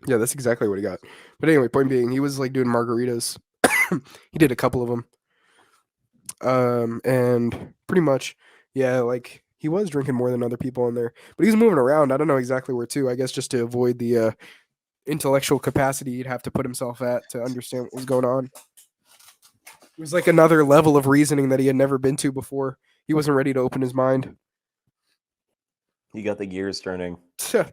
Yeah, that's exactly what he got. But anyway, point being, he was like doing margaritas. He did a couple of them. And pretty much, yeah, like he was drinking more than other people in there, but he was moving around. I don't know exactly where to. I guess just to avoid the intellectual capacity he'd have to put himself at to understand what was going on. It was like another level of reasoning that he had never been to before. He wasn't ready to open his mind. He got the gears turning. The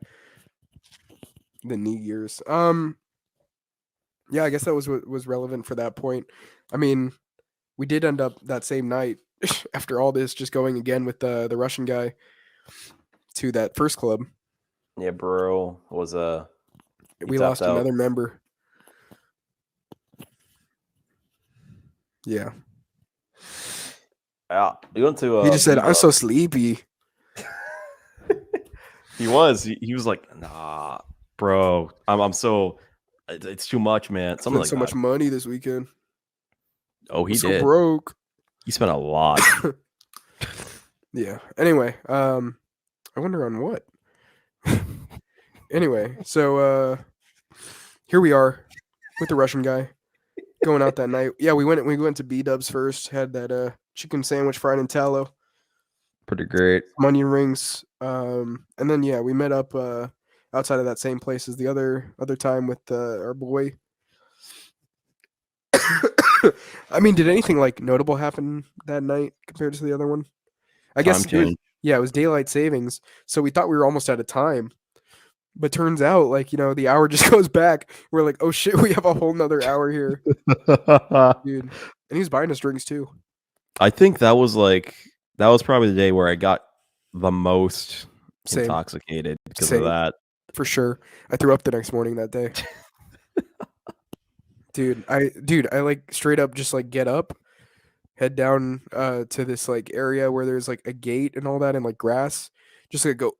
knee gears. Yeah, I guess that was what was relevant for that point. I mean, we did end up that same night after all this just going again with the Russian guy to that first club. Yeah, bro was we lost another member. Yeah. Yeah, we went to. He just said, "I'm so sleepy." He was. He was like, "Nah, bro, I'm so. It's too much, man." Something like so that. much money this weekend. Oh, he I'm did. so broke. He spent a lot. Yeah. Anyway, I wonder on what. Anyway, so here we are with the Russian guy going out that night. Yeah, we went to B-Dubs first, had that chicken sandwich fried in tallow. Pretty great. Some onion rings. And then yeah, we met up outside of that same place as the other time with our boy. I mean, did anything like notable happen that night compared to the other one? I guess it was daylight savings, so we thought we were almost out of time. But turns out, like, the hour just goes back. We're like, oh shit, we have a whole nother hour here. Dude. And he was buying us drinks too. I think that was probably the day where I got the most intoxicated because of that. For sure. I threw up the next morning that day. Dude, I like straight up just like get up, head down to this like area where there's like a gate and all that and like grass, just like go.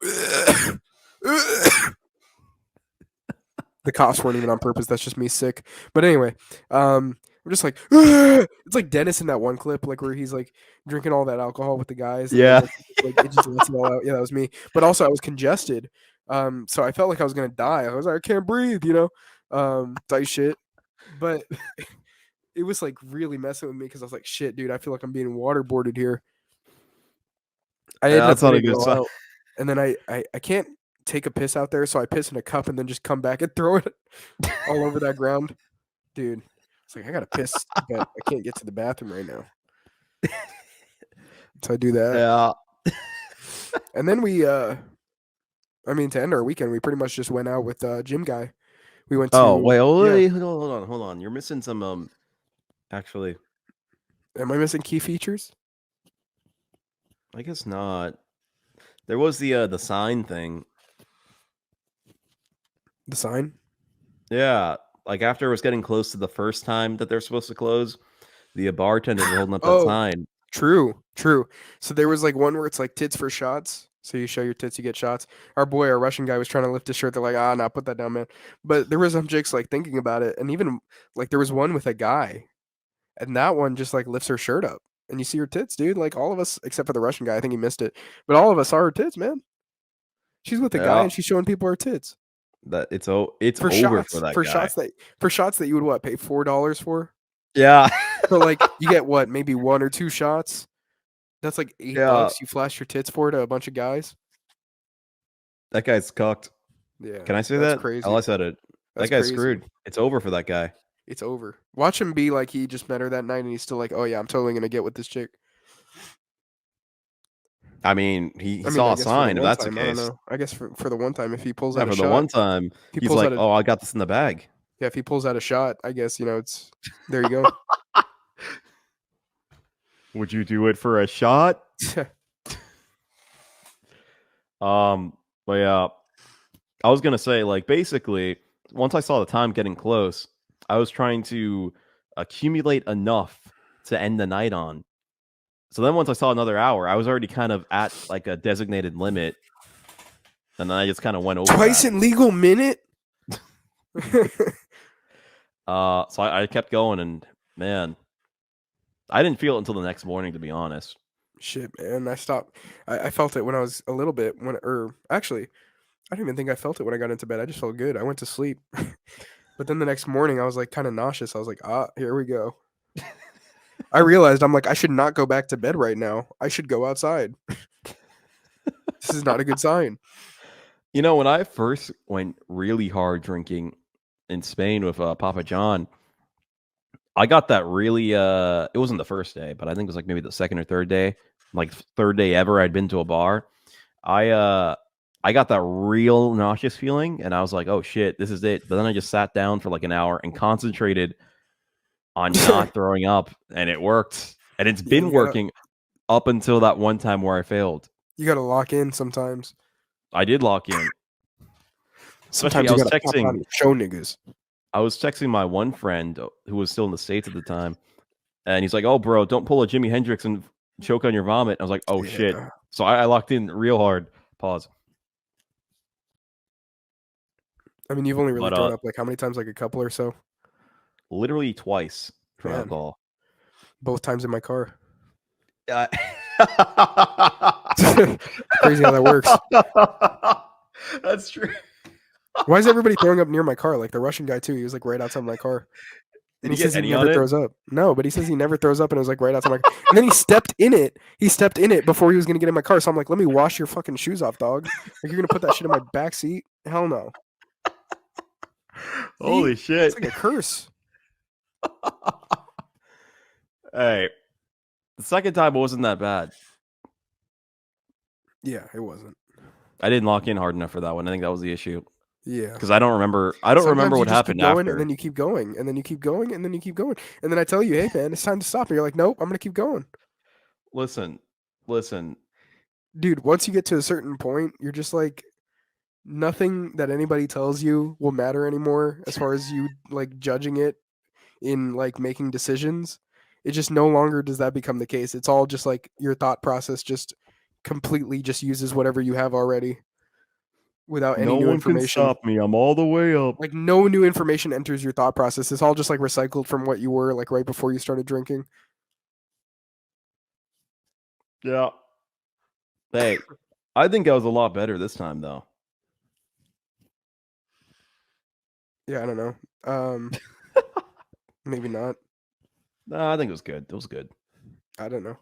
The coughs weren't even on purpose. That's just me sick. But anyway, I'm just like, it's like Dennis in that one clip, like where he's like drinking all that alcohol with the guys. And Yeah. then, like it just lets it all out. Yeah, that was me. But also, I was congested. So I felt like I was gonna die. I was like, I can't breathe, type shit. But it was like really messing with me because I was like, shit, dude, I feel like I'm being waterboarded here. I ended up that's not a letting it good all sign. out. And then I can't take a piss out there, so I piss in a cup and then just come back and throw it all over that ground. Dude, it's like I gotta piss, but I can't get to the bathroom right now. So I do that. Yeah. And then to end our weekend, we pretty much just went out with Gym Guy. We went to Oh wait, yeah. hold on. You're missing some. Actually, Am I missing key features? I guess not. There was the sign thing. The sign? Yeah, like after it was getting close to the first time that they're supposed to close, the bartenders were holding up that Oh, sign. true. So there was like one where it's like tits for shots. So you show your tits, you get shots. Our Russian guy was trying to lift his shirt. They're like, nah, put that down, man. But there was some chicks like thinking about it, and even like there was one with a guy, and that one just like lifts her shirt up, and you see her tits, dude. Like all of us, except for the Russian guy, I think he missed it, but all of us saw her tits, man. She's with a guy, Yeah, and she's showing people her tits that it's for over shots. for that For guy. shots that you would what pay $4 for. Yeah. So like you get what maybe 1 or 2 shots. That's like $8. Yeah. You flash your tits for to a bunch of guys. That guy's cucked. Yeah, Can I say that's that? crazy. Oh, I said it. That's That guy's crazy. screwed. It's over for that guy. It's over. Watch him be like he just met her that night, and he's still like, "Oh yeah, I'm totally gonna get with this chick." I mean, he I mean, saw I a guess for sign. the If one that's the time, I don't case, know. I guess for the one time, if he pulls yeah, out a for the shot, one time, he he's pulls like, out a "Oh, I got this in the bag." yeah. If he pulls out a shot, I guess it's there. You go. Would you do it for a shot? But yeah, I was gonna say, like, basically, once I saw the time getting close, I was trying to accumulate enough to end the night on. So then once I saw another hour, I was already kind of at like a designated limit, and then I just kind of went over Twice that. in legal minute. So I kept going, and man, I didn't feel it until the next morning, to be honest. Shit, man. I stopped. I felt it when I was a little bit actually, I don't even think I felt it when I got into bed. I just felt good. I went to sleep. But then the next morning, I was like kind of nauseous. I was like, here we go. I realized I'm like, I should not go back to bed right now. I should go outside. This is not a good sign. You know, when I first went really hard drinking in Spain with Papa John, I got that really it wasn't the first day, but I think it was like maybe the second or third day, like third day ever I'd been to a bar. I got that real nauseous feeling, and I was like, "Oh shit, this is it." But then I just sat down for like an hour and concentrated on not throwing up, and it worked. And it's Yeah, been you gotta- working up until that one time where I failed. You got to lock in sometimes. I did lock in. Especially, Sometimes I you was got to pop out texting. and show niggas. I was texting my one friend who was still in the States at the time, and he's like, "Oh, bro, don't pull a Jimi Hendrix and choke on your vomit." I was like, "Oh shit!" Yeah. So I locked in real hard. Pause. I mean, you've only really But thrown up like how many times? Like a couple or so. literally twice for Man. alcohol. Both times in my car. Yeah. Crazy how that works. That's true. Why is everybody throwing up near my car? Like the Russian guy too. He was like right outside my car. And Did he you get says he any never on it? throws up. No, but he says he never throws up, and it was like right outside my car. And then he stepped in it. He stepped in it before he was gonna get in my car. So I'm like, let me wash your fucking shoes off, dog. Like you're gonna put that shit in my back seat? Hell no. Holy It's shit. like a curse. Hey, the second time wasn't that bad. Yeah, it wasn't. I didn't lock in hard enough for that one. I think that was the issue. Yeah. Because I don't remember. I don't remember Sometimes you what just happened keep going, after. and then you keep going, and then you keep going, and then you keep going, and then I tell you, hey man, it's time to stop. And you're like, nope, I'm gonna keep going. Listen. Dude, once you get to a certain point, you're just like, nothing that anybody tells you will matter anymore as far as you like judging it in like making decisions. It just no longer does that become the case. It's all just like your thought process just completely just uses whatever you have already without any No new one can information. stop me. I'm all the way up. Like no new information enters your thought process. It's all just like recycled from what you were like right before you started drinking. Yeah. Hey, I think I was a lot better this time though. Yeah, I don't know. Maybe not. No, I think it was good. It was good. I don't know.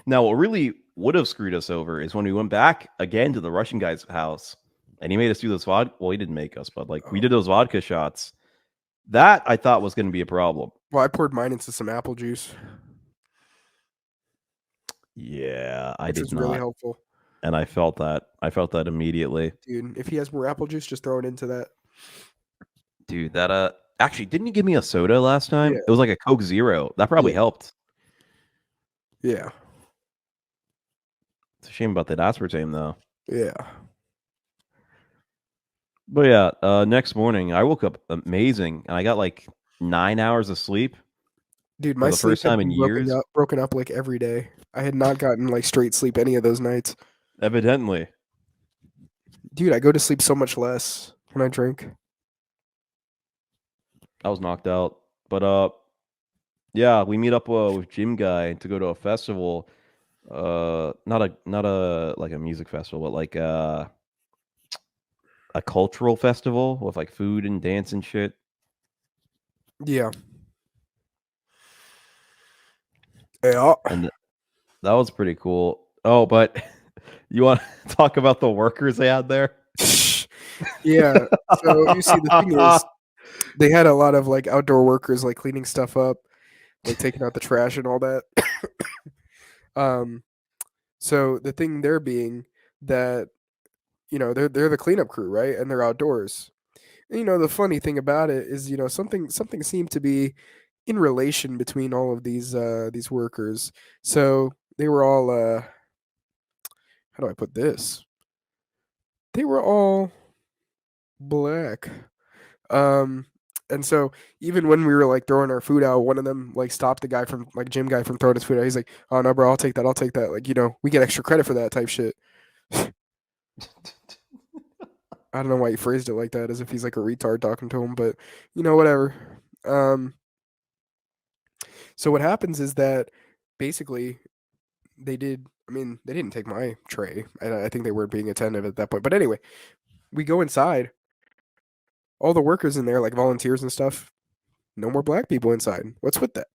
Now, what really would have screwed us over is when we went back again to the Russian guy's house and he made us do those vodka. Well, he didn't make us, but like we did those vodka shots. That I thought was going to be a problem. Well, I poured mine into some apple juice, Yeah, I which did was not. really helpful. And I felt that. I felt that immediately. Dude, if he has more apple juice, just throw it into that. Dude, that actually didn't you give me a soda last time? Yeah. It was like a Coke Zero. That probably Yeah. helped. Yeah. It's a shame about that aspartame though. Yeah. But yeah, next morning I woke up amazing and I got like 9 hours of sleep. Dude, For my the sleep first had time in been years. broken up like every day. I had not gotten like straight sleep any of those nights. Evidently. Dude, I go to sleep so much less when I drink. I was knocked out. But yeah, we meet up with Jim Guy to go to a festival. Not a like a music festival, but like a cultural festival with like food and dance and shit. Yeah. Yeah. And that was pretty cool. Oh, but you want to talk about the workers they had there? Yeah. So you see, the thing is, they had a lot of like outdoor workers like cleaning stuff up, like taking out the trash and all that. So the thing there being that they're the cleanup crew, right? And they're outdoors. And, the funny thing about it is, something seemed to be in relation between all of these workers. So they were all how do I put this? They were all black. Um and so even when we were like throwing our food out, one of them like stopped the guy from like gym guy from throwing his food out. He's like, "Oh no, bro, I'll take that. I'll take that." Like, we get extra credit for that type shit. I don't know why he phrased it like that, as if he's like a retard talking to him, but whatever. Um, so what happens is that basically they did. I mean, they didn't take my tray, and I think they weren't being attentive at that point. But anyway, we go inside. All the workers in there, like volunteers and stuff, no more black people inside. What's with that,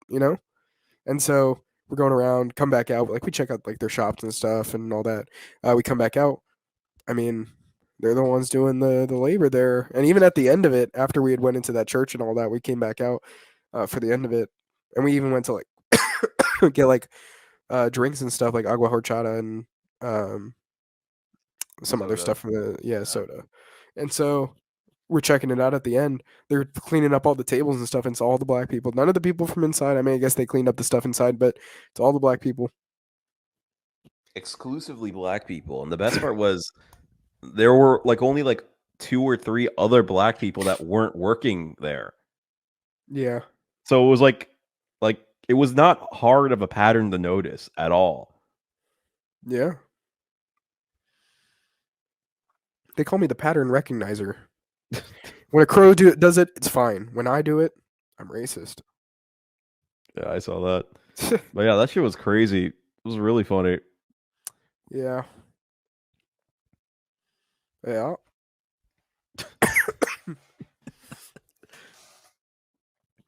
And so we're going around, come back out. Like we check out like their shops and stuff and all that. We come back out. I mean, they're the ones doing the labor there. And even at the end of it, after we had went into that church and all that, we came back out for the end of it, and we even went to like get like drinks and stuff like agua horchata and some other Soda. stuff from the soda. And so we're checking it out at the end. They're cleaning up all the tables and stuff, and it's all the black people. None of the people from inside. I mean, I guess they cleaned up the stuff inside, but it's all the black people. Exclusively black people. And the best part was there were like only like 2 or 3 other black people that weren't working there. Yeah. So it was like it was not hard of a pattern to notice at all. Yeah. They call me the pattern recognizer. When a crow does it, it's fine. When I do it, I'm racist. Yeah, I saw that. But yeah, that shit was crazy. It was really funny. Yeah. Yeah.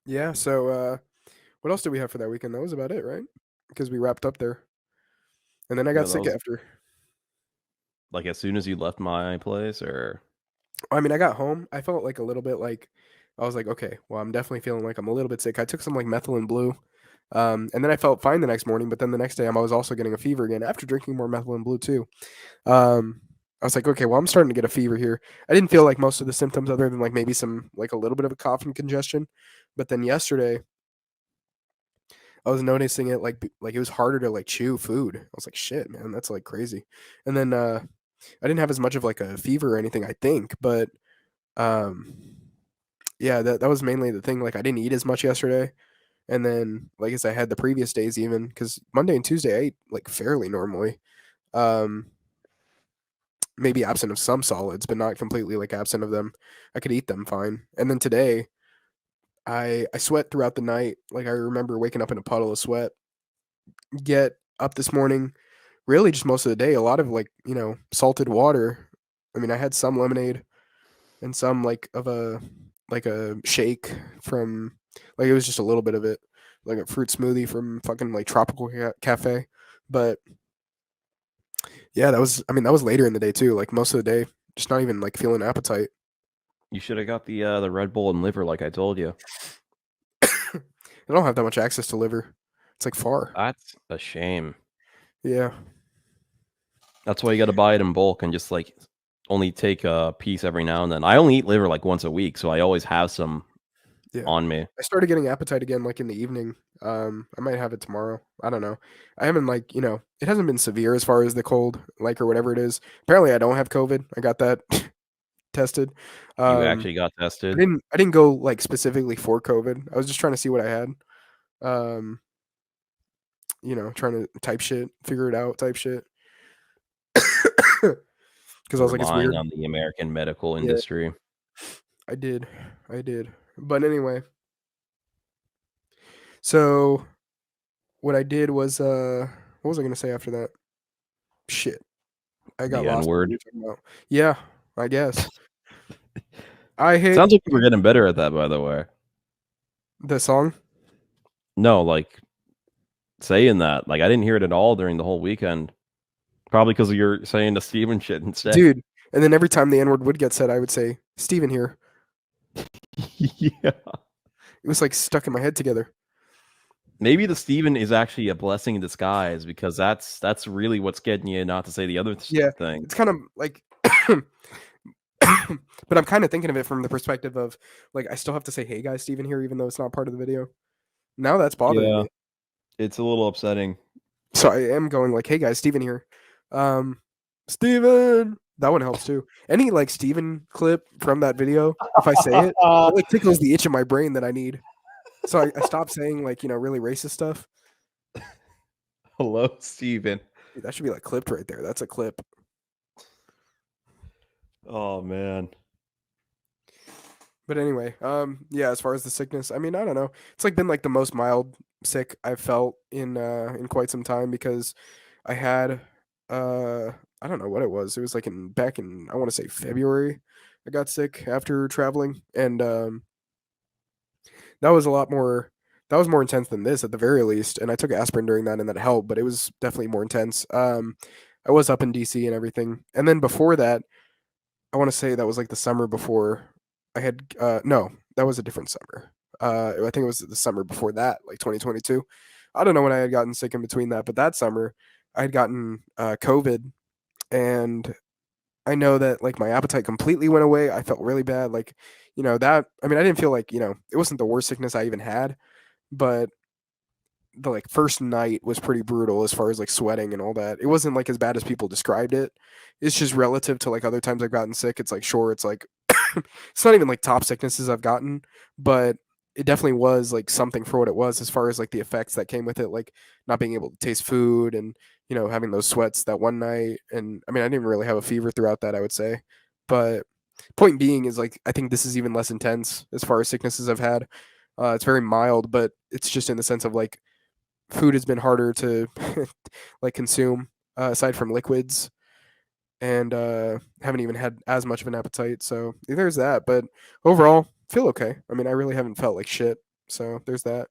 Yeah, so what else did we have for that weekend? That was about it, right? Because we wrapped up there. And then I got that sick was- after. Like as soon as you left my place, or I mean, I got home. I felt like a little bit like I was like, okay, well, I'm definitely feeling like I'm a little bit sick. I took some like methylene blue. And then I felt fine the next morning, but then the next day I was also getting a fever again after drinking more methylene blue too. I was like, okay, well, I'm starting to get a fever here. I didn't feel like most of the symptoms other than like maybe some like a little bit of a cough and congestion. But then yesterday I was noticing it like it was harder to like chew food. I was like, shit, man, that's like crazy. And then I didn't have as much of like a fever or anything, I think, but yeah, that was mainly the thing. Like I didn't eat as much yesterday. And then like as I had the previous days even, because Monday and Tuesday I ate like fairly normally. Maybe absent of some solids, but not completely like absent of them. I could eat them fine. And then today, I sweat throughout the night. Like I remember waking up in a puddle of sweat. Get up this morning, really just most of the day, a lot of like, salted water. I mean, I had some lemonade and some like a shake from like it was just a little bit of it, like a fruit smoothie from fucking like Tropical Cafe. But yeah, that was later in the day too. Like most of the day, just not even like feeling appetite. You should have got the Red Bull and liver, like I told you. I don't have that much access to liver. It's like far. That's a shame. Yeah. That's why you got to buy it in bulk and just like only take a piece every now and then. I only eat liver like once a week, so I always have some Yeah. on me. I started getting appetite again like in the evening. I might have it tomorrow. I don't know. I haven't like, it hasn't been severe as far as the cold, like or whatever it is. Apparently I don't have COVID. I got that tested. You actually got I tested? didn't go like specifically for COVID. I was just trying to see what I had. Trying to type shit, figure it out, type shit. Because I was like, it's Relying weird. on the American medical Yeah. industry. I did. But anyway, so what I did was what was I gonna say after that? Shit, I got The lost. N-word. What you talking about. Yeah, I guess. I hate Sounds like you were getting better at that, by the way. the song. No, like saying that. Like I didn't hear it at all during the whole weekend. Probably because you're saying the Steven shit instead. Dude. And then every time the N-word would get said, I would say, Steven here. Yeah. It was like stuck in my head together. Maybe the Steven is actually a blessing in disguise because that's really what's getting you not to say the other Yeah. thing. It's kind of like but I'm kind of thinking of it from the perspective of like I still have to say hey guys Steven here even though it's not part of the video. Now that's bothering Yeah. me. It's a little upsetting. So I am going like, hey guys, Steven here. Steven! That one helps too. Any like Steven clip from that video, if I say it, it like tickles the itch in my brain that I need. So I stopped saying like, really racist stuff. Hello, Steven. Dude, that should be like clipped right there. That's a clip. Oh man. But anyway, yeah, as far as the sickness, I mean, I don't know. It's like been like the most mild sick I've felt in quite some time because I had I don't know what it was. It was like back in I want to say February. I got sick after traveling and that was a lot more that was more intense than this at the very least. And I took aspirin during that and that helped, but it was definitely more intense. I was up in DC and everything. And then before that, I want to say that was like the summer before I had no, that was a different summer. I think it was the summer before that, like 2022. I don't know when I had gotten sick in between that, but that summer I had gotten COVID, and I know that like my appetite completely went away. I felt really bad, like that. I mean, I didn't feel like it wasn't the worst sickness I even had, but the like first night was pretty brutal as far as like sweating and all that. It wasn't like as bad as people described it. It's just relative to like other times I've gotten sick. It's like sure, it's like it's not even like top sicknesses I've gotten, but it definitely was like something for what it was as far as like the effects that came with it, like not being able to taste food and having those sweats that one night. And I mean, I didn't really have a fever throughout that, I would say, but point being is like I think this is even less intense as far as sicknesses I've had. It's very mild, but it's just in the sense of like food has been harder to like consume aside from liquids and haven't even had as much of an appetite, so there's that. But overall feel okay. I mean, I really haven't felt like shit, so there's that.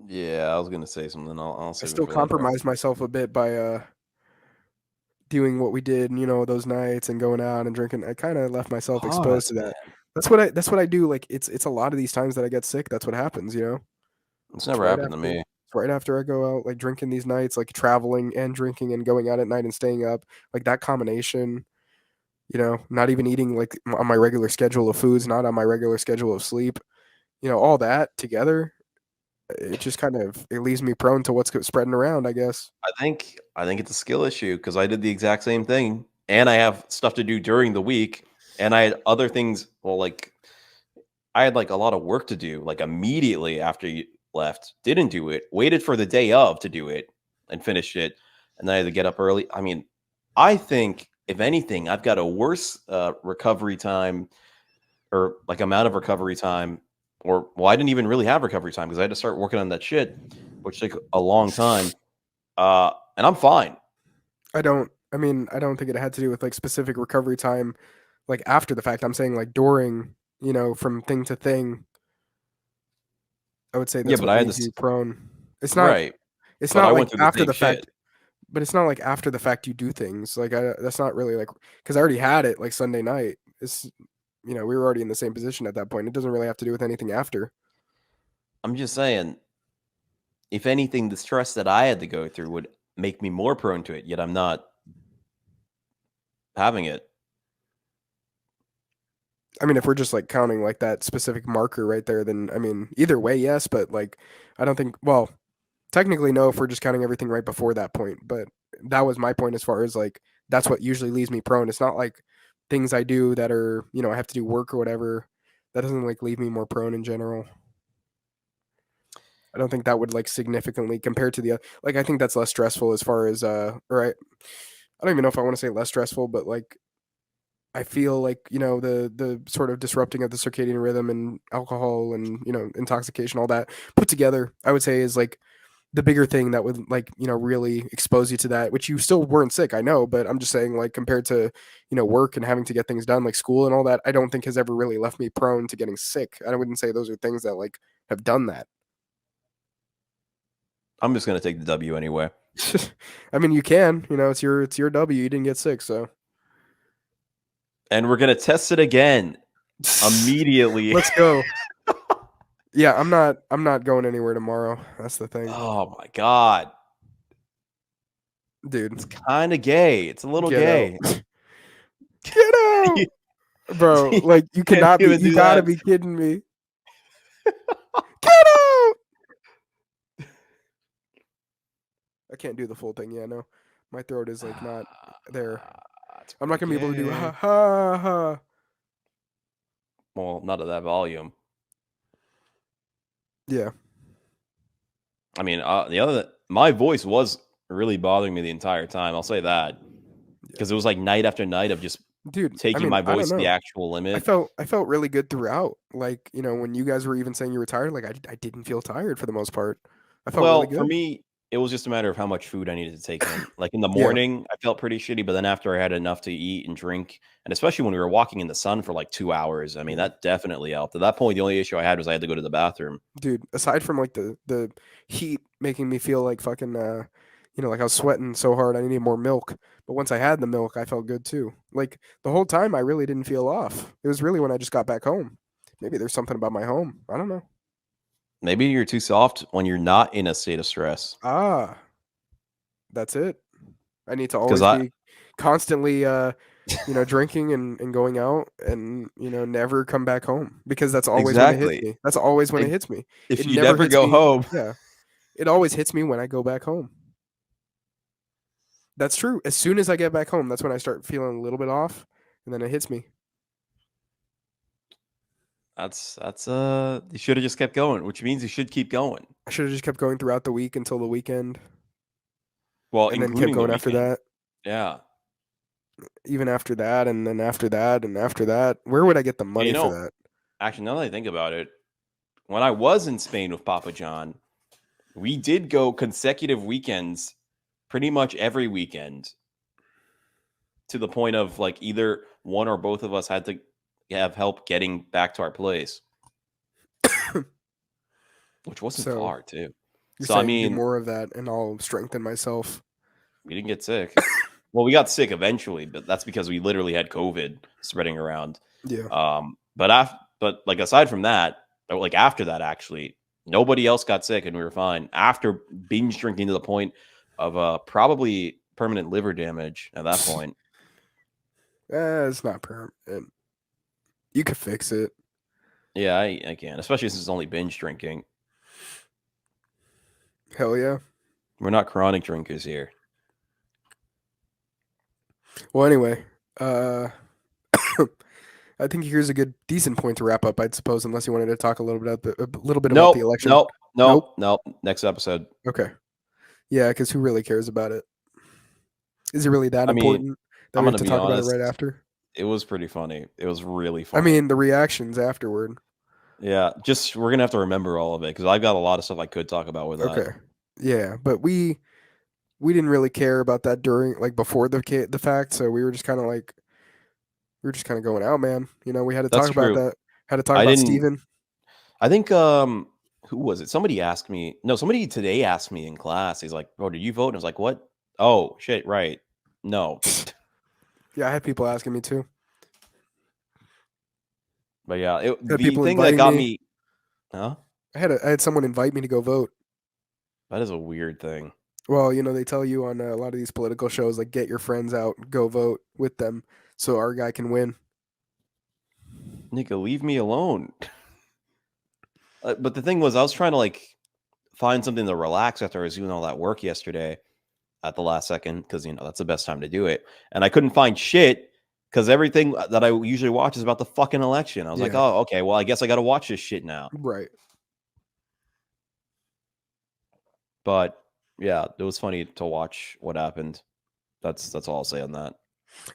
Yeah, I was gonna say something. I'll I save it still for later. compromised myself a bit by doing what we did, those nights and going out and drinking. I kind of left myself exposed to that. That's what I do. Like it's a lot of these times that I get sick. That's what happens. It's It's never right happened to after me. it's right after I go out, like drinking these nights, like traveling and drinking and going out at night and staying up, like that combination. Not even eating like on my regular schedule of foods, not on my regular schedule of sleep. All that together, it just kind of it leaves me prone to what's spreading around, I guess. I think it's a skill issue because I did the exact same thing, and I have stuff to do during the week, and I had other things. Well, like I had like a lot of work to do, like immediately after left, didn't do it, waited for the day of to do it, and finished it, and then I had to get up early. I mean, I think if anything, I've got a worse recovery time or like amount of recovery time, or well, I didn't even really have recovery time because I had to start working on that shit, which took a long time. And I'm fine. I don't think it had to do with like specific recovery time, like after the fact. I'm saying like during, from thing to thing. I would say Yeah, that's but what I had leaves this you prone. It's not. right, It's but I not went like through the after same the shit. fact, but it's not like after the fact you do things. Like that's not really like because I already had it like Sunday night. It's we were already in the same position at that point. It doesn't really have to do with anything after. I'm just saying, if anything, the stress that I had to go through would make me more prone to it. Yet I'm not having it. I mean, if we're just like counting like that specific marker right there, then I mean, either way, yes. But like, I don't think. Well, technically, no. If we're just counting everything right before that point, but that was my point as far as like that's what usually leaves me prone. It's not like things I do that are I have to do work or whatever. That doesn't like leave me more prone in general. I don't think that would like significantly compared to the like. I think that's less stressful as far as or I don't even know if I want to say less stressful, but like I feel like the sort of disrupting of the circadian rhythm and alcohol and intoxication, all that put together, I would say is like the bigger thing that would like really expose you to that, which you still weren't sick, I know, but I'm just saying like compared to work and having to get things done like school and all that, I don't think has ever really left me prone to getting sick. I wouldn't say those are things that like have done that. I'm just gonna take the W anyway. I mean, you can, it's your W. You didn't get sick, so And we're gonna test it again immediately. let's go. Yeah, I'm not going anywhere tomorrow. That's the thing. Oh my god. Dude, It's kind of gay. It's a little get gay. out. Get out. Bro, like you Can't cannot be even you do gotta that. be kidding me. Get out. I can't do the full thing, yeah, no. My throat is like not there. It's I'm not gonna be able to do gay. ha ha ha. Well, not at that volume. Yeah. I mean, my voice was really bothering me the entire time. I'll say that because it was like night after night of just Dude, taking my voice to the actual limit. I felt really good throughout. Like, when you guys were even saying you were tired, like I didn't feel tired for the most part. I felt really Well, good. for me, it was just a matter of how much food I needed to take in. Like in the Yeah. morning, I felt pretty shitty, but then after I had enough to eat and drink, and especially when we were walking in the sun for like 2 hours, I mean, that definitely helped. At that point, the only issue I had was I had to go to the bathroom. Dude, aside from like the heat making me feel like fucking like I was sweating so hard I needed more milk. But once I had the milk, I felt good too. Like the whole time I really didn't feel off. It was really when I just got back home. Maybe there's something about my home. I don't know. Maybe you're too soft when you're not in a state of stress. Ah, that's it. I need to 'Cause always be constantly drinking and going out and never come back home because that's always when it hits Exactly. me. That's always when it hits me. If It you never never hits go me. home, Yeah. It always hits me when I go back home. That's true. As soon as I get back home, that's when I start feeling a little bit off, and then it hits me. that's you should have just kept going, which means you should keep going. I should have just kept going throughout the week until the weekend, Well, and then kept including the going after weekend. that. Yeah. Even after that, and then after that, and after that. Where would I get the money for that? Actually, now that I think about it, when I was in Spain with Papa John, we did go consecutive weekends, pretty much every weekend, to the point of like either one or both of us had to have help getting back to our place, which wasn't So, far too. You're So I saying do mean, more of that, and I'll strengthen myself. we didn't get sick. Well, we got sick eventually, but that's because we literally had COVID spreading around. Yeah. But like aside from that, or like after that, actually, nobody else got sick and we were fine. After binge drinking to the point of probably permanent liver damage at that point. It's not permanent. You could fix it. Yeah, I can, especially since it's only binge drinking. Hell yeah. We're not chronic drinkers here. Well, anyway, I think here's a good, decent point to wrap up, I'd suppose, unless you wanted to talk a little bit about the Nope, election. nope, Nope. nope, nope. Next episode. Okay. Yeah, because who really cares about it? Is it really that I mean, important that I'm we have gonna to be talk about it honest. right after? It was pretty funny. It was really I funny. mean, the reactions afterward. Yeah, just we're gonna have to remember all of it because I've got a lot of stuff I could talk about with that. Okay. Yeah, but we didn't really care about that during, like, before the fact, so we were just kind of like, we were just kind of going out, man. You know, we had to That's talk about true. that. Had to talk I about didn't. Steven. I think who was it? Somebody asked me. No, somebody today asked me in class. He's like, "Bro, did you vote?" And I was like, "What? Oh shit, right? No." Yeah, I had people asking me too. But yeah, Had the people thing that inviting got me. me, huh? I had someone invite me to go vote. That is a weird thing. Well, you know, they tell you on a lot of these political shows, like, get your friends out, go vote with them, so our guy can win. Nigga, leave me alone. But the thing was, I was trying to like find something to relax after I was doing all that work yesterday at the last second because that's the best time to do it, and I couldn't find shit because everything that I usually watch is about the fucking election. I was like, Yeah. oh, okay, well, I guess I got to watch this shit now. Right. But yeah, it was funny to watch what happened. That's all I'll say on that.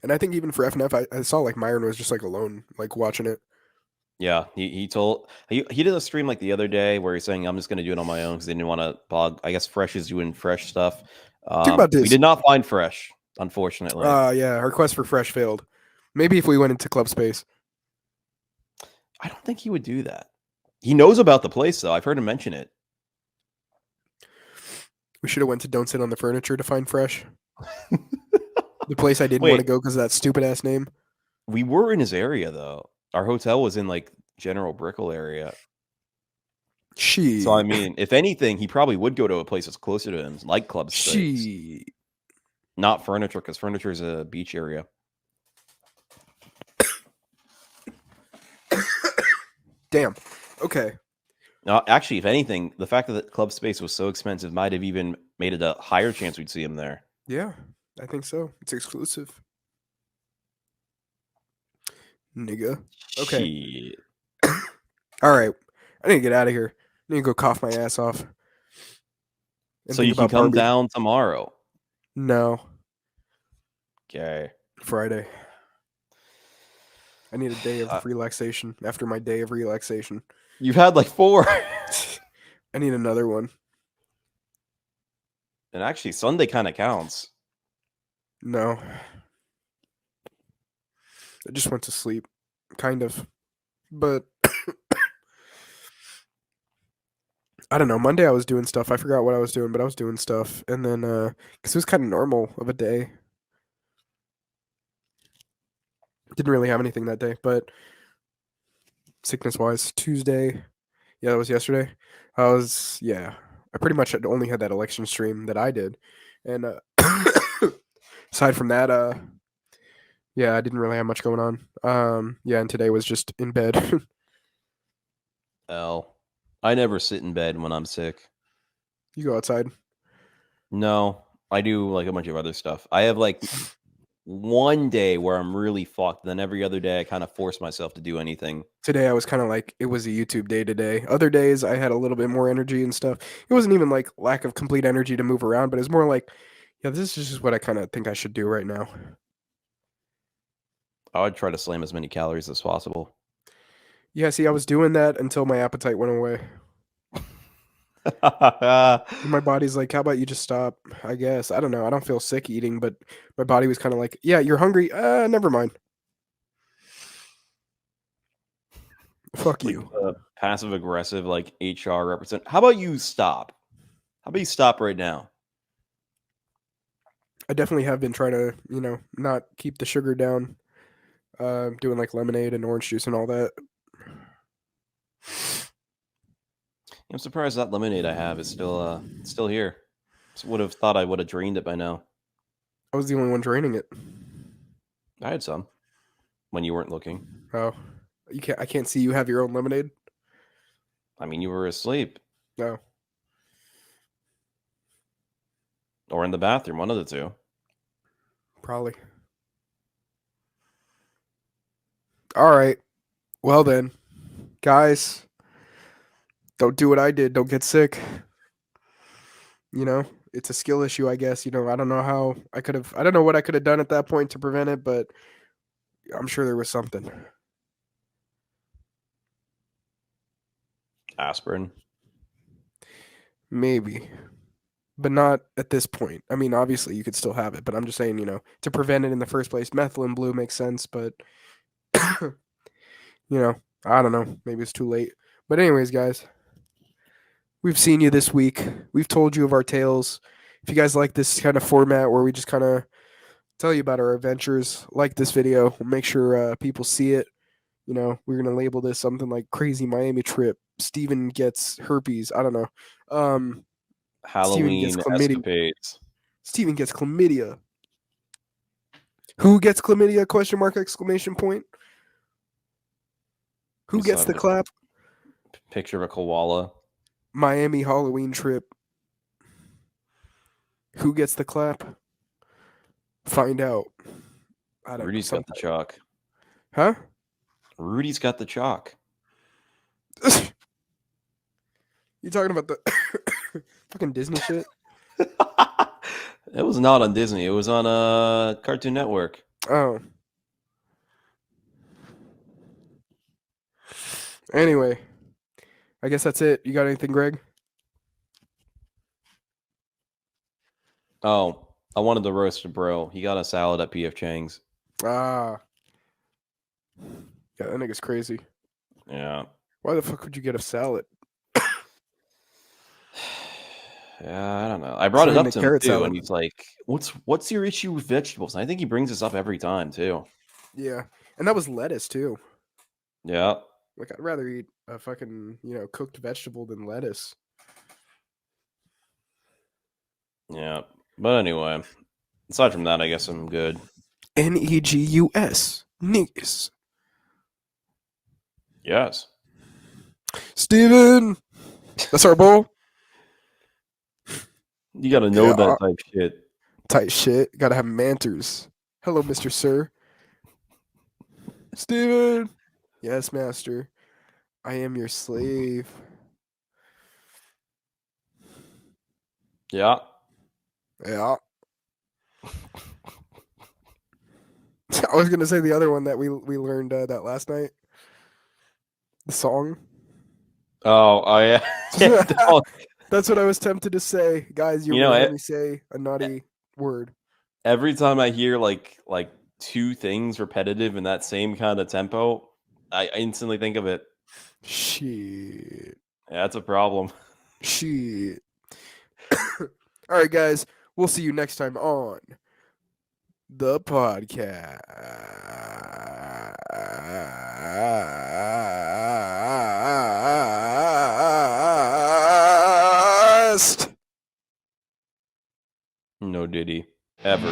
And I think even for FNF, I saw, like, Myron was just, like, alone, like, watching it. Yeah, he did a stream like the other day where he's saying I'm just gonna do it on my own because they didn't want to bog. I guess Fresh is doing Fresh stuff. Think about We this. did not find Fresh, unfortunately. Yeah, our quest for Fresh failed. Maybe if we went into Club Space. I don't think he would do that. He knows about the place though. I've heard him mention it. We should have went to Don't Sit on the Furniture to find Fresh. The place I didn't want to Wait. go because of that stupid ass name. We were in his area though. Our hotel was in like General Brickell area. So I mean, if anything, he probably would go to a place that's closer to him, like Club Space. Not Furniture, because Furniture is a beach area. Damn. Okay. Now, actually, if anything, the fact that Club Space was so expensive might have even made it a higher chance we'd see him there. Yeah, I think so. It's exclusive. Nigga. Okay. Shit. All right. I need to get out of here. I need to go cough my ass off. And So think you can about come Barbie. down tomorrow. No, Okay. Friday. I need a day of relaxation after my day of relaxation. You've had like 4. I need another one. And actually, Sunday kind of counts. No. I just went to sleep. Kind of. But I don't know. Monday I was doing stuff. I forgot what I was doing, but I was doing stuff. And then, because it was kind of normal of a day. Didn't really have anything that day, but sickness-wise, Tuesday. Yeah, that was yesterday. I pretty much had only had that election stream that I did. And aside from that, yeah, I didn't really have much going on. Yeah, and today was just in bed. I never sit in bed when I'm sick. You go outside. No, I do like a bunch of other stuff. I have like one day where I'm really fucked. Then every other day I kind of force myself to do anything. Today I was kind of like, it was a YouTube day today. Other days I had a little bit more energy and stuff. It wasn't even like lack of complete energy to move around, but it's more like, yeah, this is just what I kind of think I should do right now. I would try to slam as many calories as possible. Yeah, see, I was doing that until my appetite went away. And my body's like, how about you just stop? I guess. I don't know. I don't feel sick eating, but my body was kind of like, yeah, you're hungry. Never mind. Fuck Like, you. passive aggressive, like HR represent. How about you stop? How about you stop right now? I definitely have been trying to, not keep the sugar down. Doing like lemonade and orange juice and all that. I'm surprised that lemonade I have is still here. Would have thought I would have drained it by now. I was the only one draining it. I had some when you weren't looking. Oh, I can't see you have your own lemonade. I mean, you were asleep No. or in the bathroom, one of the two. Probably. All right. Well then, guys, don't do what I did. Don't get sick. You know, it's a skill issue, I guess. You know, I don't know how I could have. I don't know what I could have done at that point to prevent it, but I'm sure there was something. Aspirin. Maybe, but not at this point. I mean, obviously you could still have it, but I'm just saying, you know, to prevent it in the first place, methylene blue makes sense, but you know, I don't know. Maybe it's too late. But anyways, guys, we've seen you this week. We've told you of our tales. If you guys like this kind of format where we just kind of tell you about our adventures, like this video, we'll make sure people see it. You know, we're gonna label this something like "Crazy Miami Trip." Steven gets herpes. I don't know. Steven gets Halloween chlamydia. escapades. Steven gets chlamydia. Who gets chlamydia? Question mark! Exclamation point. Who We gets saw the the clap? Picture of a koala. Miami Halloween trip. Who gets the clap? Find out. I don't Rudy's know. got the chalk. Huh? Rudy's got the chalk. You talking about the fucking Disney shit? It was not on Disney. It was on Cartoon Network. Oh. Anyway, I guess that's it. You got anything, Greg? Oh, I wanted to roast a bro. He got a salad at PF Chang's. Ah. Yeah, that nigga's crazy. Yeah. Why the fuck would you get a salad? Yeah, I don't know. I brought It's it not up even to a him carrot too, salad. and he's like, "What's your issue with vegetables?" And I think he brings this up every time too. Yeah. And that was lettuce too. Yeah. Like I'd rather eat a fucking, you know, cooked vegetable than lettuce. Yeah. But anyway, aside from that, I guess I'm good. Negus. Niggas. Yes. Steven! That's our bowl? You gotta know Yeah. that type shit. Tight shit. Gotta have manters. Hello, Mr. Sir. Steven! Yes, master. I am your slave. Yeah. Yeah. I was gonna say the other one that we learned that last night. The song. Oh, yeah. Don't- That's what I was tempted to say. Guys, you're You know, gonna hear it- me say a naughty word. Every time I hear like two things repetitive in that same kind of tempo, I instantly think of it. Shit. Yeah, that's a problem. Shit. All right, guys. We'll see you next time on the podcast. No diddy. Ever.